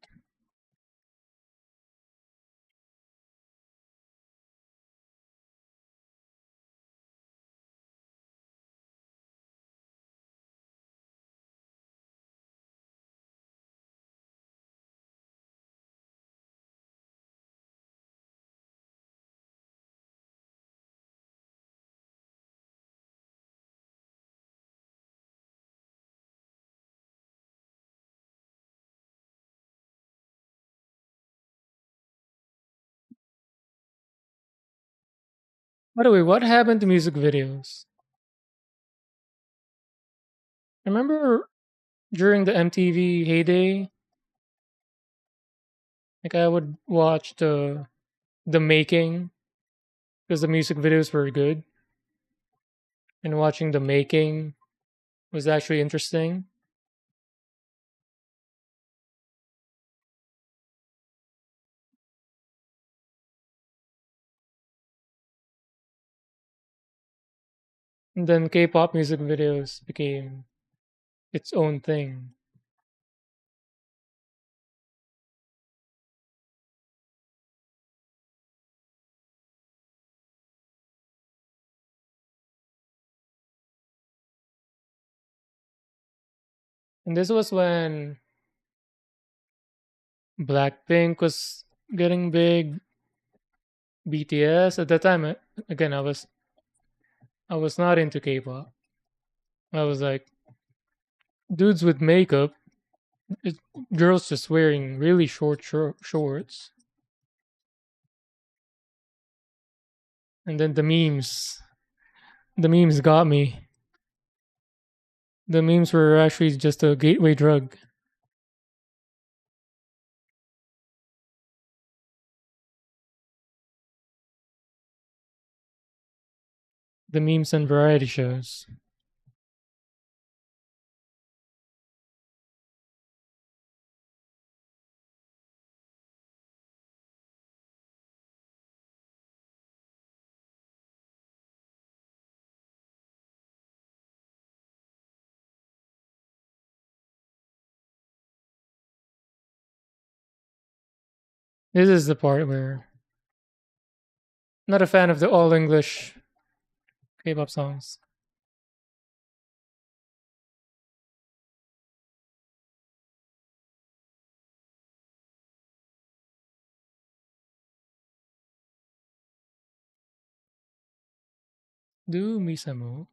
By the way, what happened to music videos? Remember during the MTV heyday, like I would watch the making because the music videos were good, and watching the making was actually interesting. And then K-pop music videos became its own thing. And this was when Blackpink was getting big, BTS at that time. Again, I was I was not into K-pop. I was like, dudes with makeup, it, girls just wearing really shorts, and then the memes got me. The memes were actually just a gateway drug. The memes and variety shows. This is the part where not a fan of the all English K-pop songs. Do Misamo.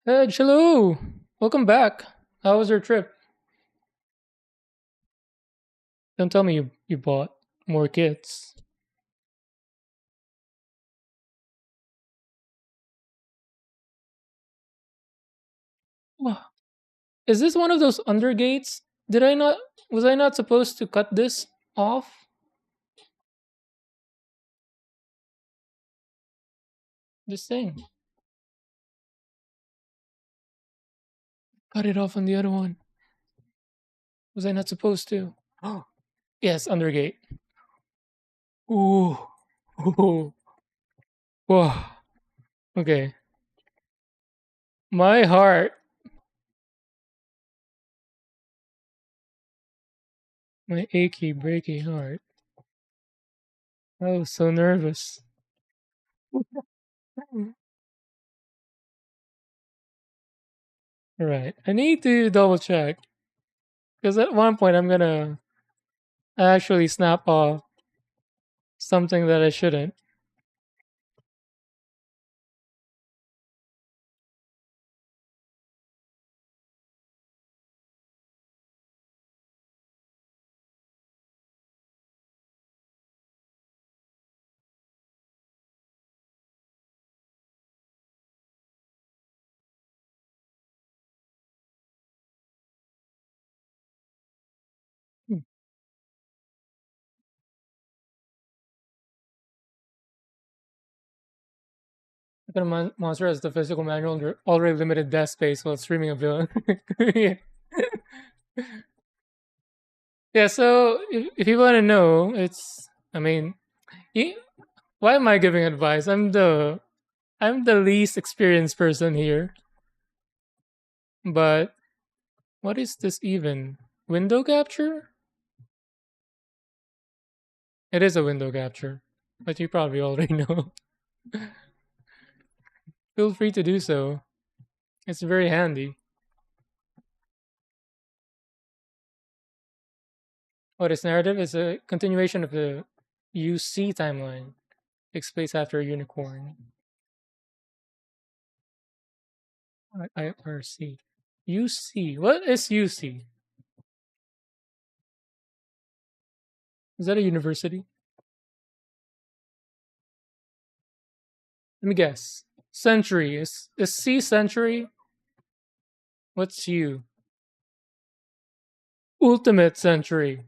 Hey, hello! Welcome back. How was your trip? Don't tell me you bought more kits. Wha- Is this one of those undergates? Did I not was I not supposed to cut this off? This thing. Cut it off on the other one. Was I not supposed to? Yes, undergate. Ooh. Ooh. Whoa. Okay. My heart. My achy, breaky heart. I was so nervous. Right. I need to double check. Because at one point I'm gonna actually snap off something that I shouldn't. Hmm. The monster has the physical manual already limited death space while streaming a villain. Yeah. Yeah, so if you want to know, it's I mean, y- why am I giving advice? I'm the least experienced person here. But what is this even? Window capture? It is a window capture, but you probably already know. Feel free to do so. It's very handy. What is narrative is a continuation of the UC timeline. Takes place after a unicorn. IRC. UC. What is UC? Is that a university? Let me guess. Century. Is C century? What's U? Ultimate century.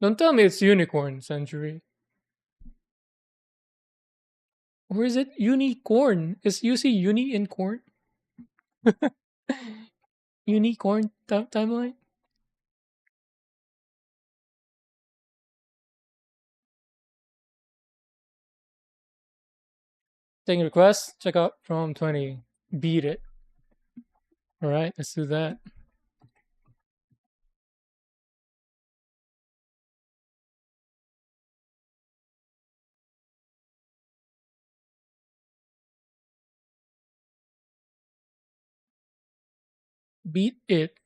Don't tell me it's unicorn century. Or is it unicorn? Is UC uni in corn? Unicorn timeline? Taking requests? Check out Prom 20. Beat it. Alright, let's do that. Beat it.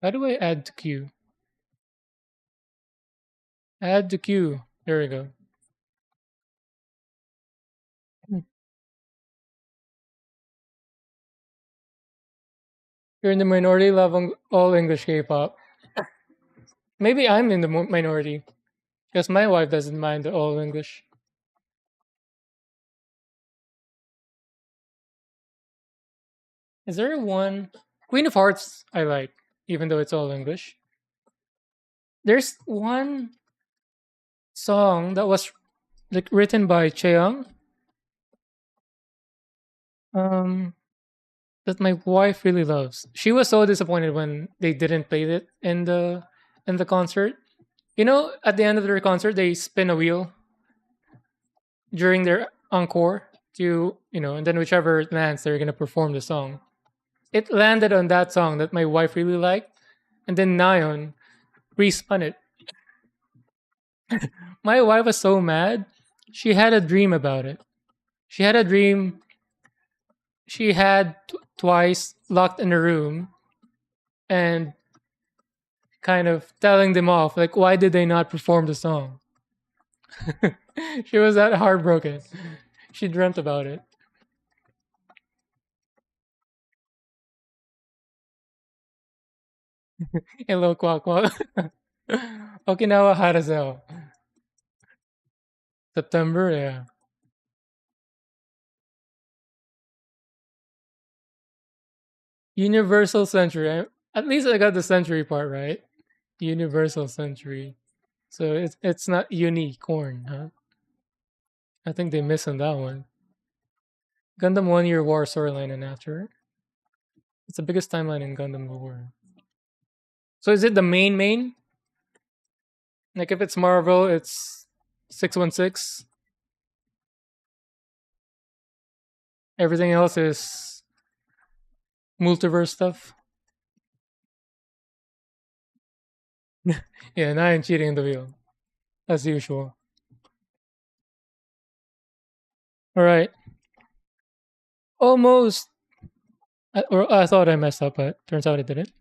How do I add to queue? Add to queue. There we go. Hmm. You're in the minority, love all English K-pop. Maybe I'm in the minority because my wife doesn't mind the all English. Is there one Queen of Hearts I like, even though it's all English? There's one song that was like written by Cheong, um, that my wife really loves. She was so disappointed when they didn't play it in the concert. You know, at the end of their concert, they spin a wheel during their encore to and then whichever lands, they're gonna perform the song. It landed on that song that my wife really liked, and then Nayeon respun it. My wife was so mad. She had a dream about it. She had a dream she had twice locked in a room and kind of telling them off, like, why did they not perform the song? She was that heartbroken. She dreamt about it. Hello, Quack Quack. Okinawa Harazel. September, yeah. Universal Century. At least I got the century part right. Universal Century. So it's not unicorn, huh? I think they missed on that one. Gundam 1 Year War storyline and after. It's the biggest timeline in Gundam War. So is it the main? Like if it's Marvel, it's 616. Everything else is multiverse stuff. Yeah, and I am cheating the wheel as usual. All right, almost. Or I thought I messed up, but turns out I didn't.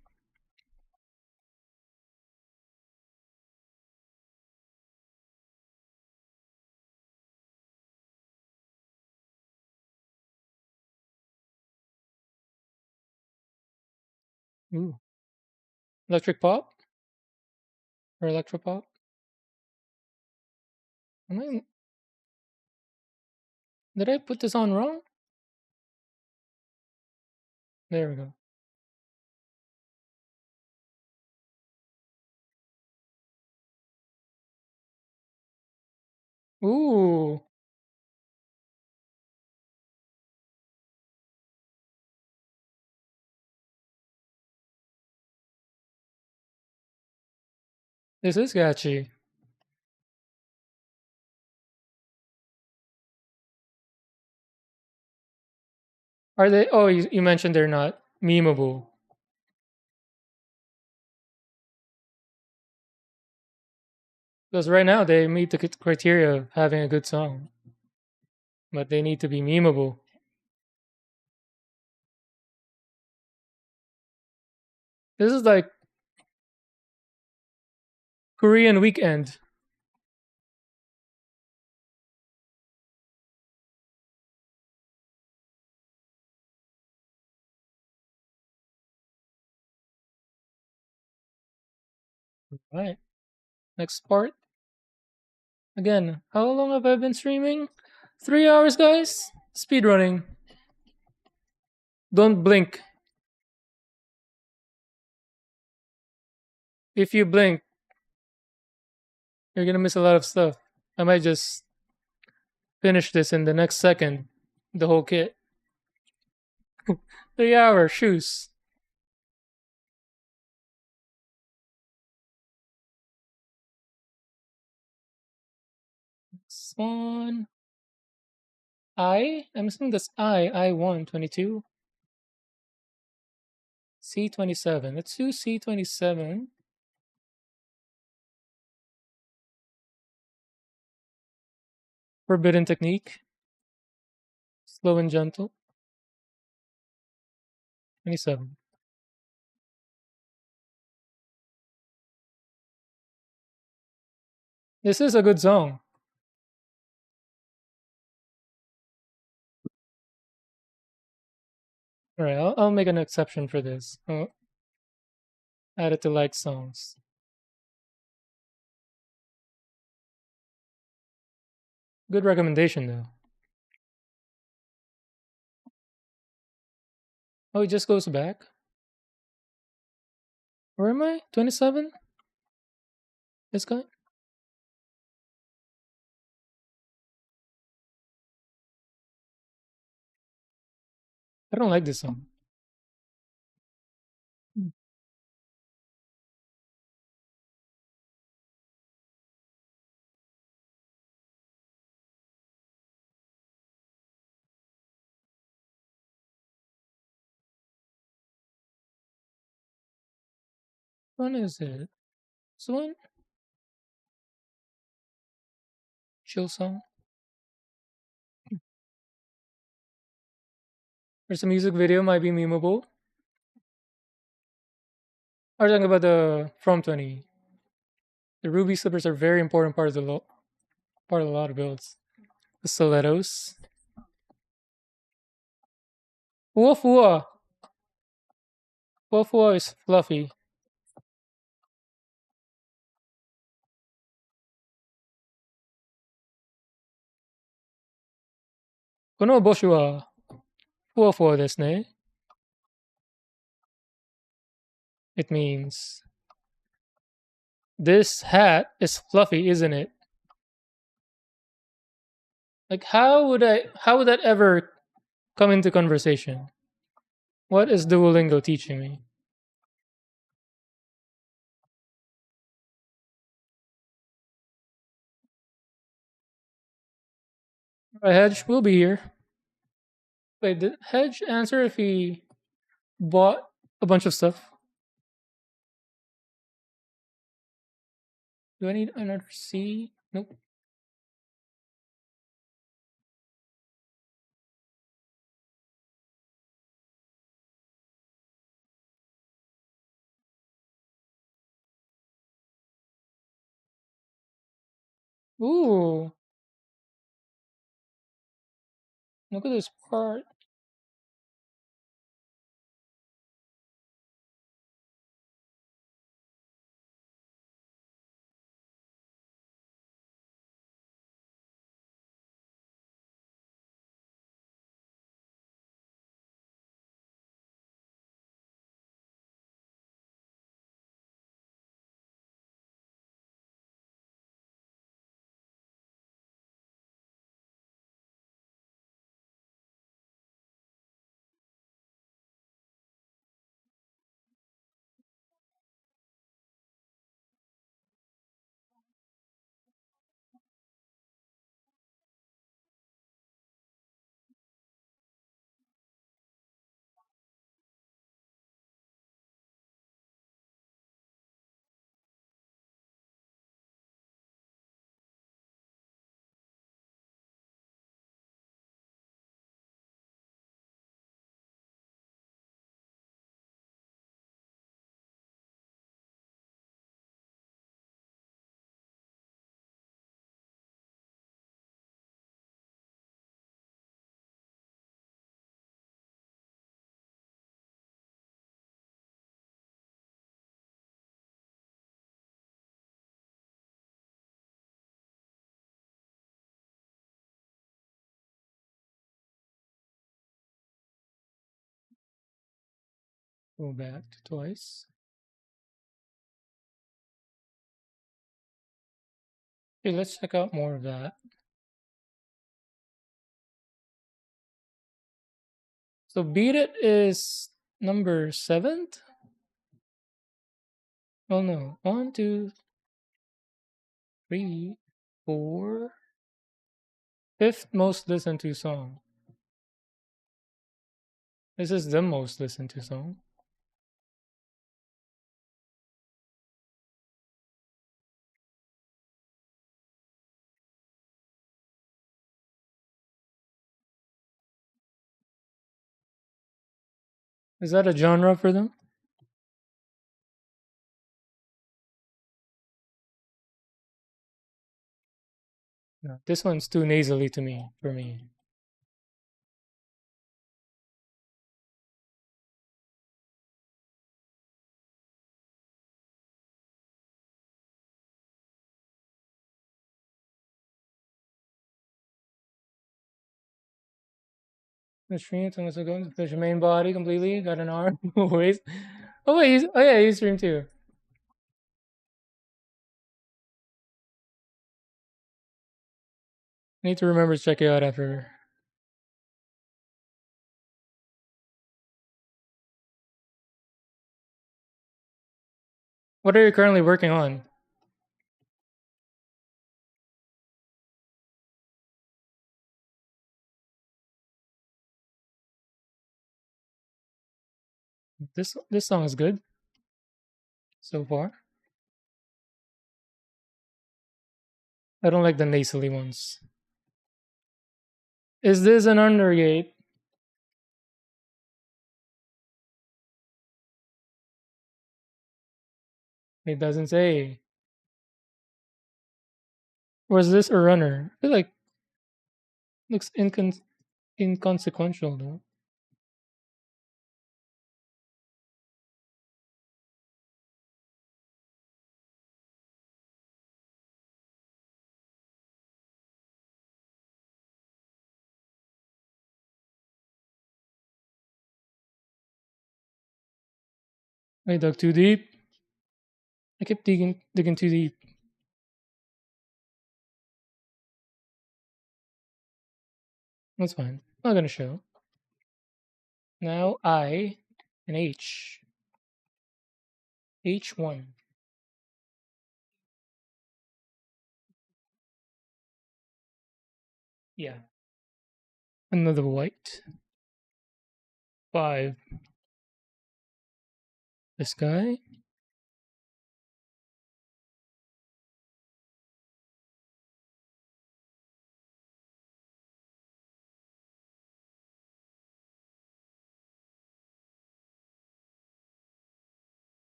Ooh, electric pop or electropop? Am I? Did I put this on wrong? There we go. Ooh, this is catchy. Are they? Oh, you mentioned they're not memeable. Because right now they meet the criteria of having a good song, but they need to be memeable. This is like Korean weekend. Right. Next part. Again, how long have I been streaming? 3 hours, guys. Speedrunning. Don't blink. If you blink, you're gonna miss a lot of stuff. I might just finish this in the next second. The whole kit. 3 hour shoes. This one. I'm assuming that's I1 22. C27. Let's do C27. Forbidden technique. Slow and gentle. 27. This is a good song. Alright, I'll make an exception for this. I'll add it to like songs. Good recommendation though. Oh, it just goes back? Where am I? 27? This guy? I don't like this song. What is it? This one? Chill song? There's a music video, might be memeable. I was talking about the From 20. The ruby slippers are very important part of part of a lot of builds. The stilettos. Fua Fua. Fua Fua is fluffy. Kono boshu wa Fua Fua desu ne. It means this hat is fluffy, isn't it? Like how would that ever come into conversation? What is Duolingo teaching me? Hedge will be here. Wait, did Hedge answer if he bought a bunch of stuff? Do I need another C? Nope. Ooh, look at this part. Go back to twice. Okay, let's check out more of that. So beat it is number 7th? Oh no. 1, 2, 3, 4. 5th most listened to song. This is the most listened to song. Is that a genre for them? No, this one's too nasally to me. For me, the stream almost going to fish main body completely. Got an arm. Waist. Oh wait, oh yeah, he's stream too. I need to remember to check it out after. What are you currently working on? This song is good so far. I don't like the nasally ones. Is this an undergate? It doesn't say. Or is this a runner? I feel like looks inconsequential though. I dug too deep. I kept digging too deep. That's fine. Not gonna show. Now I and H. H1. Yeah. Another white. 5. This guy.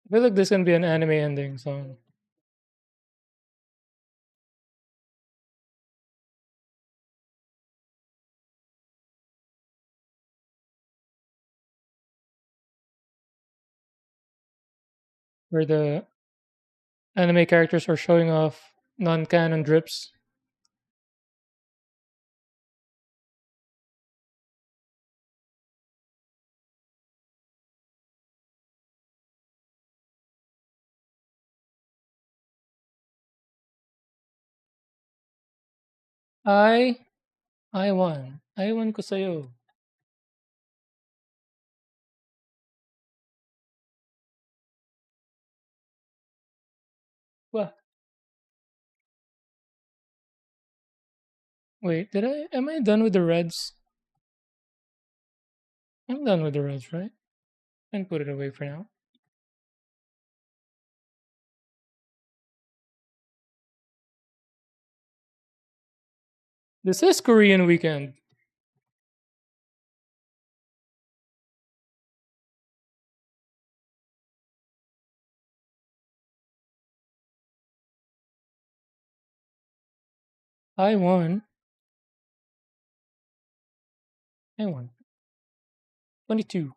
I feel like this can be an anime ending song. Where the anime characters are showing off non-canon drips. I I won. I won ko sa'yo. What? Wait, am I done with the reds? I'm done with the reds, right? And put it away for now. This is Korean weekend. I won. and 1. 22.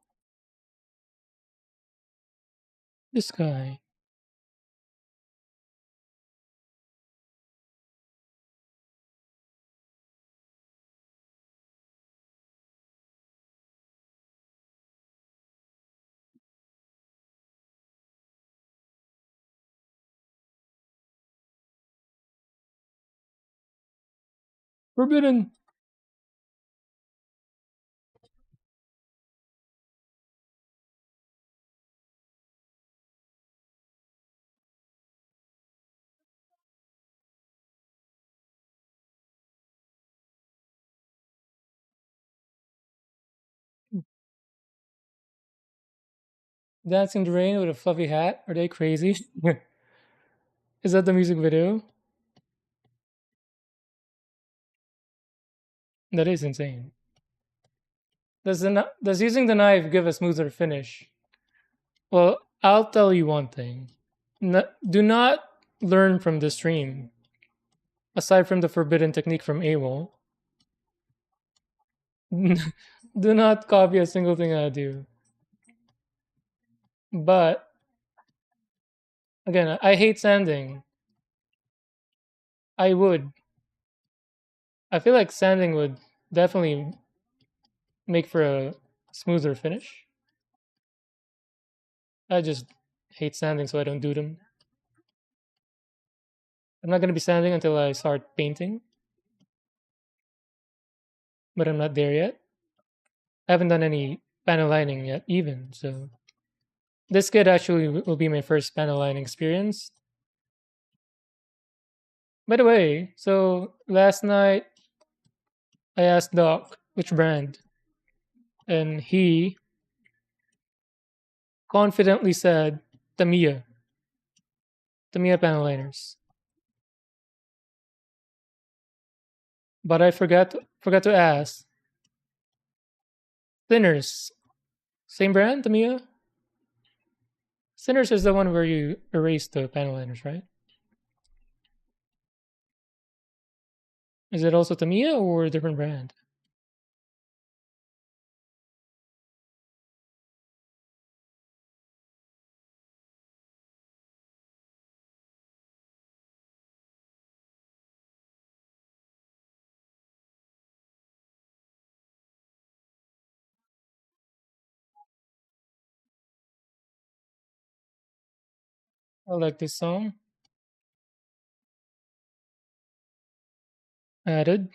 This guy. Forbidden. Dancing in the rain with a fluffy hat. Are they crazy? Is that the music video? That is insane. Does using the knife give a smoother finish? Well, I'll tell you one thing. Do not learn from the stream. Aside from the forbidden technique from AWOL, do not copy a single thing I do. But again, I hate sanding. I would. I feel like sanding would definitely make for a smoother finish. I just hate sanding, so I don't do them. I'm not going to be sanding until I start painting, but I'm not there yet. I haven't done any panel lining yet, even. So this kit actually will be my first panel lining experience. By the way, so last night I asked Doc which brand, and he confidently said Tamiya. Tamiya panel liners. But I forgot to ask. Thinners. Same brand, Tamiya? Thinners is the one where you erase the panel liners, right? Is it also Tamiya or a different brand? I like this song. Added.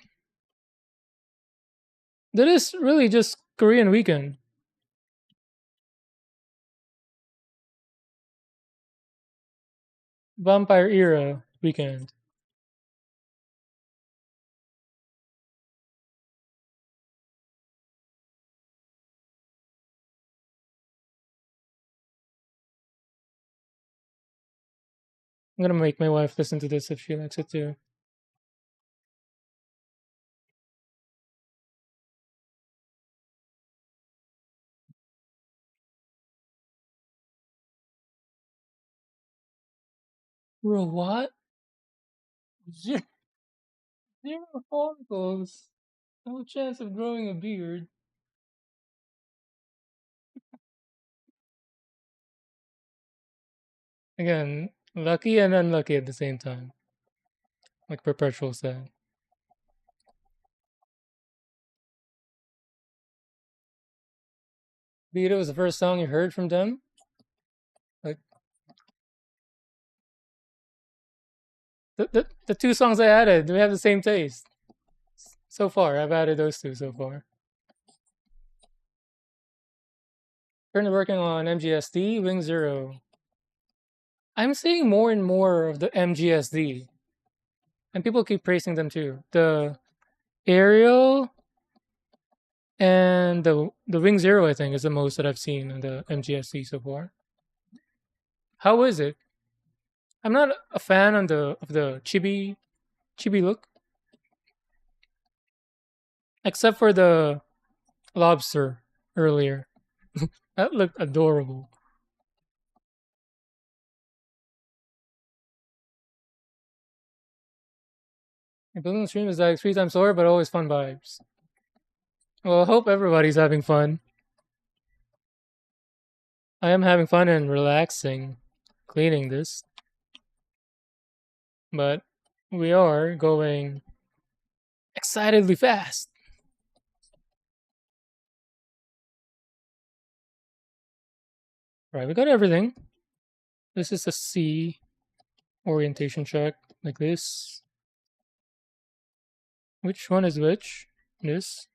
That is really just Korean Weekend. Vampire Era Weekend. I'm gonna make my wife listen to this if she likes it too. Bro, what? Zero, zero follicles. No chance of growing a beard. Again, lucky and unlucky at the same time. Like Perpetual said. Beat was the first song you heard from them? Like the two songs I added, we have the same taste. So far, I've added those two so far. Currently working on MGSD, Wing Zero. I'm seeing more and more of the MGSD. And people keep praising them too. The Aerial and the Wing Zero, I think, is the most that I've seen in the MGSD so far. How is it? I'm not a fan on the of the chibi look, except for the lobster earlier. That looked adorable. Building the stream is like 3 times slower, but always fun vibes. Well, I hope everybody's having fun. I am having fun and relaxing cleaning this, but we are going excitedly fast. Right, we got everything. This is a C orientation check, like this. Which one is which? This.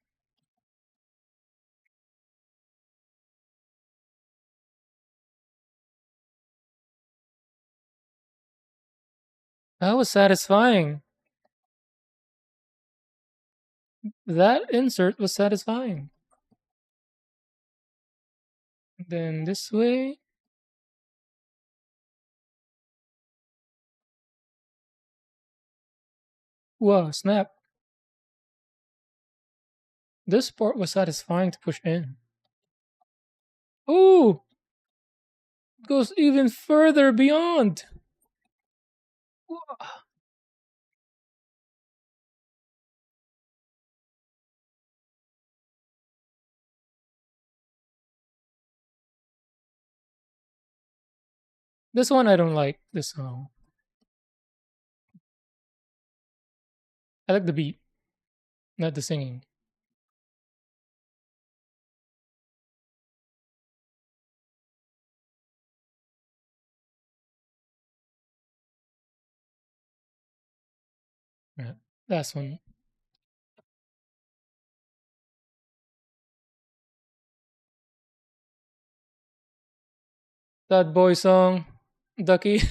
That was satisfying. That insert was satisfying. Then this way. Wow, snap. This part was satisfying to push in. Ooh! It goes even further beyond. Whoa. This one I don't like. This song. I like the beat, not the singing. Yeah, that's one. That boy song, Ducky.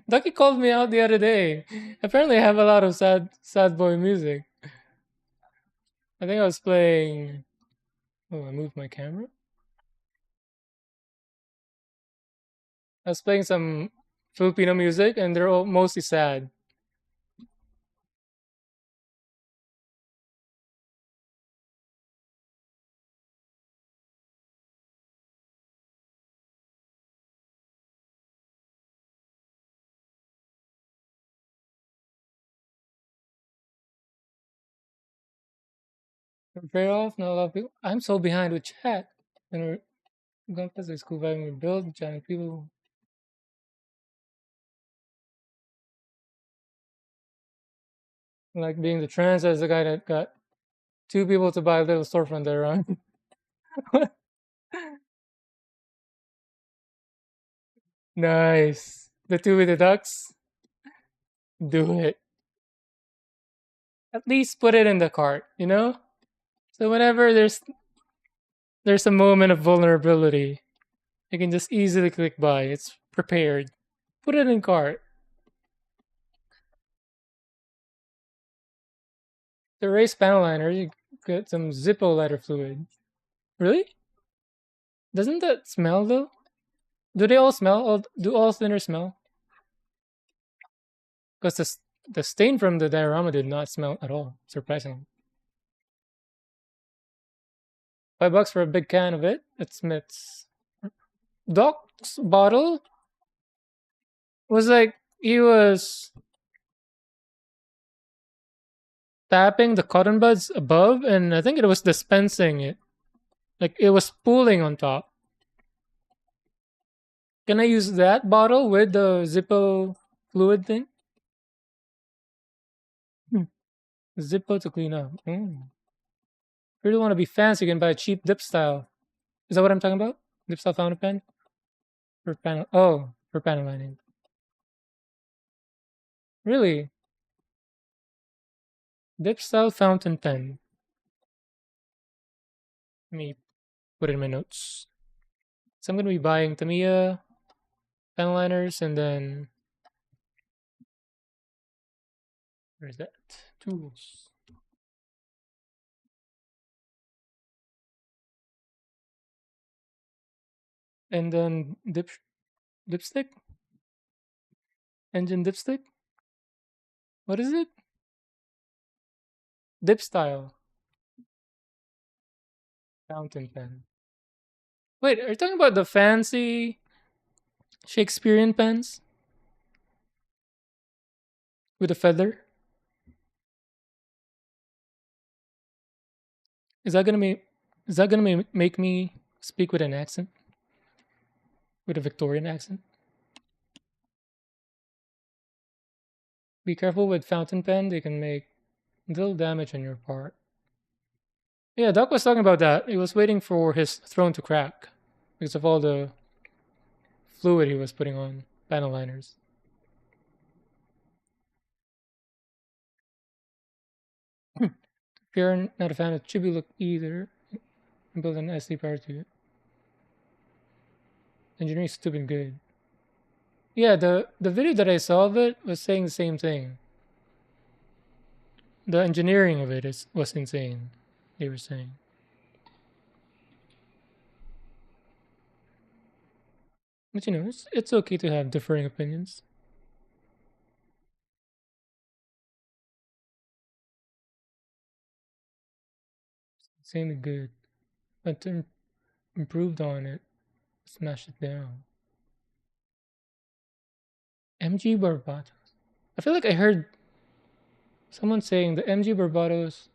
Ducky called me out the other day. Apparently, I have a lot of sad boy music. I think I was playing. Oh, I moved my camera. I was playing some Filipino music, and they're all mostly sad. Very off, not a lot of people. I'm so behind with chat. And we're going to the school vibe. We build giant people. Like being the trans as the guy that got two people to buy a little storefront there on. Nice. The two with the ducks. Do it. At least put it in the cart, you know? So whenever there's a moment of vulnerability, you can just easily click buy. It's prepared. Put it in cart. To erase panel liner, you get some Zippo lighter fluid. Really? Doesn't that smell though? Do they all smell? Do all thinners smell? Because the stain from the diorama did not smell at all, surprisingly. $5 for a big can of it. It's Smith's. Doc's bottle was like he was tapping the cotton buds above, and I think it was dispensing it. Like it was pooling on top. Can I use that bottle with the Zippo fluid thing? Hmm. Zippo to clean up. Really want to be fancy, you can buy a cheap dip style. Is that what I'm talking about? Dip style fountain pen? For panel. Oh, for panel lining. Really? Dip style fountain pen. Let me put it in my notes. So I'm going to be buying Tamiya pen liners and then. Where's that? Tools. And then dipstick? Engine dipstick? What is it? Dip style fountain pen. Wait, are you talking about the fancy Shakespearean pens with a feather? Is that gonna make me speak with an accent? With a Victorian accent? Be careful with fountain pen, they can make little damage on your part. Yeah, Doc was talking about that. He was waiting for his throne to crack because of all the fluid he was putting on panel liners. If you're not a fan of chibi look either, build an SD prior to it. Engineering is stupid good. Yeah, the video that I saw of it was saying the same thing. The engineering of it was insane. They were saying. But you know, it's okay to have differing opinions. Insanely good. But to improved on it, smash it down. MG Barbatos. I feel like I heard someone saying the MG Barbatos,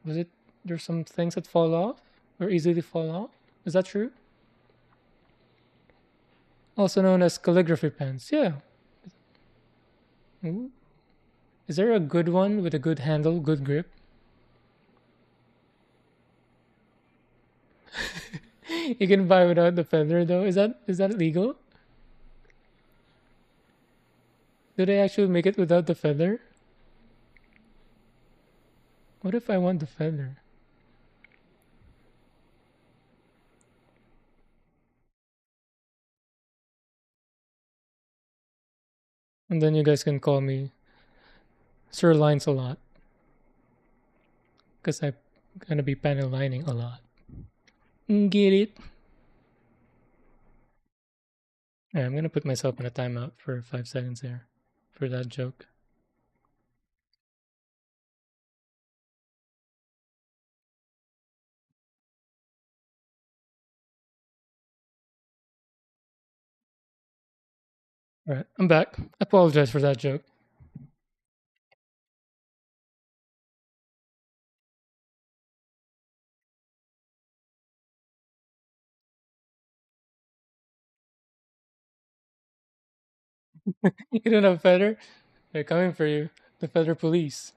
was it there's some things that fall off or easily fall off? Is that true? Also known as calligraphy pens. Yeah. Ooh. Is there a good one with a good handle, good grip? You can buy without the feather though. Is that legal? Do they actually make it without the feather? What if I want the feather? And then you guys can call me Sir Lines a lot. Because I'm gonna be panel lining a lot. Get it? Yeah, I'm gonna put myself in a timeout for 5 seconds there for that joke. Alright, I'm back. I apologize for that joke. You don't have feather? They're coming for you. The feather police.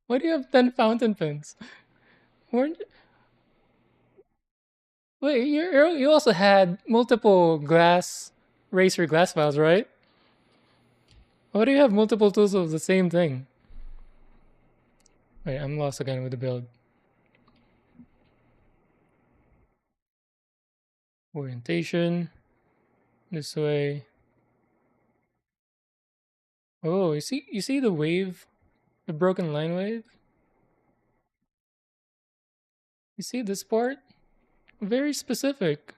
Why do you have 10 fountain pens? Weren't Wait, you also had multiple racer glass files, right? Why do you have multiple tools of the same thing? Wait, I'm lost again with the build. Orientation. This way. Oh, you see the wave? The broken line wave? You see this part? Very specific.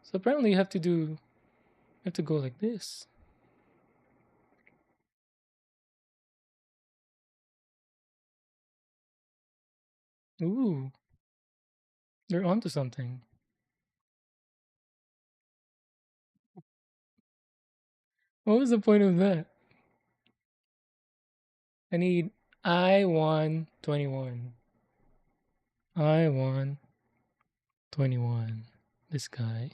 So apparently you have to go like this. Ooh. They're onto something. What was the point of that? I need I-121. I-121. This guy.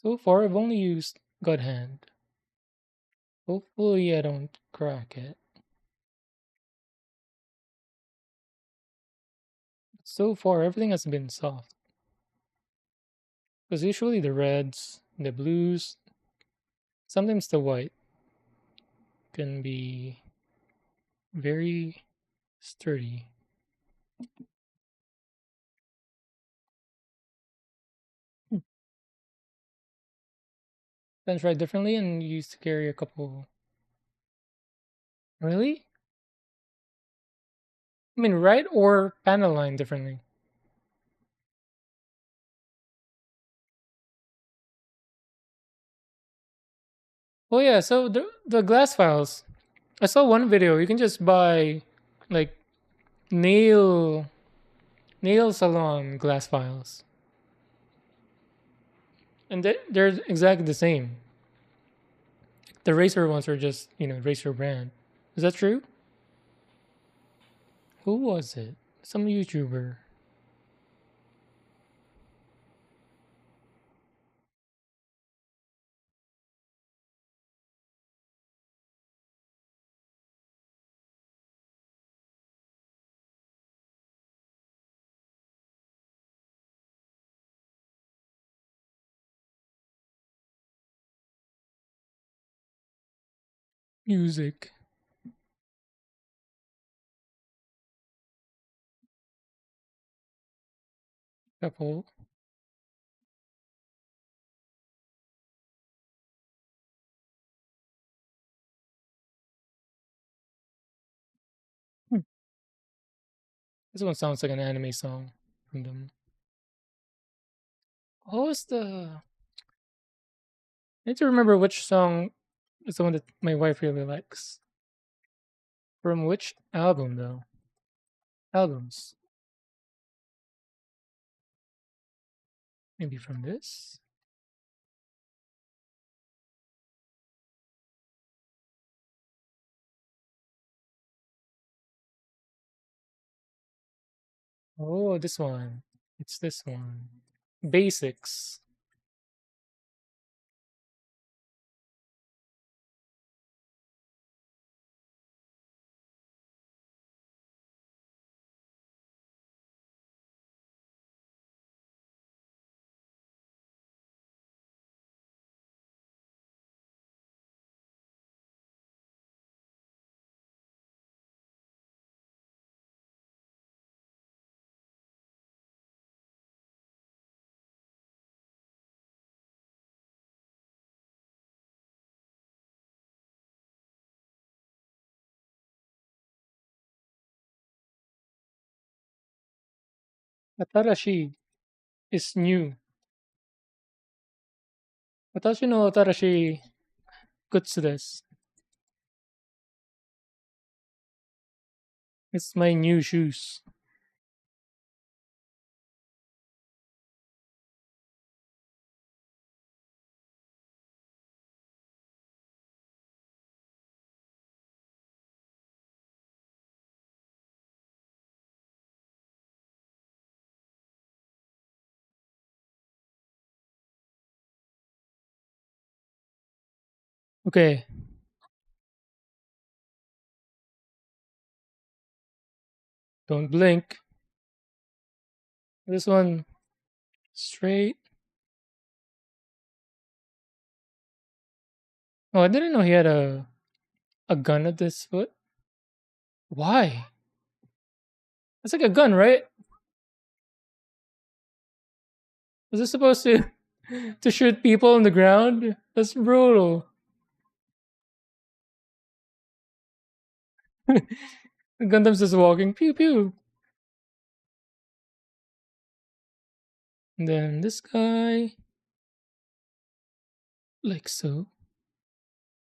So far, I've only used God Hand. Hopefully, I don't crack it. So far, everything has been soft. Because usually the reds, the blues, sometimes the white can be very sturdy. Then try differently and you used to carry a couple. Really? I mean, right or panel line differently? Oh yeah, so the glass files. I saw one video. You can just buy like nail nail salon glass files, and they're exactly the same. The Racer ones are just Racer brand. Is that true? Who was it? Some YouTuber. Music. Couple. Hmm. This one sounds like an anime song from them. What was the? I need to remember which song is the one that my wife really likes. From which album though? Albums. Maybe from this. Oh, this one. It's this one. Basics. Atarashi is new. Watashi no Atarashi Kutsu desu. It's my new shoes. Okay, don't blink. This one straight. Oh, I didn't know he had a gun at this foot. Why? It's like a gun, right? Was this supposed to to shoot people on the ground? That's brutal. Gundam's just walking, pew pew. And then this guy, like so,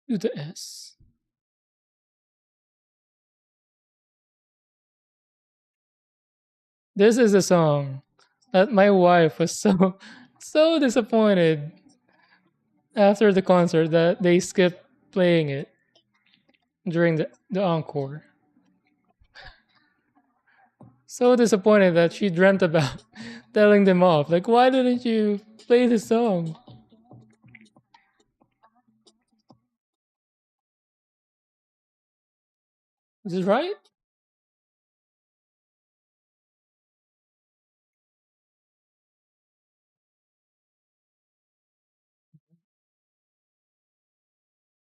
do the S. This is a song that my wife was so so disappointed after the concert that they skipped playing it during the encore. So disappointed that she dreamt about telling them off. Like, why didn't you play the song? Is this right?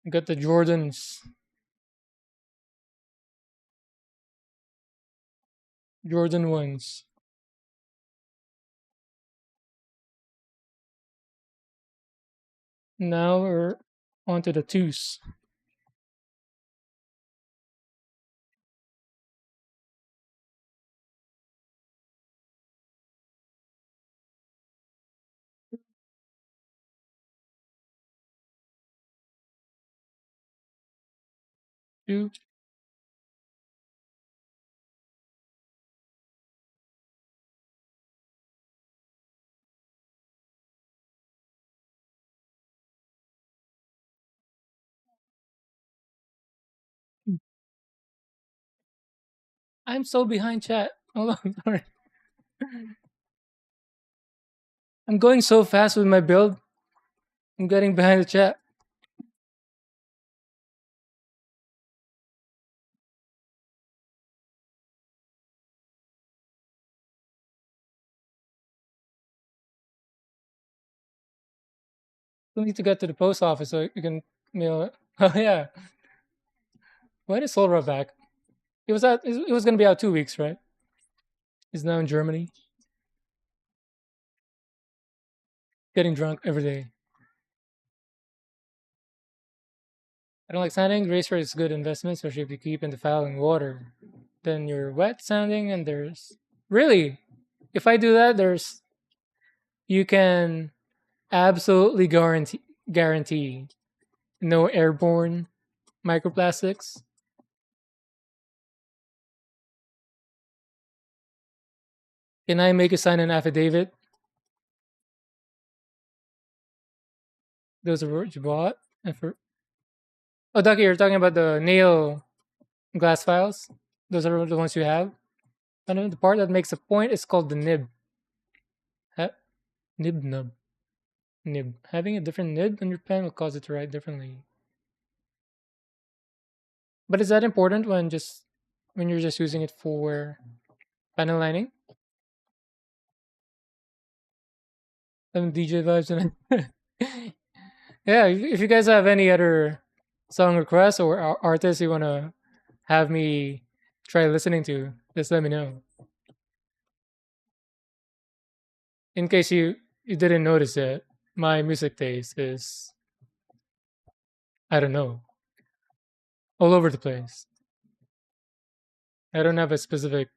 You got the Jordan ones. Now we're onto the twos. 2. I'm so behind chat. Hold on, sorry. I'm going so fast with my build. I'm getting behind the chat. We need to get to the post office so you can mail it. Oh yeah. When is Solra back? It was out. It was gonna be out 2 weeks, right? He's now in Germany, getting drunk every day. I don't like sanding. Racer is good investment, especially if you keep in the fouling water. Then you're wet sanding, and there's really, if I do that, there's you can absolutely guarantee no airborne microplastics. Can I make you sign an affidavit? Those are what you bought. And for oh, Ducky, you're talking about the nail glass files. Those are the ones you have. And then the part that makes a point is called the nib. Ha- nib nub. Nib. Having a different nib on your pen will cause it to write differently. But is that important when you're just using it for panel lining? Some DJ vibes and yeah. If you guys have any other song requests or artists you wanna have me try listening to, just let me know. In case you didn't notice it, my music taste is I don't know all over the place. I don't have a specific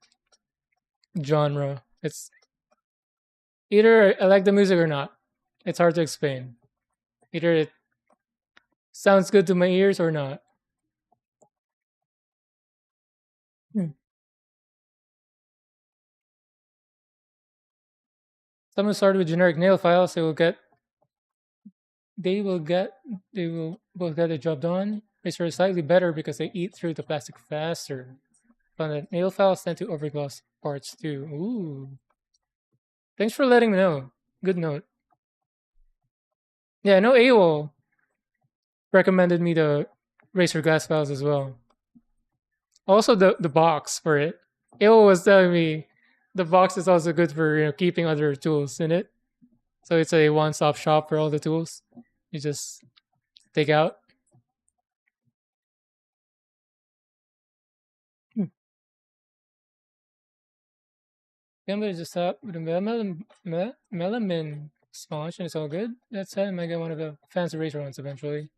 genre. It's either I like the music or not. It's hard to explain. Either it sounds good to my ears or not. Hmm. Someone started with generic nail files. They will get, they will both get the job done. Racer is slightly better because they eat through the plastic faster. But the nail files tend to overgloss parts too. Ooh. Thanks for letting me know. Good note. Yeah, I know AWOL recommended me the Racer glass files as well. Also the box for it. AWOL was telling me the box is also good for keeping other tools in it. So it's a one-stop shop for all the tools. You just take out. Hmm. Gamba just up with a melamin sponge and it's all good. That said, I might get one of the fancy Racer ones eventually.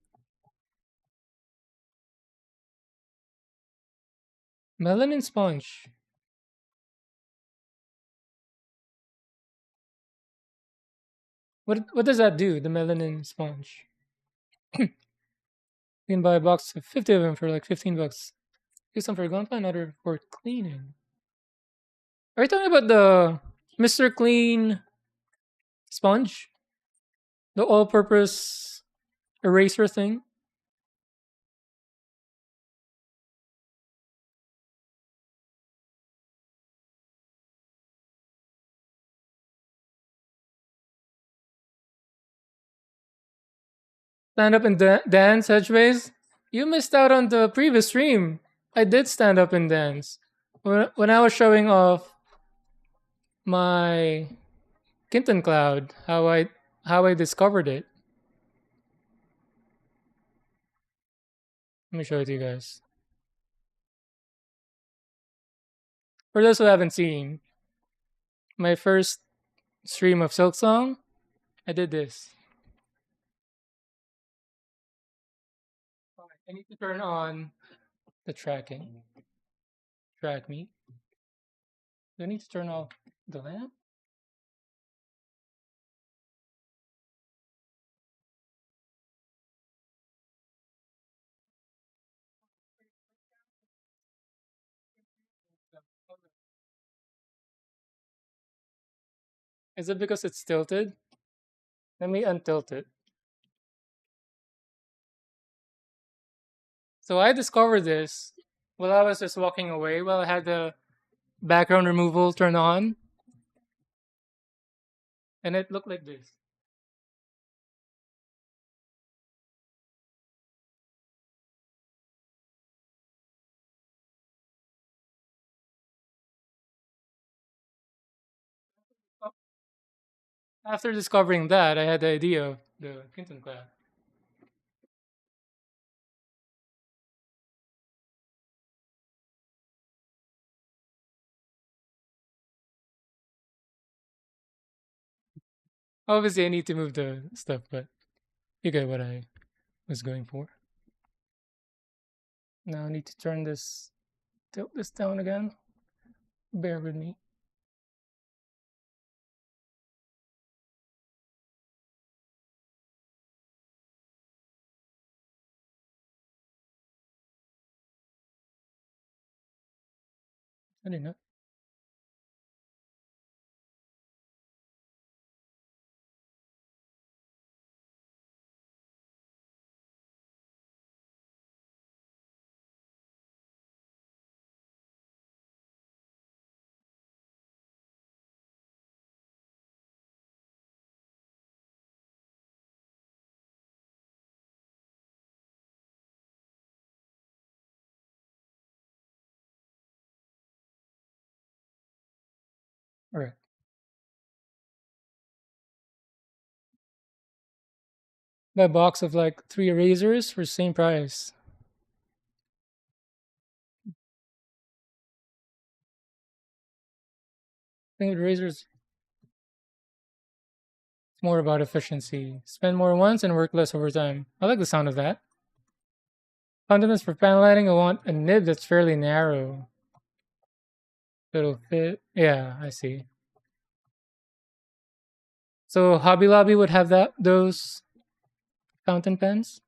Melanin sponge. What does that do? The melanin sponge. You can buy a box of 50 of them for like $15. Use some for gunpla, another for cleaning. Are you talking about the Mr. Clean sponge? The all-purpose eraser thing? Stand up and dance, Hedgeways? You missed out on the previous stream. I did stand up and dance. When I was showing off my Kinton Cloud, how I discovered it. Let me show it to you guys. For those who haven't seen, my first stream of Silk Song, I did this. I need to turn on the tracking. Track me. Do I need to turn off the lamp? Is it because it's tilted? Let me untilt it. So I discovered this while I was just walking away while I had the background removal turned on, and it looked like this. Oh, after discovering that, I had the idea of the Clinton class. Obviously, I need to move the stuff, but you get what I was going for. Now I need to turn this, tilt this down again. Bear with me. I didn't know. All right. Buy a box of like 3 erasers for the same price. I think erasers it's more about efficiency. Spend more once and work less over time. I like the sound of that. Condiments for pan lighting. I want a nib that's fairly narrow. It'll fit. Yeah, I see. So Hobby Lobby would have those fountain pens.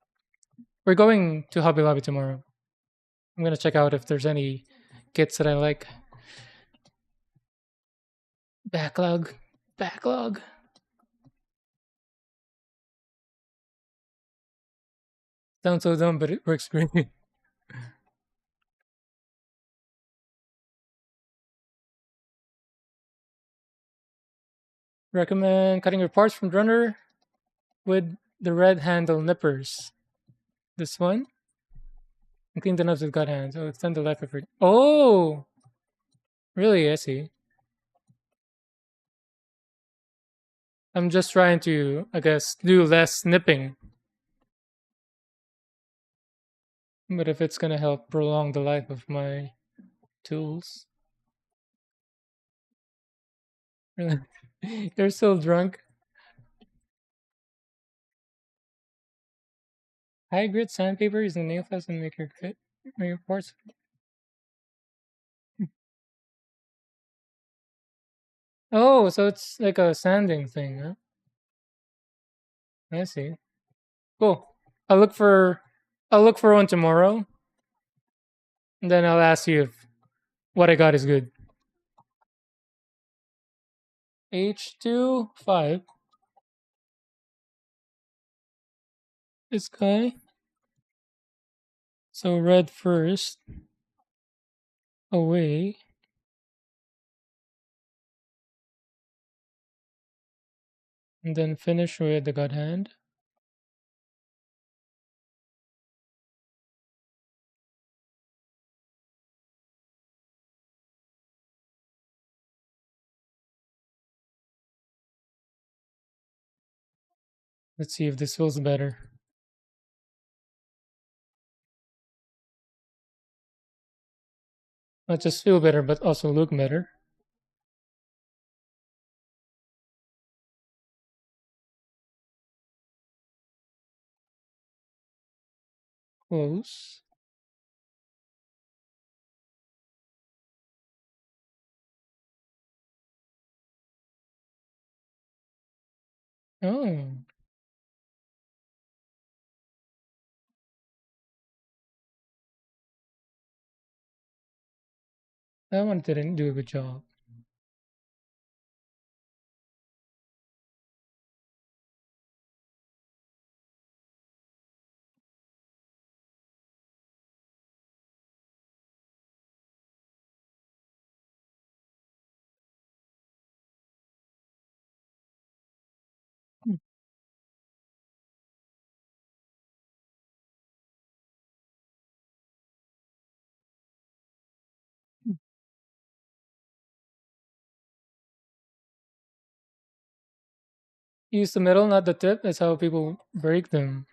We're going to Hobby Lobby tomorrow. I'm gonna check out if there's any kits that I like. Backlog. Backlog. Sounds so dumb, but it works great. Recommend cutting your parts from Drunner with the red handle nippers. This one? And clean the nubs with gut hands. Oh, extend the life of it. Oh! Really? I see. I'm just trying to, I guess, do less nipping. But if it's gonna help prolong the life of my tools. You're still drunk. High grit sandpaper is a nail fast and make your fit make your parts. Oh, so it's like a sanding thing, huh? I see. Cool. I'll look for I'll look for one tomorrow, and then I'll ask you if what I got is good. H25. This guy. So red first, away, and then finish with the God Hand. Let's see if this feels better. Not just feel better, but also look better. Close. Oh, that one didn't do a good job. Use the middle, not the tip. That's how people break them.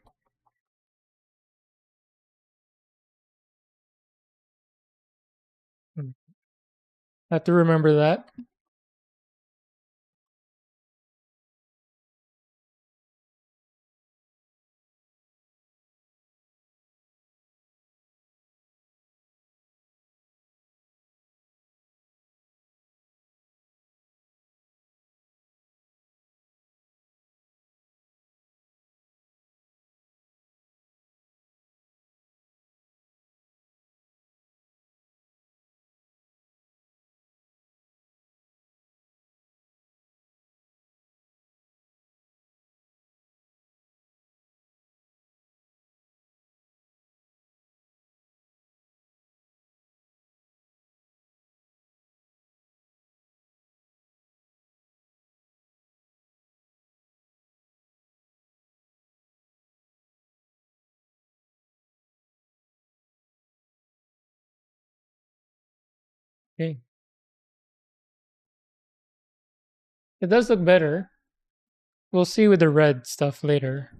Hmm. Have to remember that. Okay. It does look better. We'll see with the red stuff later.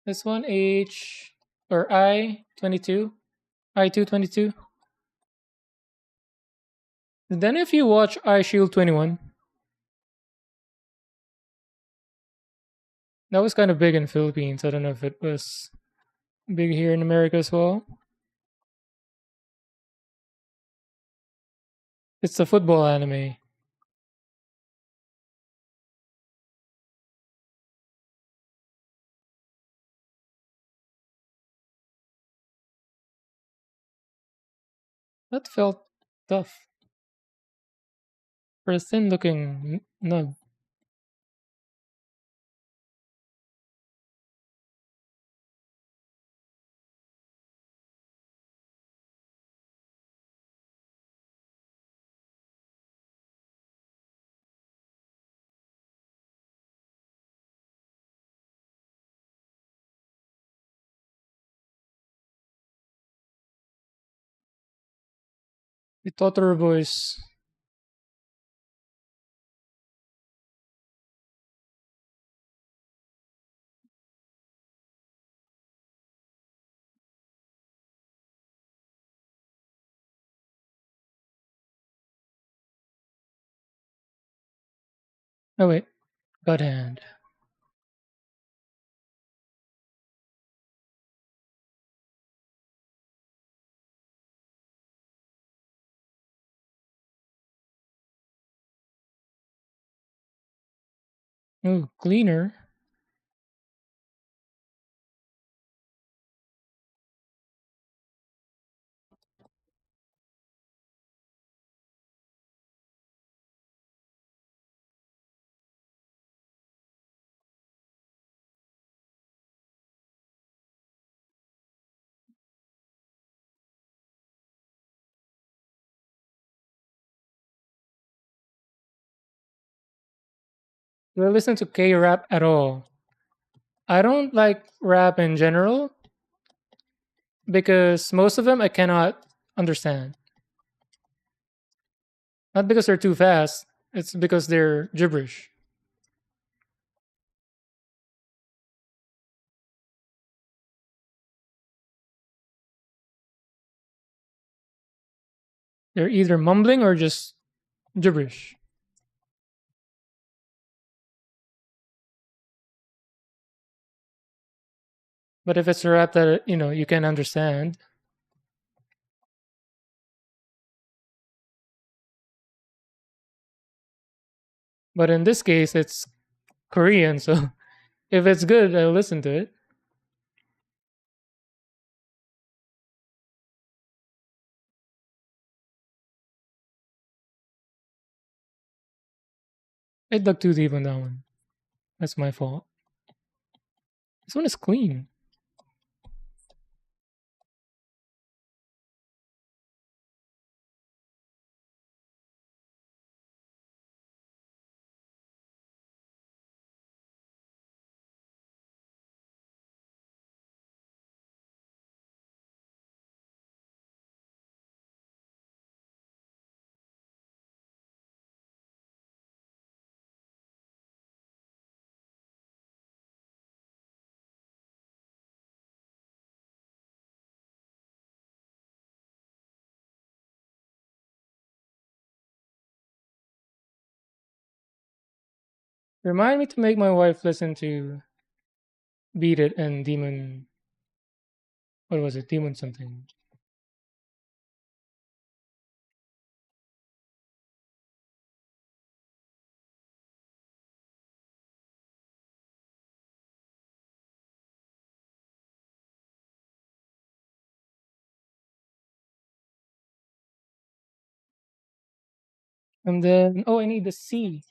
This one H or I-22, I-222. Then if you watch iShield 21, that was kind of big in Philippines. I don't know if it was big here in America as well. It's the football anime. That felt tough for a thin looking nub. The Totoro boys. Oh wait, God hand. Oh, cleaner. Do I listen to K rap at all? I don't like rap in general because most of them I cannot understand. Not because they're too fast, it's because they're gibberish. They're either mumbling or just gibberish. But if it's a rap that you can understand, but in this case it's Korean, so if it's good, I'll listen to it. I dug too deep on that one. That's my fault. This one is clean. Remind me to make my wife listen to Beat It and Demon. What was it? Demon something. And then, oh, I need the C.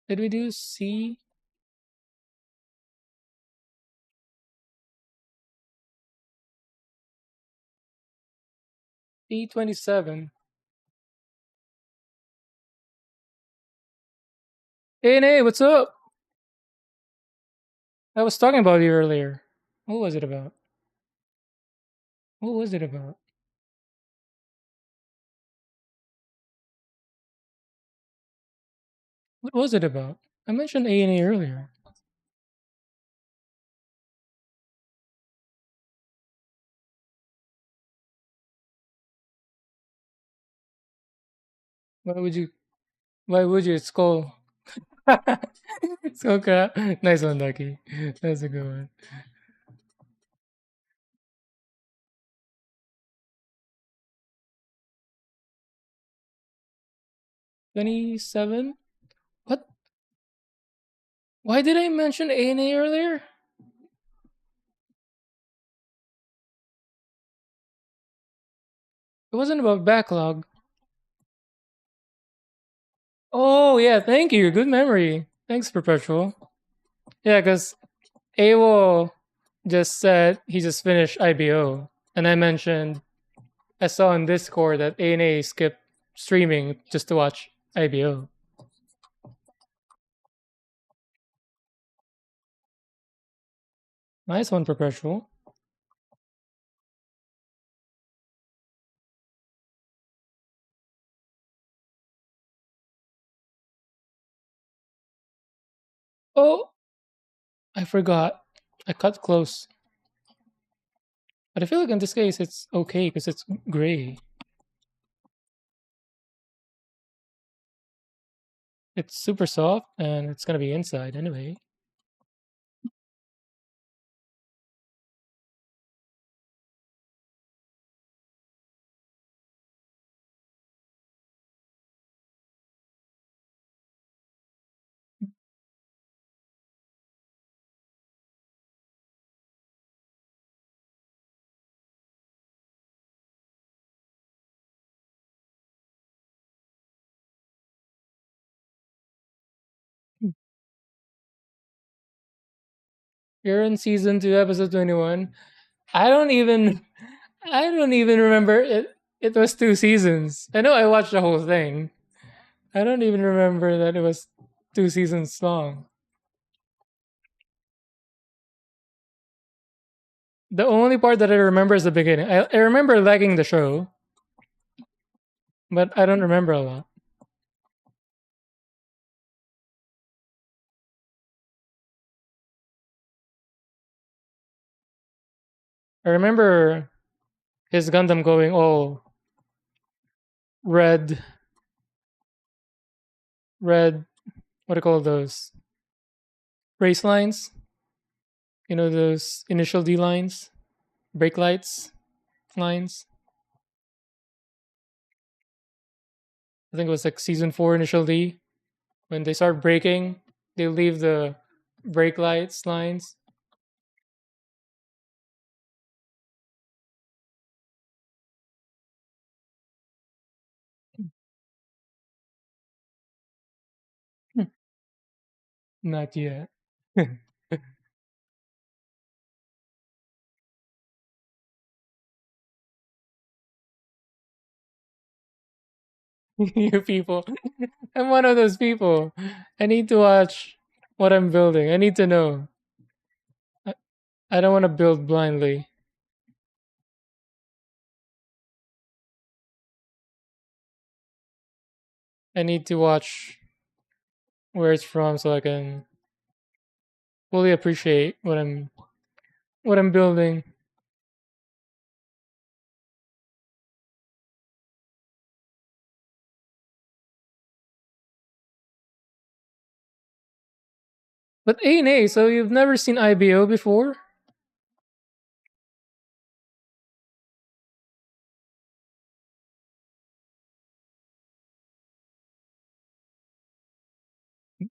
Did we do C? C27. Hey, Nay, what's up? I was talking about you earlier. What was it about? What was it about? What was it about? I mentioned A&A earlier. Why would you? Why would you? It's called. It's called crap. Nice one, Ducky. That's a good one. 27. What? Why did I mention A&A earlier? It wasn't about backlog. Oh yeah, thank you. Good memory. Thanks, Perpetual. Yeah, because AWOL just said he just finished IBO, and I mentioned I saw on Discord that ANA skipped streaming just to watch IBO. Nice one, Perpetual. Oh, I forgot. I cut close. But I feel like in this case it's okay because it's gray. It's super soft and it's gonna be inside anyway. You're in season 2, episode 21. I don't even I don't even remember it. It was 2 seasons. I know I watched the whole thing. I don't even remember that it was 2 seasons long. The only part that I remember is the beginning. I remember liking the show, but I don't remember a lot. I remember his Gundam going all red, red. What do you call those? Race lines. You know those initial D lines, brake lights lines. I think it was like season 4 initial D. When they start braking, they leave the brake lights lines. Not yet. You people. I'm one of those people. I need to watch what I'm building. I need to know. I, I don't want to build blindly. I need to watch where it's from so I can fully appreciate what I'm building. But A and A, so you've never seen IBO before?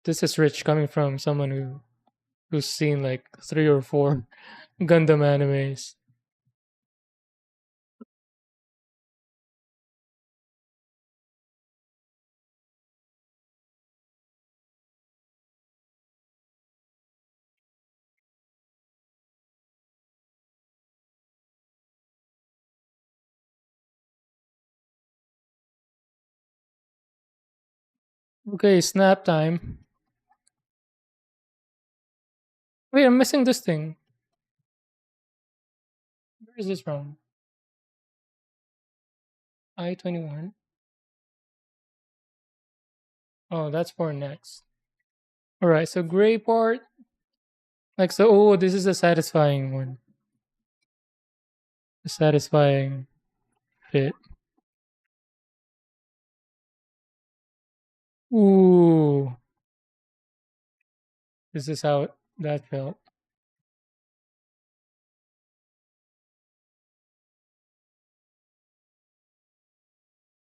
This is rich coming from someone who's seen like 3 or 4 Gundam animes. Okay, snap time. Wait, I'm missing this thing. Where is this from? I-21. Oh, that's for next. All right, so gray part. Like so. Oh, this is a satisfying one. A satisfying fit. Ooh, this is how that felt.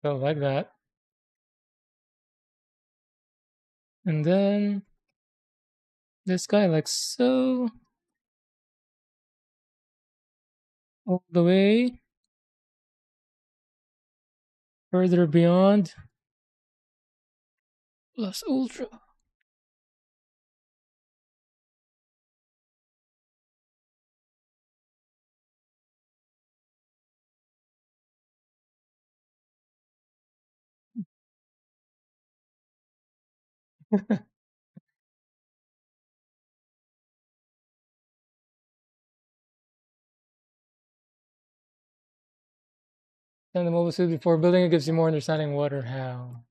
Felt like that. And then this guy, like so, all the way further beyond plus ultra. And the mobile suit before building it gives you more understanding what or how.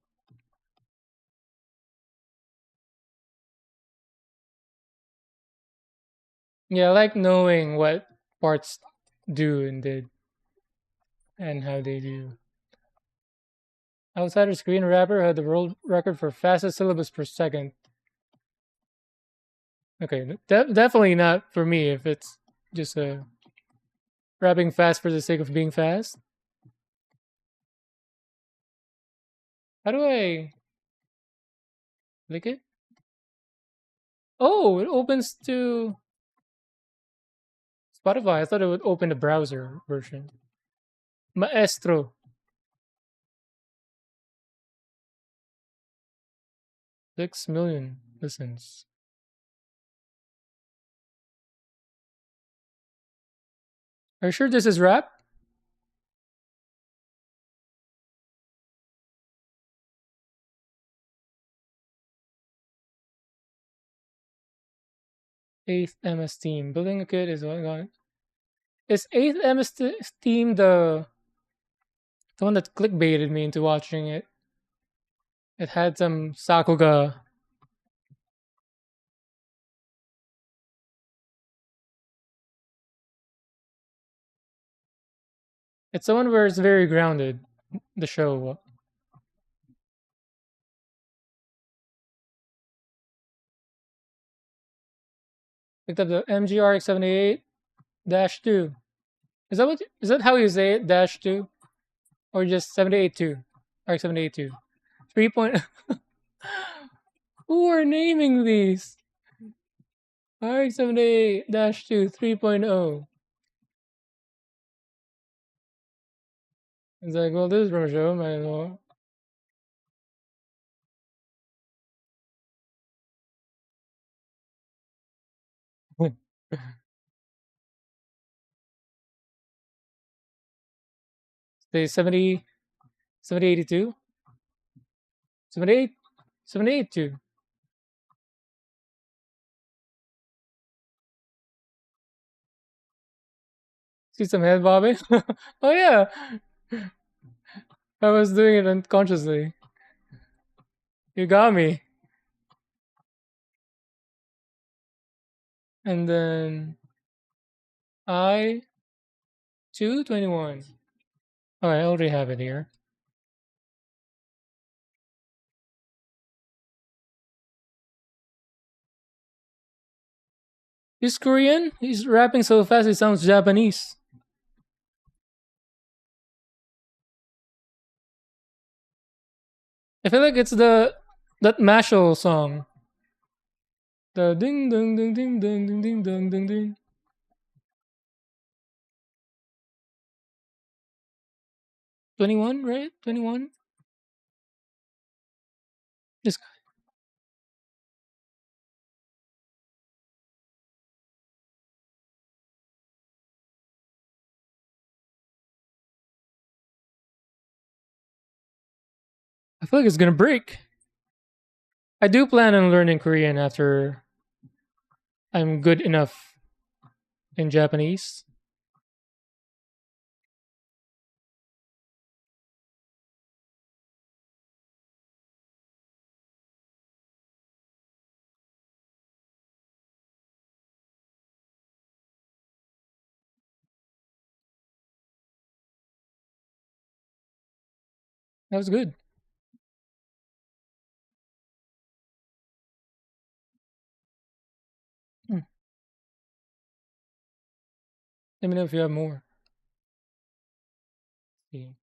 Yeah, I like knowing what parts do and did and how they do. Outsider Screen Wrapper had the world record for fastest syllabus per second. Okay, definitely not for me if it's just rapping fast for the sake of being fast. How do I click it? Oh, it opens to Spotify. I thought it would open the browser version. Maestro. 6 million listens. Are you sure this is rap? Eighth MS Team. Building a kit is going on. Is Eighth MS Team the one that clickbaited me into watching it? It had some Sakuga. It's the one where it's very grounded. The show. Picked up the MGRX 78-2. Is that how you say it? Dash 2? Or just 782? RX 782. 3 point. Who are naming these? RX 78-2 3.0. It's like, well, this is from a show, might as well. Say 70, 7082, 78, 782. See some head bobbing? Oh, yeah. I was doing it unconsciously. You got me. And then I 221. Oh, I already have it here. He's Korean. He's rapping so fast it sounds Japanese. I feel like it's the that Mashal song. The ding ding ding ding ding ding ding ding ding ding. 21, right? 21. This I feel like it's gonna break. I do plan on learning Korean after I'm good enough in Japanese. That was good. Hmm. Let me know if you have more. See.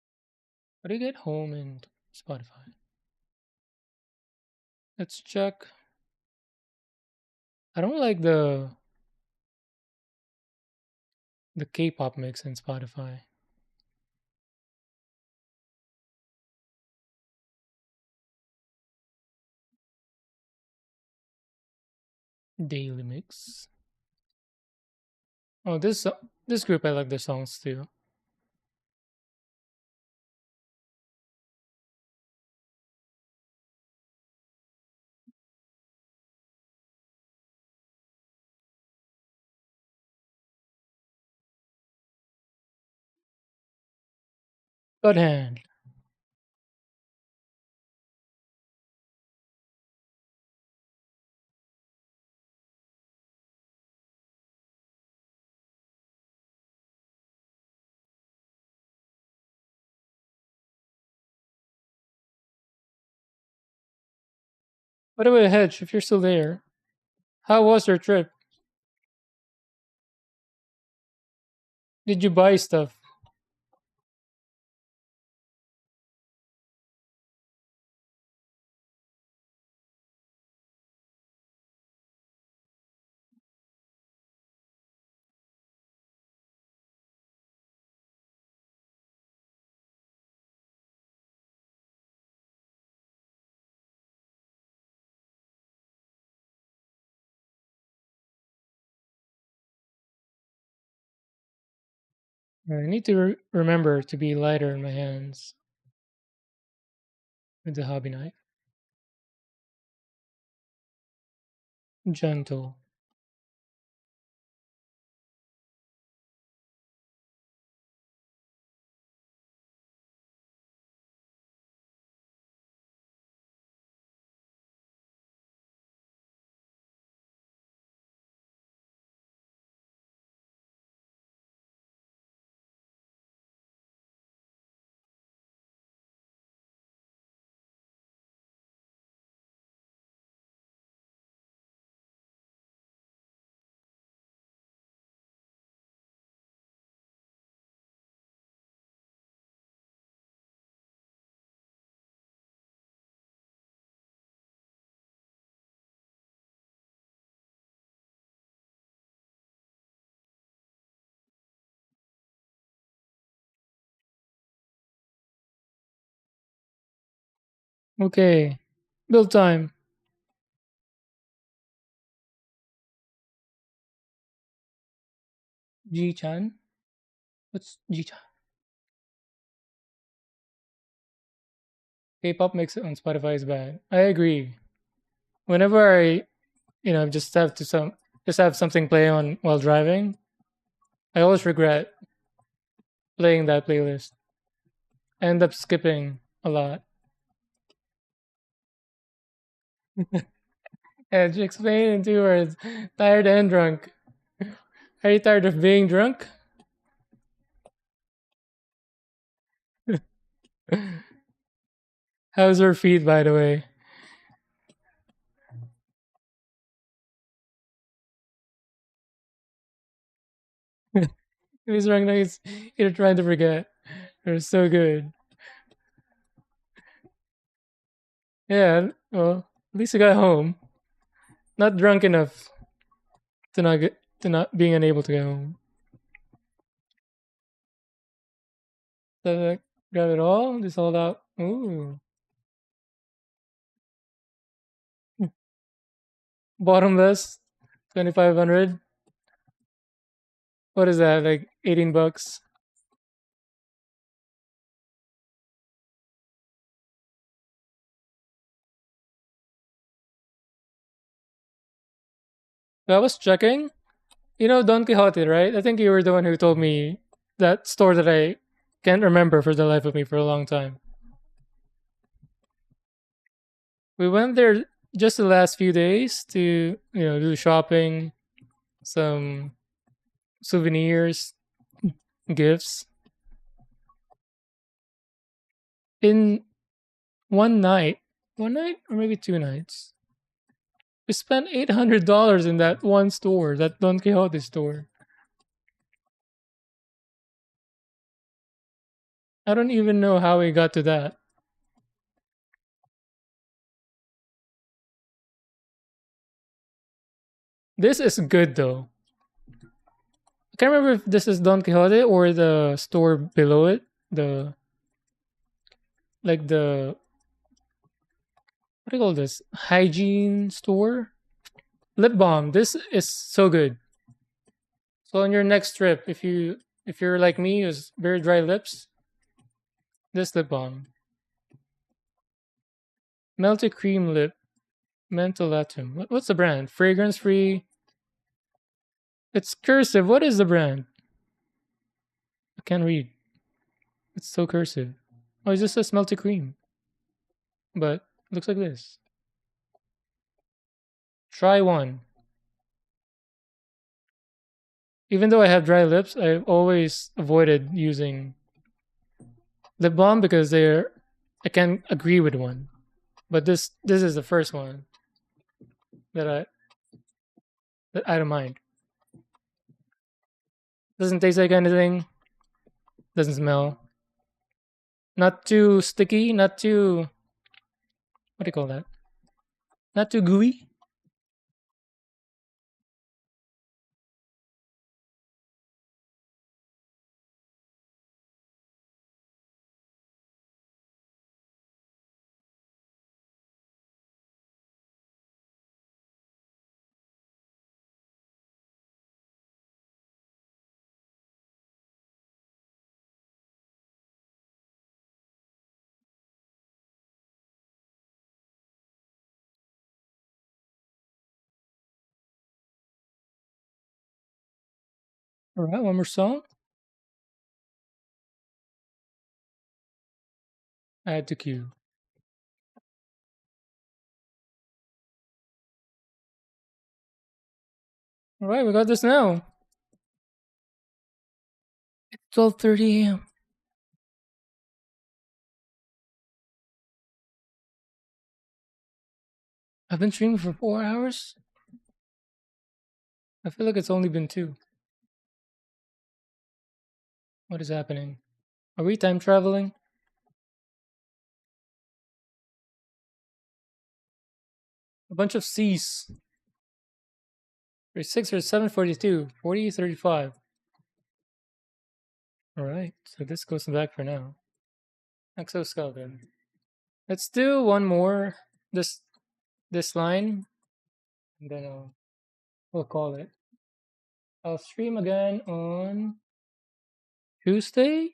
How do you get home and Spotify? Let's check. I don't like the K-pop mix in Spotify. Daily mix. Oh, this group I like their songs too. God hand. By the way, Hedge, if you're still there, how was your trip? Did you buy stuff? I need to remember to be lighter in my hands with the hobby knife. Gentle. Okay. Build time. G-chan. What's G-chan? K-pop mix on Spotify is bad. I agree. Whenever just have to some just have something play on while driving, I always regret playing that playlist. I end up skipping a lot. Edge, explain in 2 words. Tired and drunk. Are you tired of being drunk? How's your feet, by the way? These rank 9s, you're trying to forget. They're so good. Yeah, well, at least I got home. Not drunk enough to not being unable to get home. So grab it all, just hold out. Ooh. Bottomless, 2500. What is that? Like 18 bucks. So I was checking. You know Don Quixote, right? I think you were the one who told me that store that I can't remember for the life of me for a long time. We went there just the last few days to, do shopping, some souvenirs, gifts. In one night or maybe 2 nights, we spent $800 in that one store, that Don Quixote store. I don't even know how we got to that. This is good though. I can't remember if this is Don Quixote or the store below it. The like the what do you call this? Hygiene store? Lip balm. This is so good. So on your next trip, if you're like me, who's very dry lips, this lip balm. Melted cream lip. Mentholatum. What's the brand? Fragrance free. It's cursive. What is the brand? I can't read. It's so cursive. Oh, it's just a melted cream. But it looks like this. Try one. Even though I have dry lips, I've always avoided using lip balm because I can agree with one. But this is the first one that I don't mind. Doesn't taste like anything. Doesn't smell. Not too sticky. Not too what do you call that? Not too gooey. All right, one more song. Add to queue. All right, we got this now. 12:30 a.m. I've been streaming for 4 hours. I feel like it's only been two. What is happening? Are we time traveling? A bunch of C's. 36 or 742. 40, 35. Alright, so this goes back for now. Exoskeleton. Let's do one more. This line. And then we'll call it. I'll stream again on Tuesday.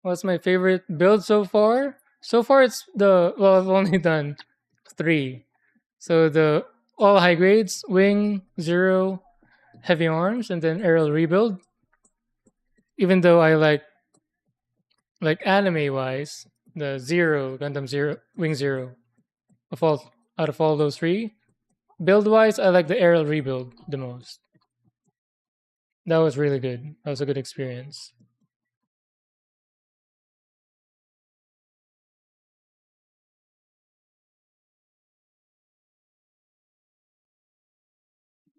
What's my favorite build so far? So far, it's I've only done three. So the all high grades, wing, zero, heavy arms, and then aerial rebuild. Even though I like anime wise, the zero, Gundam zero, wing zero, of all out of all those three. Build wise, I like the aerial rebuild the most. That was really good. That was a good experience.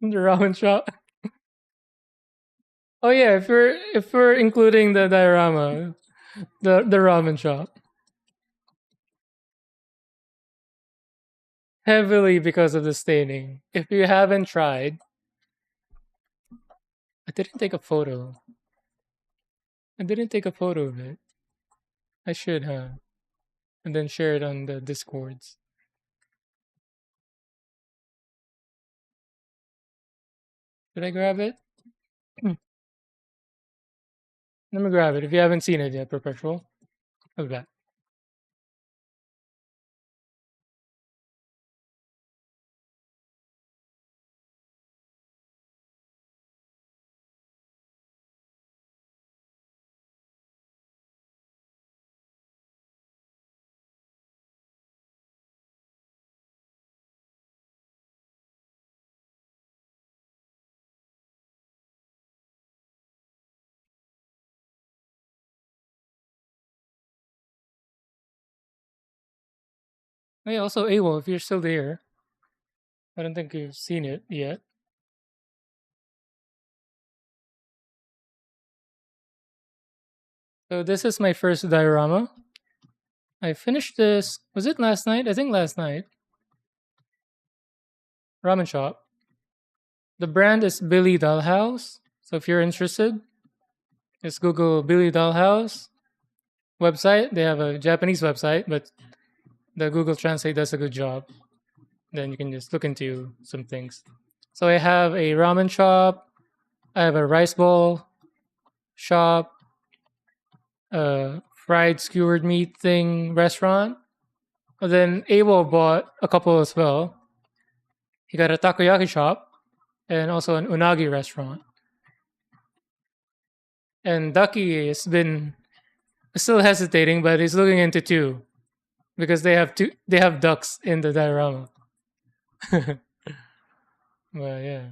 The ramen shop. Oh yeah, if we're including the diorama, the ramen shop, heavily because of the staining. If you haven't tried, I didn't take a photo. I didn't take a photo of it. I should have, and then share it on the discords. Did I grab it? Hmm, Let me grab it. If you haven't seen it yet, Perpetual, I'll be back. Oh, yeah, also AWOL, if you're still there, I don't think you've seen it yet. So this is my first diorama. I finished this. Was it last night? I think last night. Ramen shop. The brand is Billy Dollhouse. So if you're interested, just Google Billy Dollhouse website. They have a Japanese website, but the Google Translate does a good job. Then you can just look into some things. So I have a ramen shop. I have a rice bowl shop, a fried skewered meat thing restaurant. And then Abel bought a couple as well. He got a takoyaki shop and also an unagi restaurant. And Ducky has been still hesitating, but he's looking into two because they have two. They have ducks in the diorama. Well, yeah.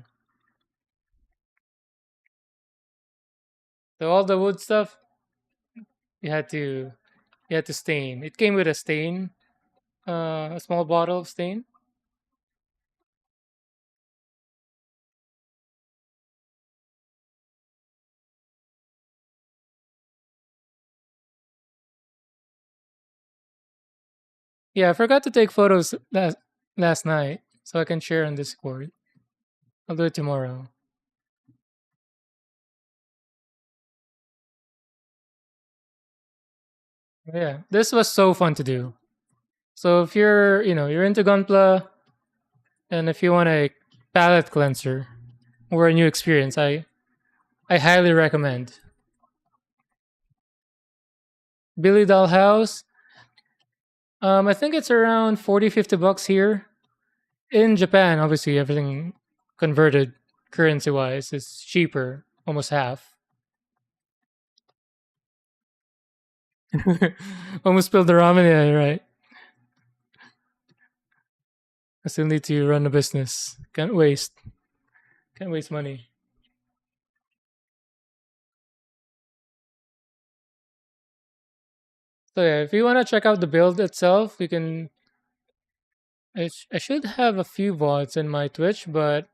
So all the wood stuff you had to you had to stain. It came with a stain, a small bottle of stain. Yeah, I forgot to take photos last night, so I can share on Discord. I'll do it tomorrow. Yeah, this was so fun to do. So if you're into Gunpla, and if you want a palette cleanser or a new experience, I highly recommend Billy Dollhouse. I think it's around 40-50 bucks here. In Japan, obviously everything converted currency wise is cheaper, almost half. Almost spilled the ramen, yeah, right. I still need to run a business. Can't waste money. So yeah, if you want to check out the build itself, you can. I should have a few VODs in my Twitch, but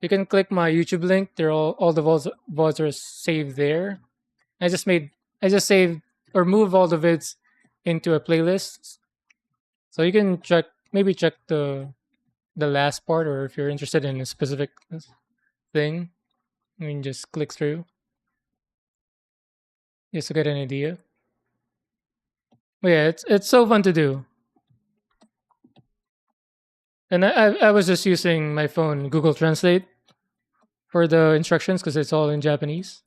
you can click my YouTube link. They're all the VODs are saved there. I just made I just saved or moved all the vids into a playlist, so you can check the last part, or if you're interested in a specific thing, you can just click through just to get an idea. But yeah, it's so fun to do. And I was just using my phone Google Translate for the instructions because it's all in Japanese.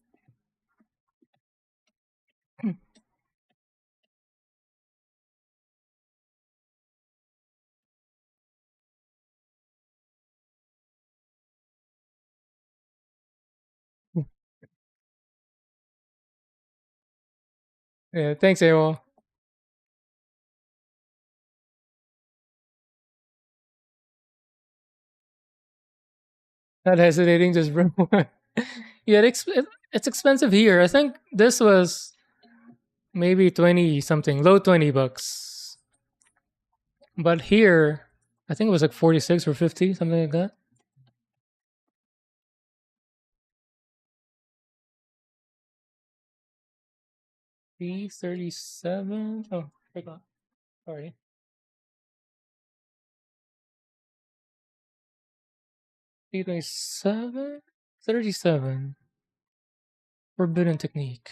Yeah, thanks, AOL. Not hesitating, just bring one. Yeah, it's expensive here. I think this was maybe 20 something, low 20 bucks. But here, I think it was like 46 or 50, something like that. B37. Oh, forgot. Sorry. B27? 37. Forbidden technique.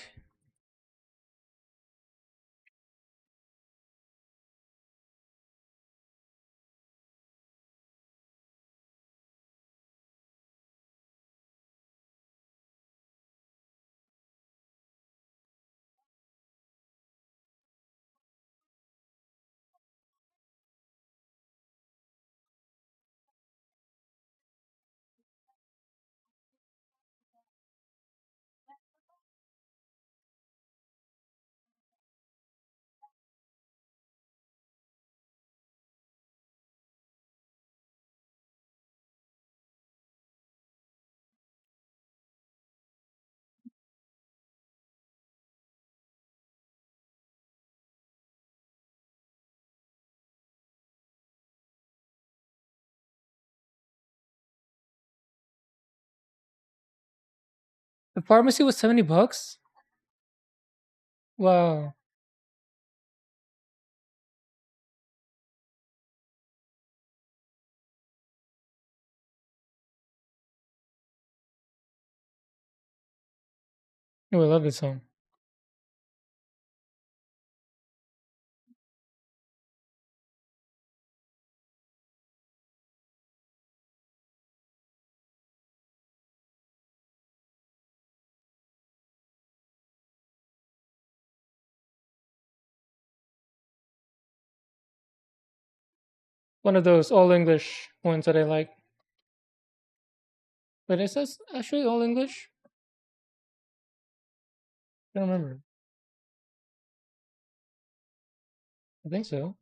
The pharmacy was 70 bucks? Wow. Oh, I love this song. One of those all English ones that I like. But is this actually all English? I don't remember. I think so.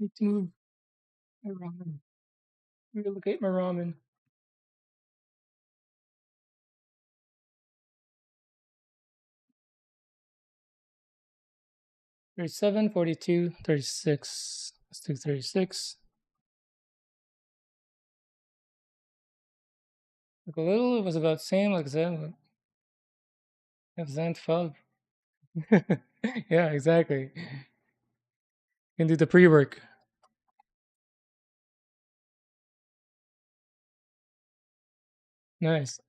Need to move my ramen. Relocate my ramen. 37, 42, 36. Let's do 36. Like a little, it was about same like Zen. Zen 12. Yeah, exactly. You can do the pre-work. Nice.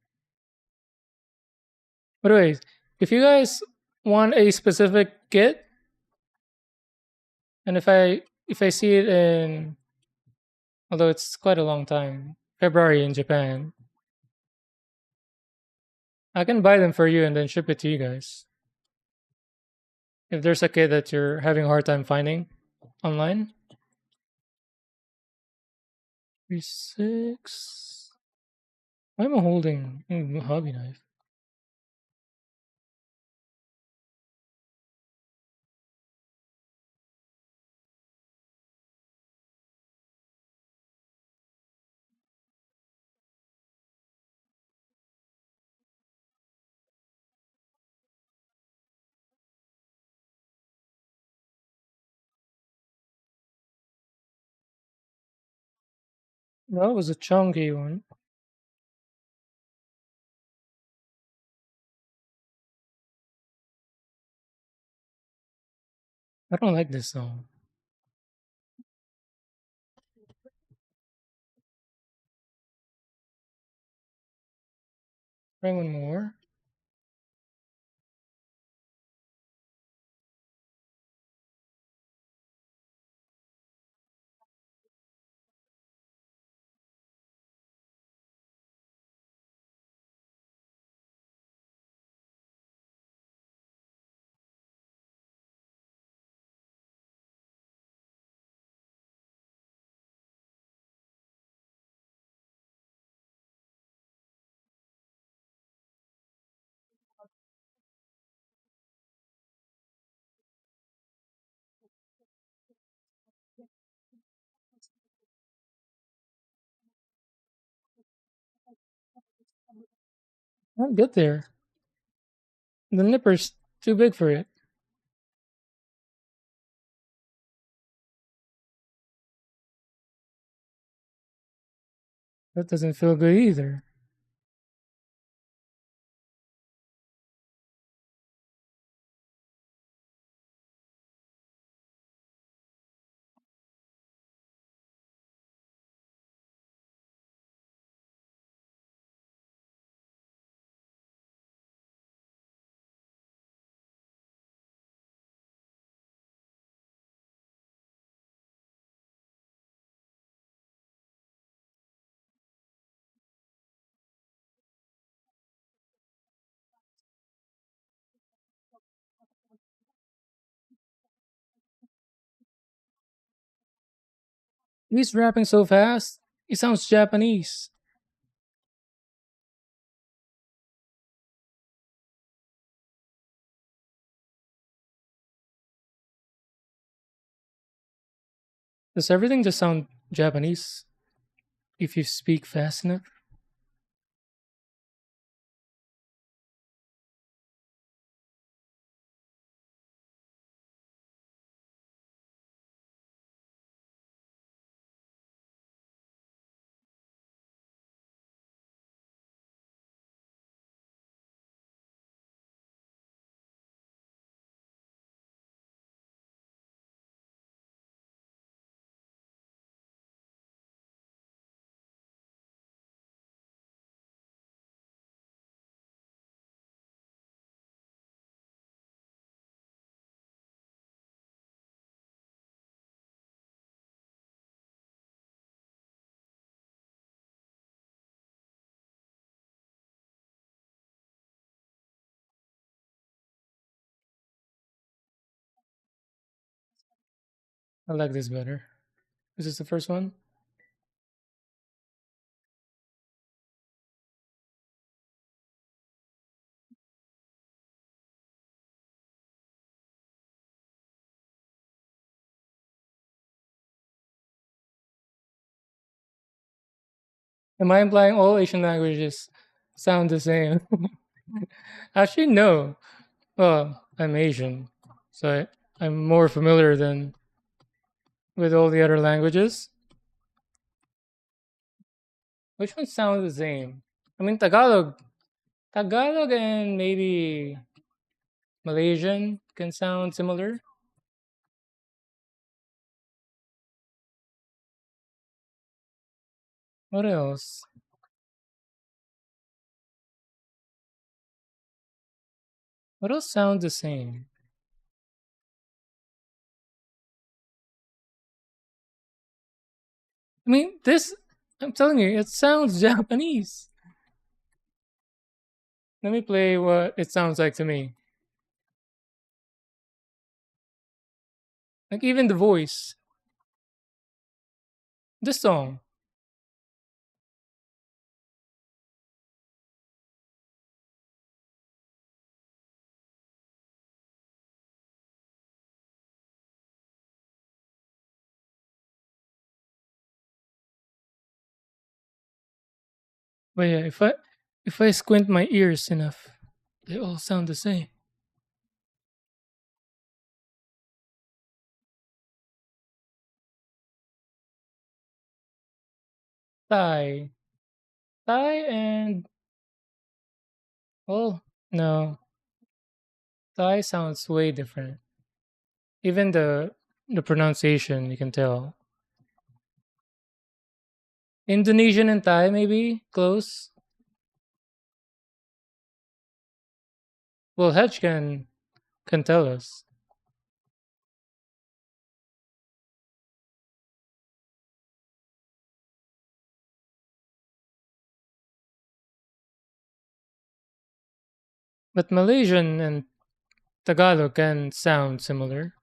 But anyways, if you guys want a specific kit, and if I see it in, although it's quite a long time, February in Japan, I can buy them for you and then ship it to you guys. If there's a kit that you're having a hard time finding online. 36. Why am I holding a hobby knife? That was a chunky one. I don't like this song. Try one more. Not good there. The nipper's too big for it. That doesn't feel good either. He's rapping so fast. He sounds Japanese. Does everything just sound Japanese if you speak fast enough? I like this better. Is this the first one? Am I implying all Asian languages sound the same? Actually, no. Well, I'm Asian, so I'm more familiar than with all the other languages. Which ones sound the same? I mean, Tagalog and maybe Malaysian can sound similar. What else? What else sound the same? I mean, this. I'm telling you, it sounds Japanese. Let me play what it sounds like to me. Like even the voice. This song. But yeah, if I squint my ears enough, they all sound the same. Thai. Thai and, well, no. Thai sounds way different. Even the pronunciation, you can tell. Indonesian and Thai, maybe close. Well, Hedge can tell us. But Malaysian and Tagalog can sound similar.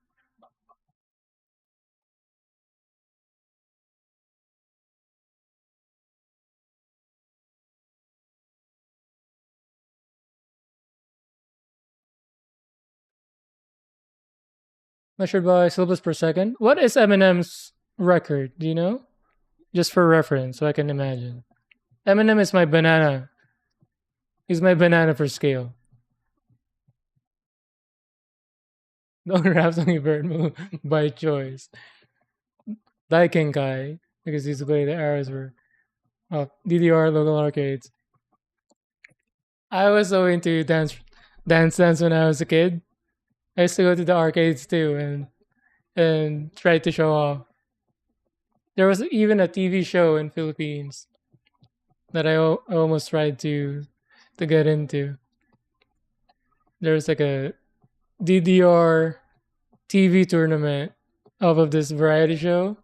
Measured by syllables per second. What is Eminem's record? Do you know? Just for reference, so I can imagine. Eminem is my banana. He's my banana for scale. Don't rap Songy Bird move by choice. Daiken Kai, because he's the way the arrows were. Oh, DDR local arcades. I was so into dance when I was a kid. I used to go to the arcades too and try to show off. There was even a TV show in Philippines that I almost tried to get into. There was like a DDR TV tournament off of this variety show.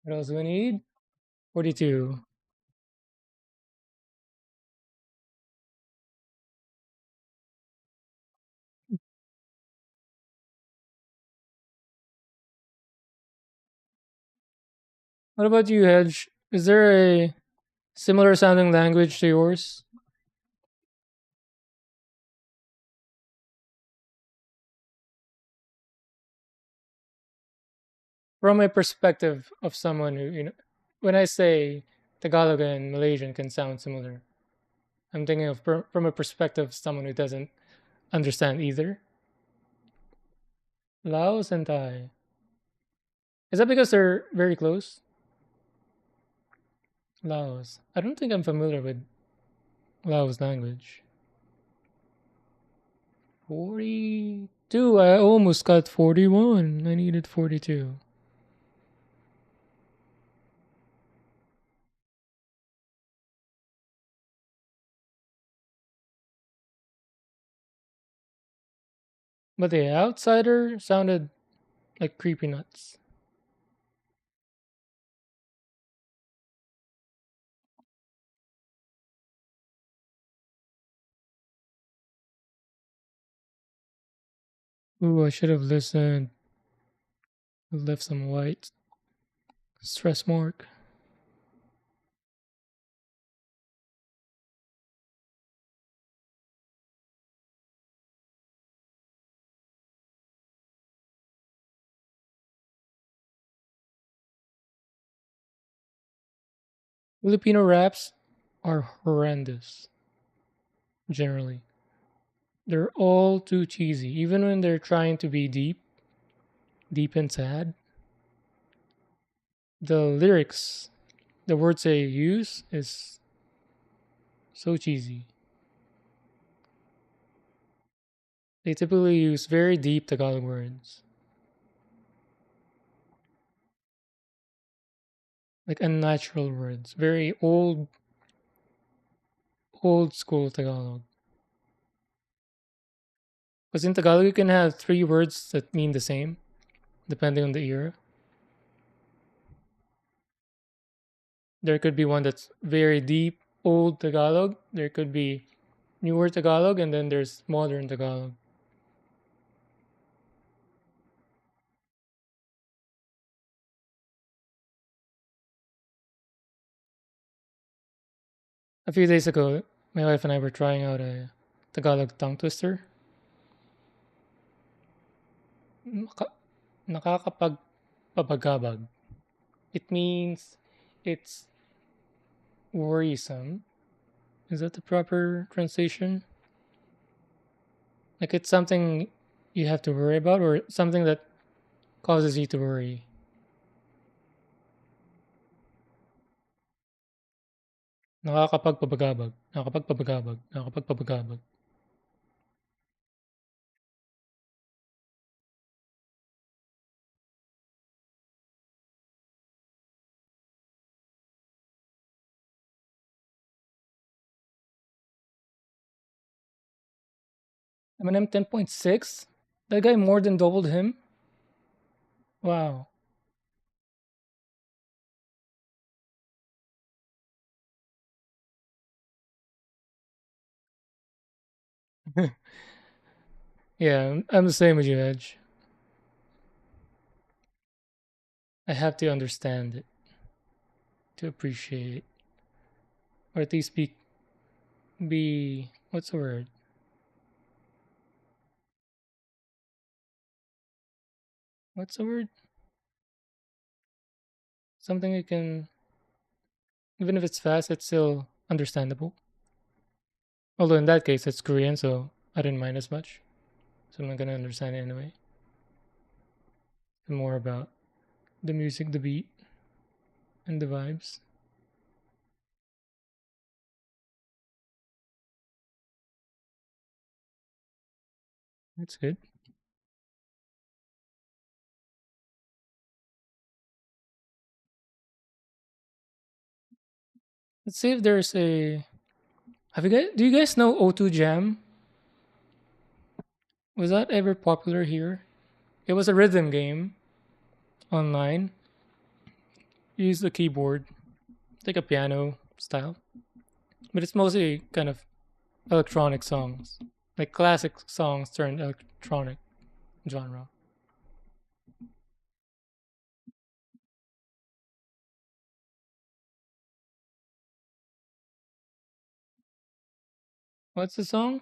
What else do we need? 42. What about you, Hedge? Is there a similar sounding language to yours? From a perspective of someone who, when I say Tagalog and Malaysian can sound similar, I'm thinking of from a perspective of someone who doesn't understand either. Laos and Thai. Is that because they're very close? Laos. I don't think I'm familiar with Laos language. 42. I almost got 41. I needed 42. But the outsider sounded like creepy nuts. Ooh, I should have listened. Left some white stress mark. Filipino raps are horrendous, generally. They're all too cheesy, even when they're trying to be deep and sad. The lyrics, the words they use, is so cheesy. They typically use very deep Tagalog words, like unnatural words, very old school Tagalog. Because in Tagalog, you can have three words that mean the same, depending on the era. There could be one that's very deep, old Tagalog. There could be newer Tagalog, and then there's modern Tagalog. A few days ago, my wife and I were trying out a Tagalog tongue twister. Naka- Nakakapagpabagabag. It means it's worrisome. Is that the proper translation? Like it's something you have to worry about, or something that causes you to worry? Nakakapagpabagabag, nakakapagpabagabag, nakakapagpabagabag. Eminem 10.6? That guy more than doubled him? Wow. Yeah, I'm the same with you, Edge. I have to understand it to appreciate it. Or at least be what's the word? What's the word? Something you can, even if it's fast, it's still understandable. Although in that case it's Korean, so I didn't mind as much. So I'm not gonna understand it anyway. It's more about the music, the beat, and the vibes. That's good. Let's see if there's a. Have you guys? Do you guys know O2 Jam? Was that ever popular here? It was a rhythm game online. You use the keyboard, like a piano style, but it's mostly kind of electronic songs, like classic songs turned electronic genre. What's the song?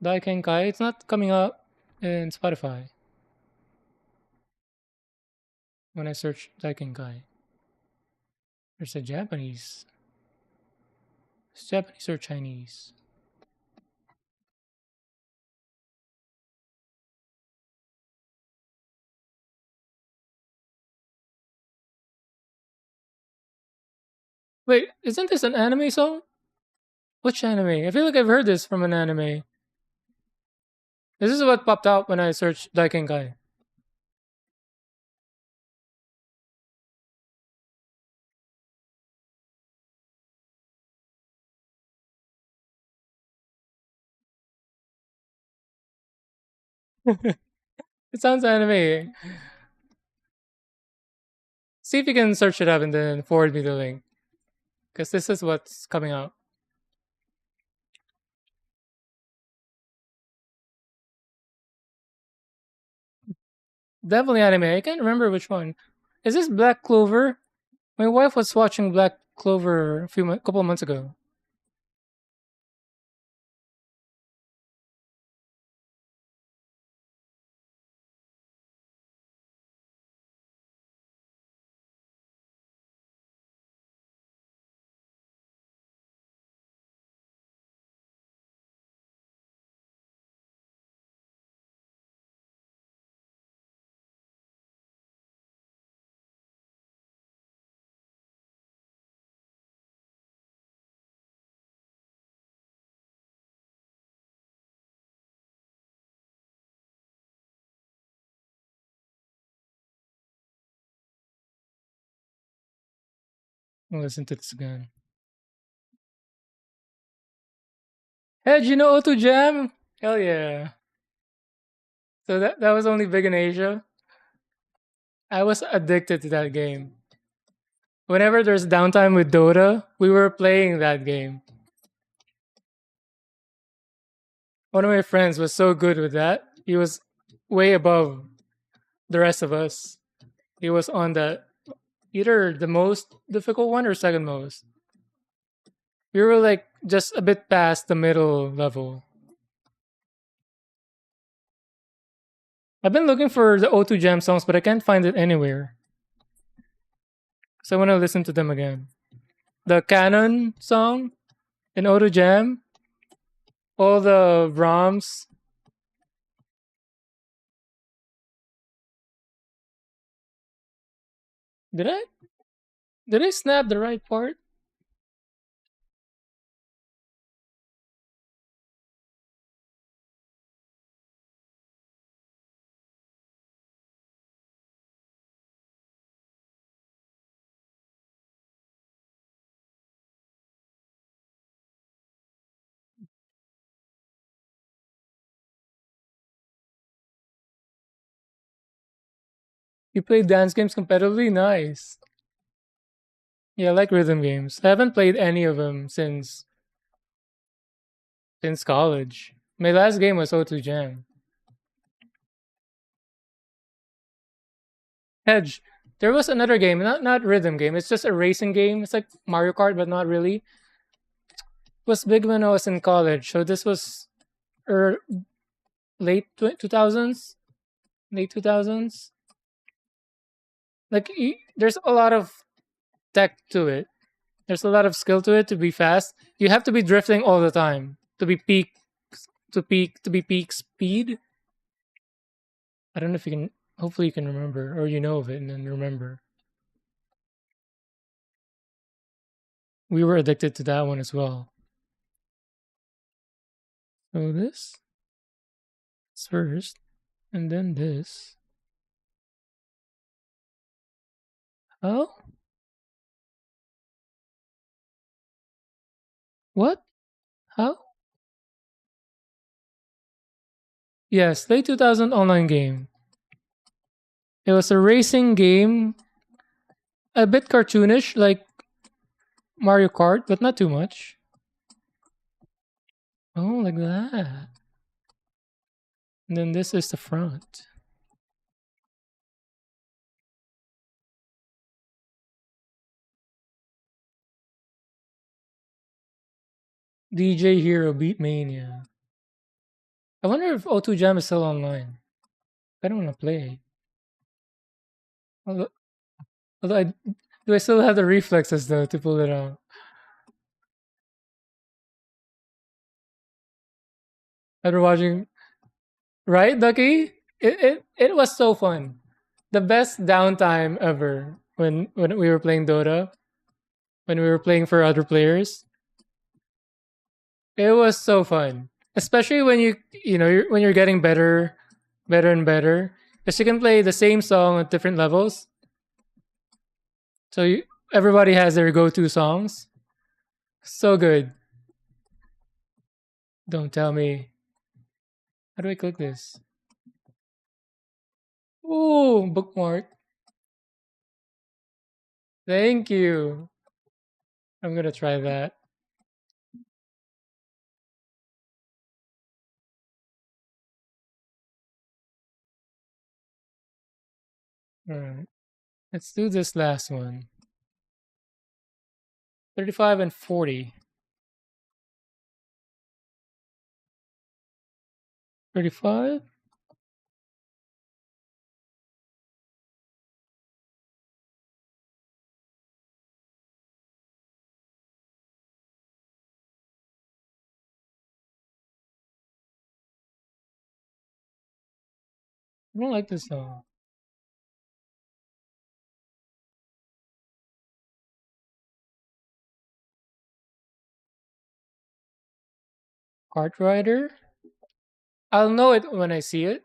Daiken Kai. It's not coming up in Spotify when I search Daiken Kai. There's a Japanese. It's Japanese or Chinese? Wait, isn't this an anime song? Which anime? I feel like I've heard this from an anime. This is what popped out when I searched Daiken Kai. It sounds anime. See if you can search it up and then forward me the link. Because this is what's coming out. Definitely anime. I can't remember which one. Is this Black Clover? My wife was watching Black Clover a couple of months ago. I'll listen to this again. Hey, do you know O2 Jam? Hell yeah. So that was only big in Asia. I was addicted to that game. Whenever there's downtime with Dota, we were playing that game. One of my friends was so good with that. He was way above the rest of us. He was on the either the most difficult one or second most. We were like just a bit past the middle level. I've been looking for the O2 Jam songs, but I can't find it anywhere. So I want to listen to them again. The Canon song in O2 Jam, all the ROMs. Did I snap the right part? You play dance games competitively? Nice. Yeah, I like rhythm games. I haven't played any of them since college. My last game was O2 Jam. Hedge. There was another game, not rhythm game. It's just a racing game. It's like Mario Kart, but not really. It was big when I was in college. So this was er, late 2000s, late 2000s. Like there's a lot of tech to it. There's a lot of skill to it to be fast. You have to be drifting all the time to be peak speed. I don't know if you can. Hopefully, you can remember, or you know of it, and then remember. We were addicted to that one as well. So this is first, and then this. Oh, what? How? Yes, late 2000 online game. It was a racing game, a bit cartoonish, like Mario Kart, but not too much. Oh, like that. And then this is the front. DJ Hero Beatmania. I wonder if O2 Jam is still online. I don't want to play. Although, although do I still have the reflexes though to pull it out? After watching, right, Ducky? It was so fun. The best downtime ever when we were playing Dota, when we were playing for other players. It was so fun, especially when when you're getting better and better, because you can play the same song at different levels. So everybody has their go-to songs. So good. Don't tell me. How do I click this? Ooh, bookmark. Thank you. I'm gonna try that. Alright. Let's do this last one. 35 and 40. 35? I don't like this song. Kart Rider? I'll know it when I see it.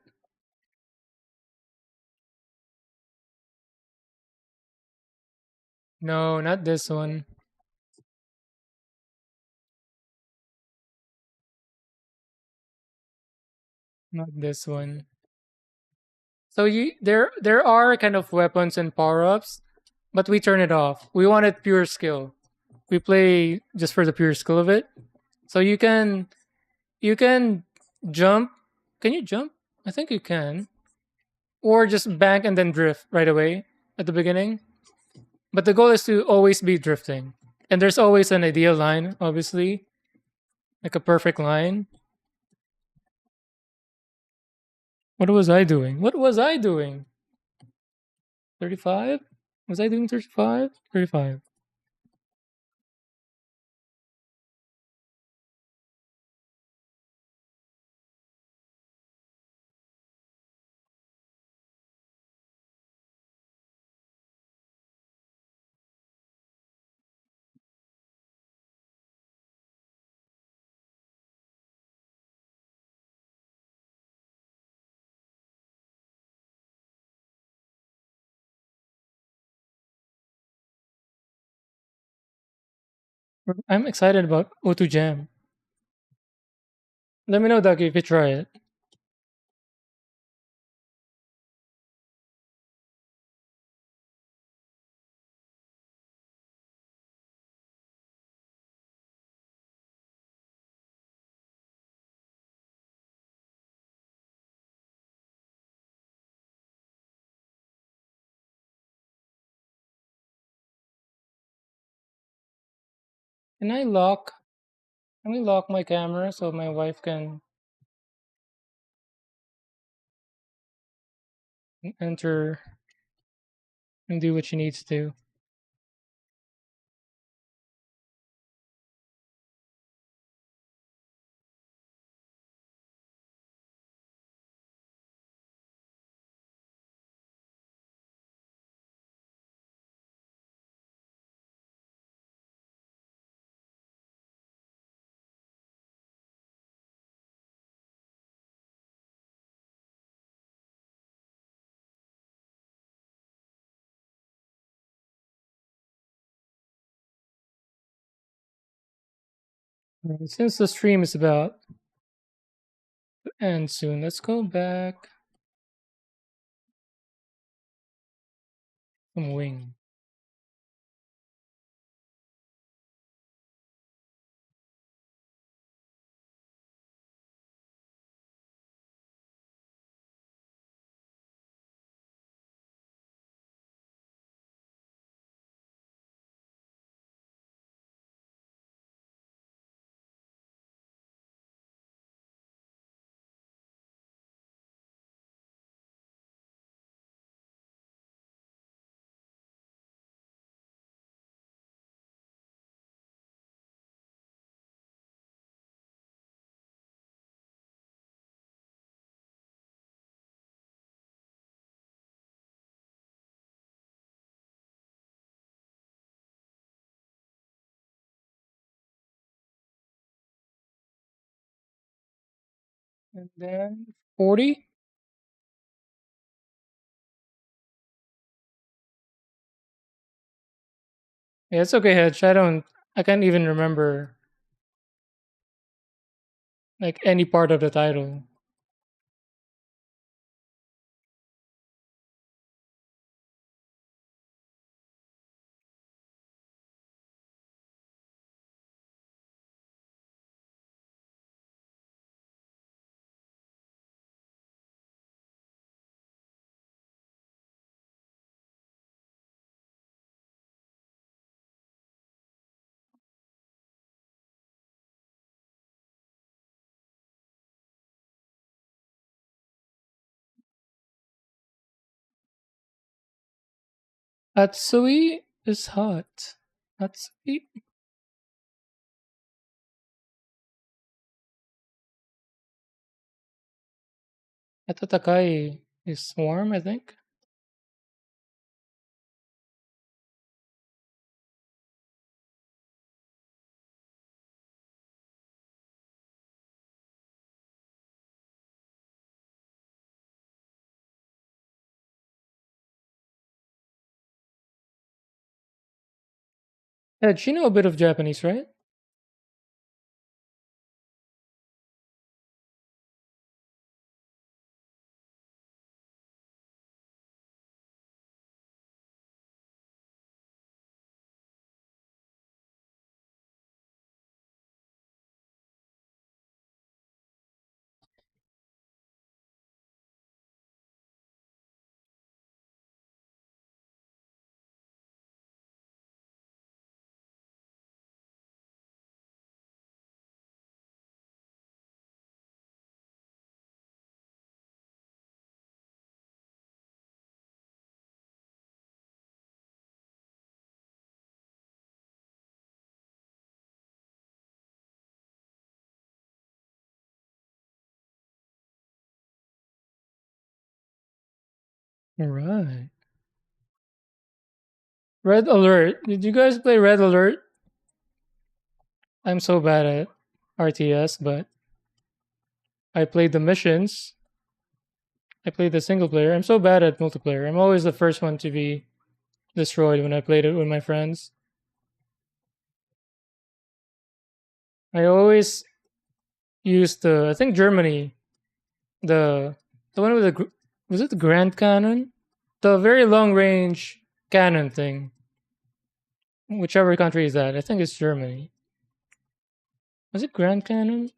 No, not this one. Not this one. So there are kind of weapons and power-ups, but we turn it off. We wanted pure skill. We play just for the pure skill of it. So you can jump. Can you jump? I think you can. Or just bank and then drift right away at the beginning. But the goal is to always be drifting. And there's always an ideal line, obviously, like a perfect line. What was I doing? What was I doing? 35? Was I doing 35? 35. I'm excited about O2 Jam. Let me know, Ducky, if you try it. Can I lock? Can we lock my camera so my wife can enter and do what she needs to? Since the stream is about to end soon, let's go back some wing. And then 40? Yeah, it's okay, Hedge. I can't even remember like any part of the title. Atsui is hot. Atsui. Atatakai is warm, I think. Hedge, you know a bit of Japanese, right? Alright. Red Alert. Did you guys play Red Alert? I'm so bad at RTS, but I played the missions. I played the single player. I'm so bad at multiplayer. I'm always the first one to be destroyed when I played it with my friends. I always use the, I think Germany, the the one with the was it the Grand Cannon, the very long range cannon thing. Whichever country is that, I think it's Germany. Was it Grand Cannon?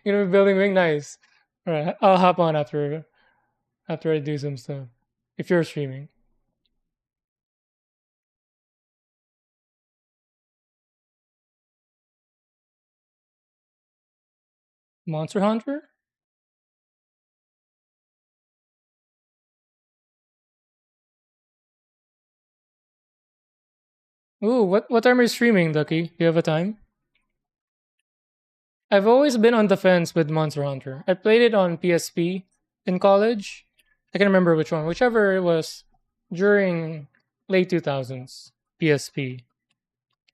Building wing, nice. All right, I'll hop on after I do some stuff. If you're streaming, Monster Hunter. Ooh, what time are you streaming, Ducky? Do you have a time? I've always been on the fence with Monster Hunter. I played it on PSP in college. I can remember which one, whichever it was during late 2000s PSP.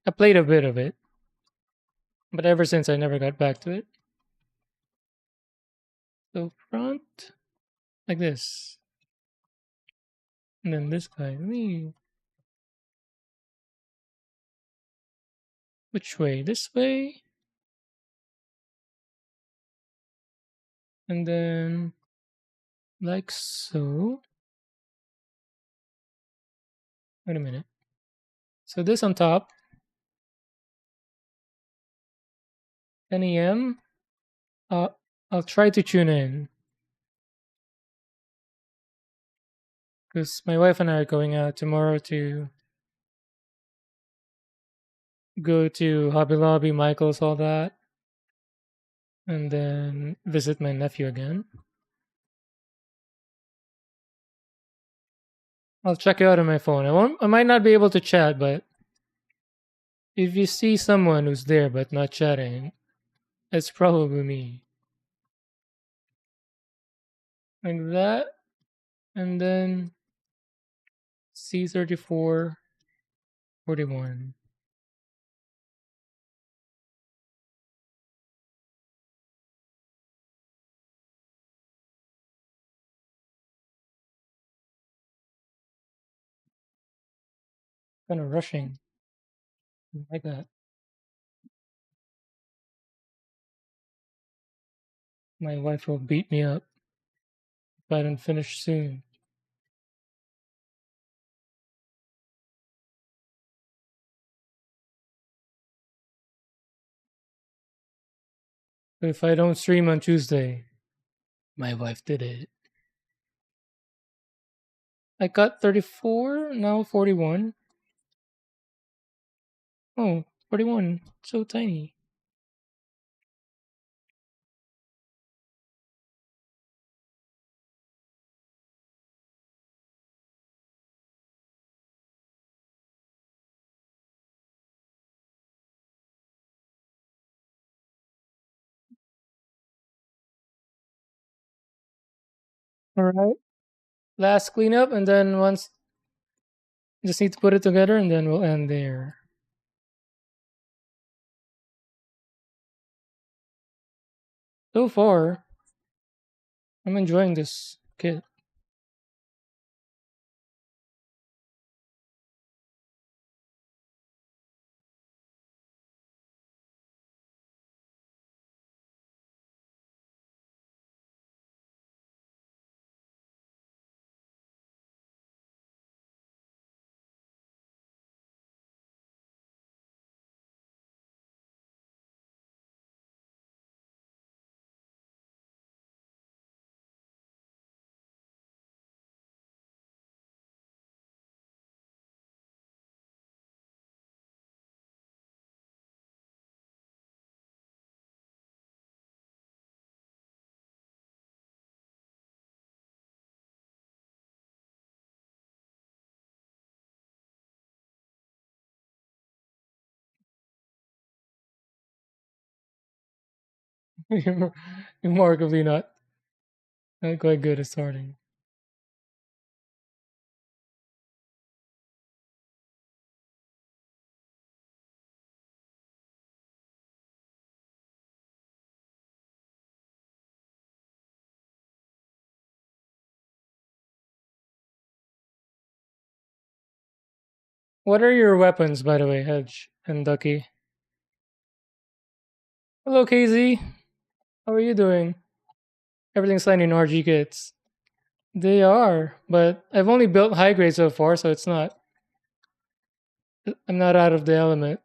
I played a bit of it, but ever since I never got back to it. So front like this, and then this guy. Let me. Which way? This way, and then like so. Wait a minute. So this on top. 10 a.m. Uh, I'll try to tune in because my wife and I are going out tomorrow to go to Hobby Lobby, Michael's, all that, and then visit my nephew again. I'll check it out on my phone. I might not be able to chat, but if you see someone who's there but not chatting, it's probably me. Like that, and then C3441. Kind of rushing like that. My wife will beat me up if I don't finish soon. If I don't stream on Tuesday, my wife did it. I got 34, now 41. Oh, 41. So tiny. All right. Last cleanup, and then once just need to put it together, and then we'll end there. So far, I'm enjoying this kit. You're remarkably not quite good at starting. What are your weapons, by the way, Hedge and Ducky? Hello, KZ. How are you doing? Everything's fine in RG kits. They are, but I've only built high grade so far, so it's not. I'm not out of the element.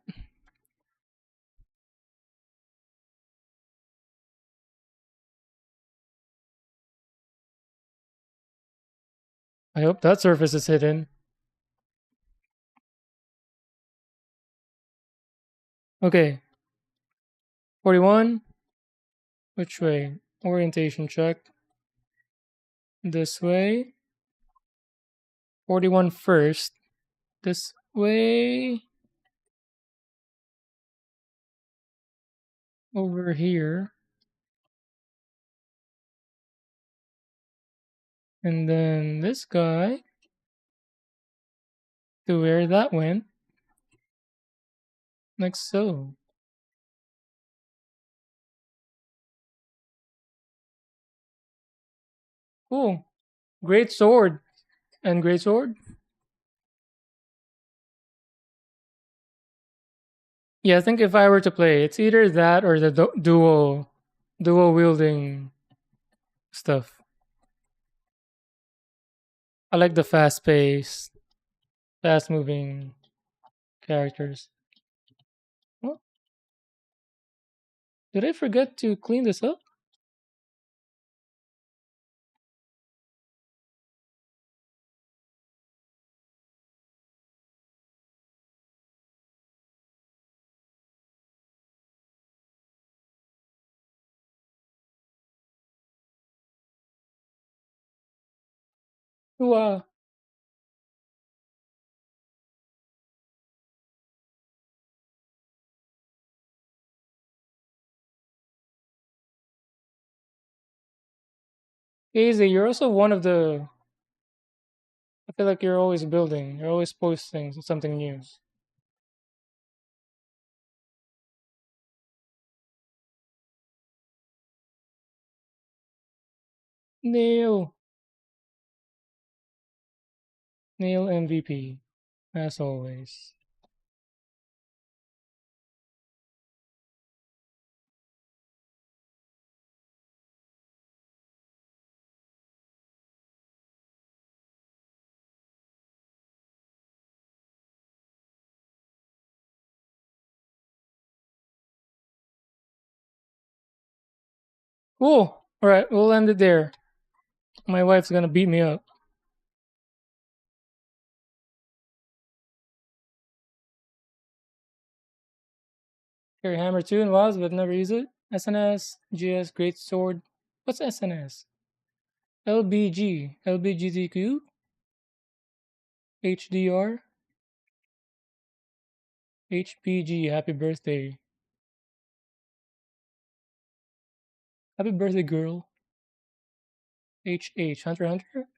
I hope that surface is hidden. Okay. 41. Which way? Orientation check. This way. 41 first. This way. Over here. And then this guy. To where that went. Like so. Cool. Great sword. And great sword? Yeah, I think if I were to play, it's either that or the dual wielding stuff. I like the fast paced, fast moving characters. Oh, did I forget to clean this up? Wow. Easy, you're also one of the. I feel like you're always building. You're always posting something new. Neil. Neil MVP. As always. Cool. Alright, we'll end it there. My wife's gonna beat me up. Carry hammer too in WoWs, but never use it. SNS, GS, Great Sword. What's SNS? LBG, LBGTQ, HDR, HPG. Happy birthday. Happy birthday, girl. HH, Hunter x Hunter.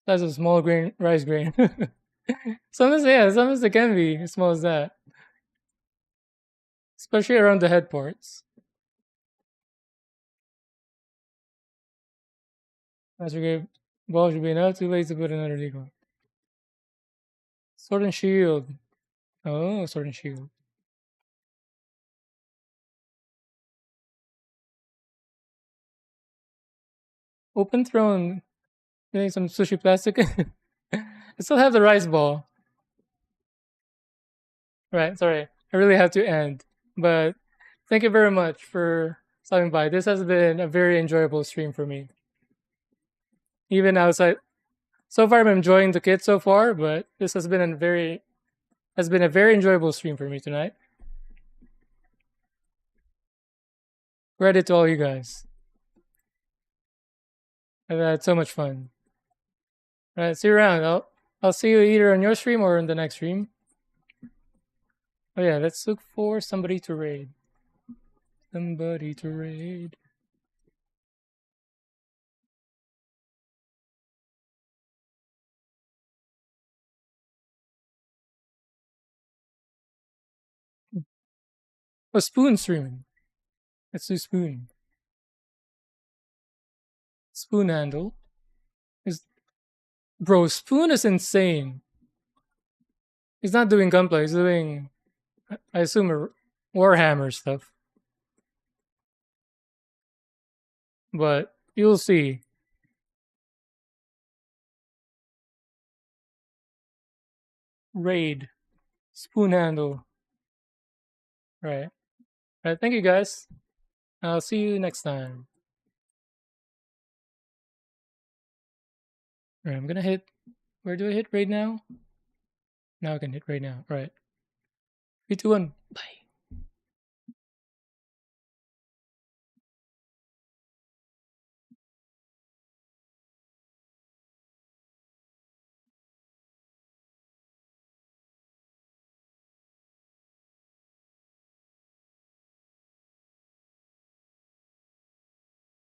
That's a small grain, rice grain. Sometimes, yeah, sometimes it can be as small as that. Especially around the head parts. Master Grave Ball should be enough. Too late to put another decoy. Sword and Shield. Oh, Sword and Shield. Open Throne. Getting some sushi plastic. I still have the rice ball. Right, sorry. I really have to end. But thank you very much for stopping by. This has been a very enjoyable stream for me. Even outside, so far I'm enjoying the kit so far, but this has been a very enjoyable stream for me tonight. Credit to all you guys. I've had so much fun. All right, see you around. I'll see you either on your stream or in the next stream. Oh yeah, let's look for somebody to raid. Somebody to raid. Oh, Spoon streaming. Let's do Spoon. Spoon handle. Is Bro, Spoon is insane. He's not doing gunplay. He's doing, I assume, Warhammer stuff. But you'll see. Raid. Spoon handle. Right. Alright, thank you guys. I'll see you next time. Alright, I'm gonna hit. Where do I hit raid now? Now I can hit raid now. Alright. 3, 2, 1. Bye.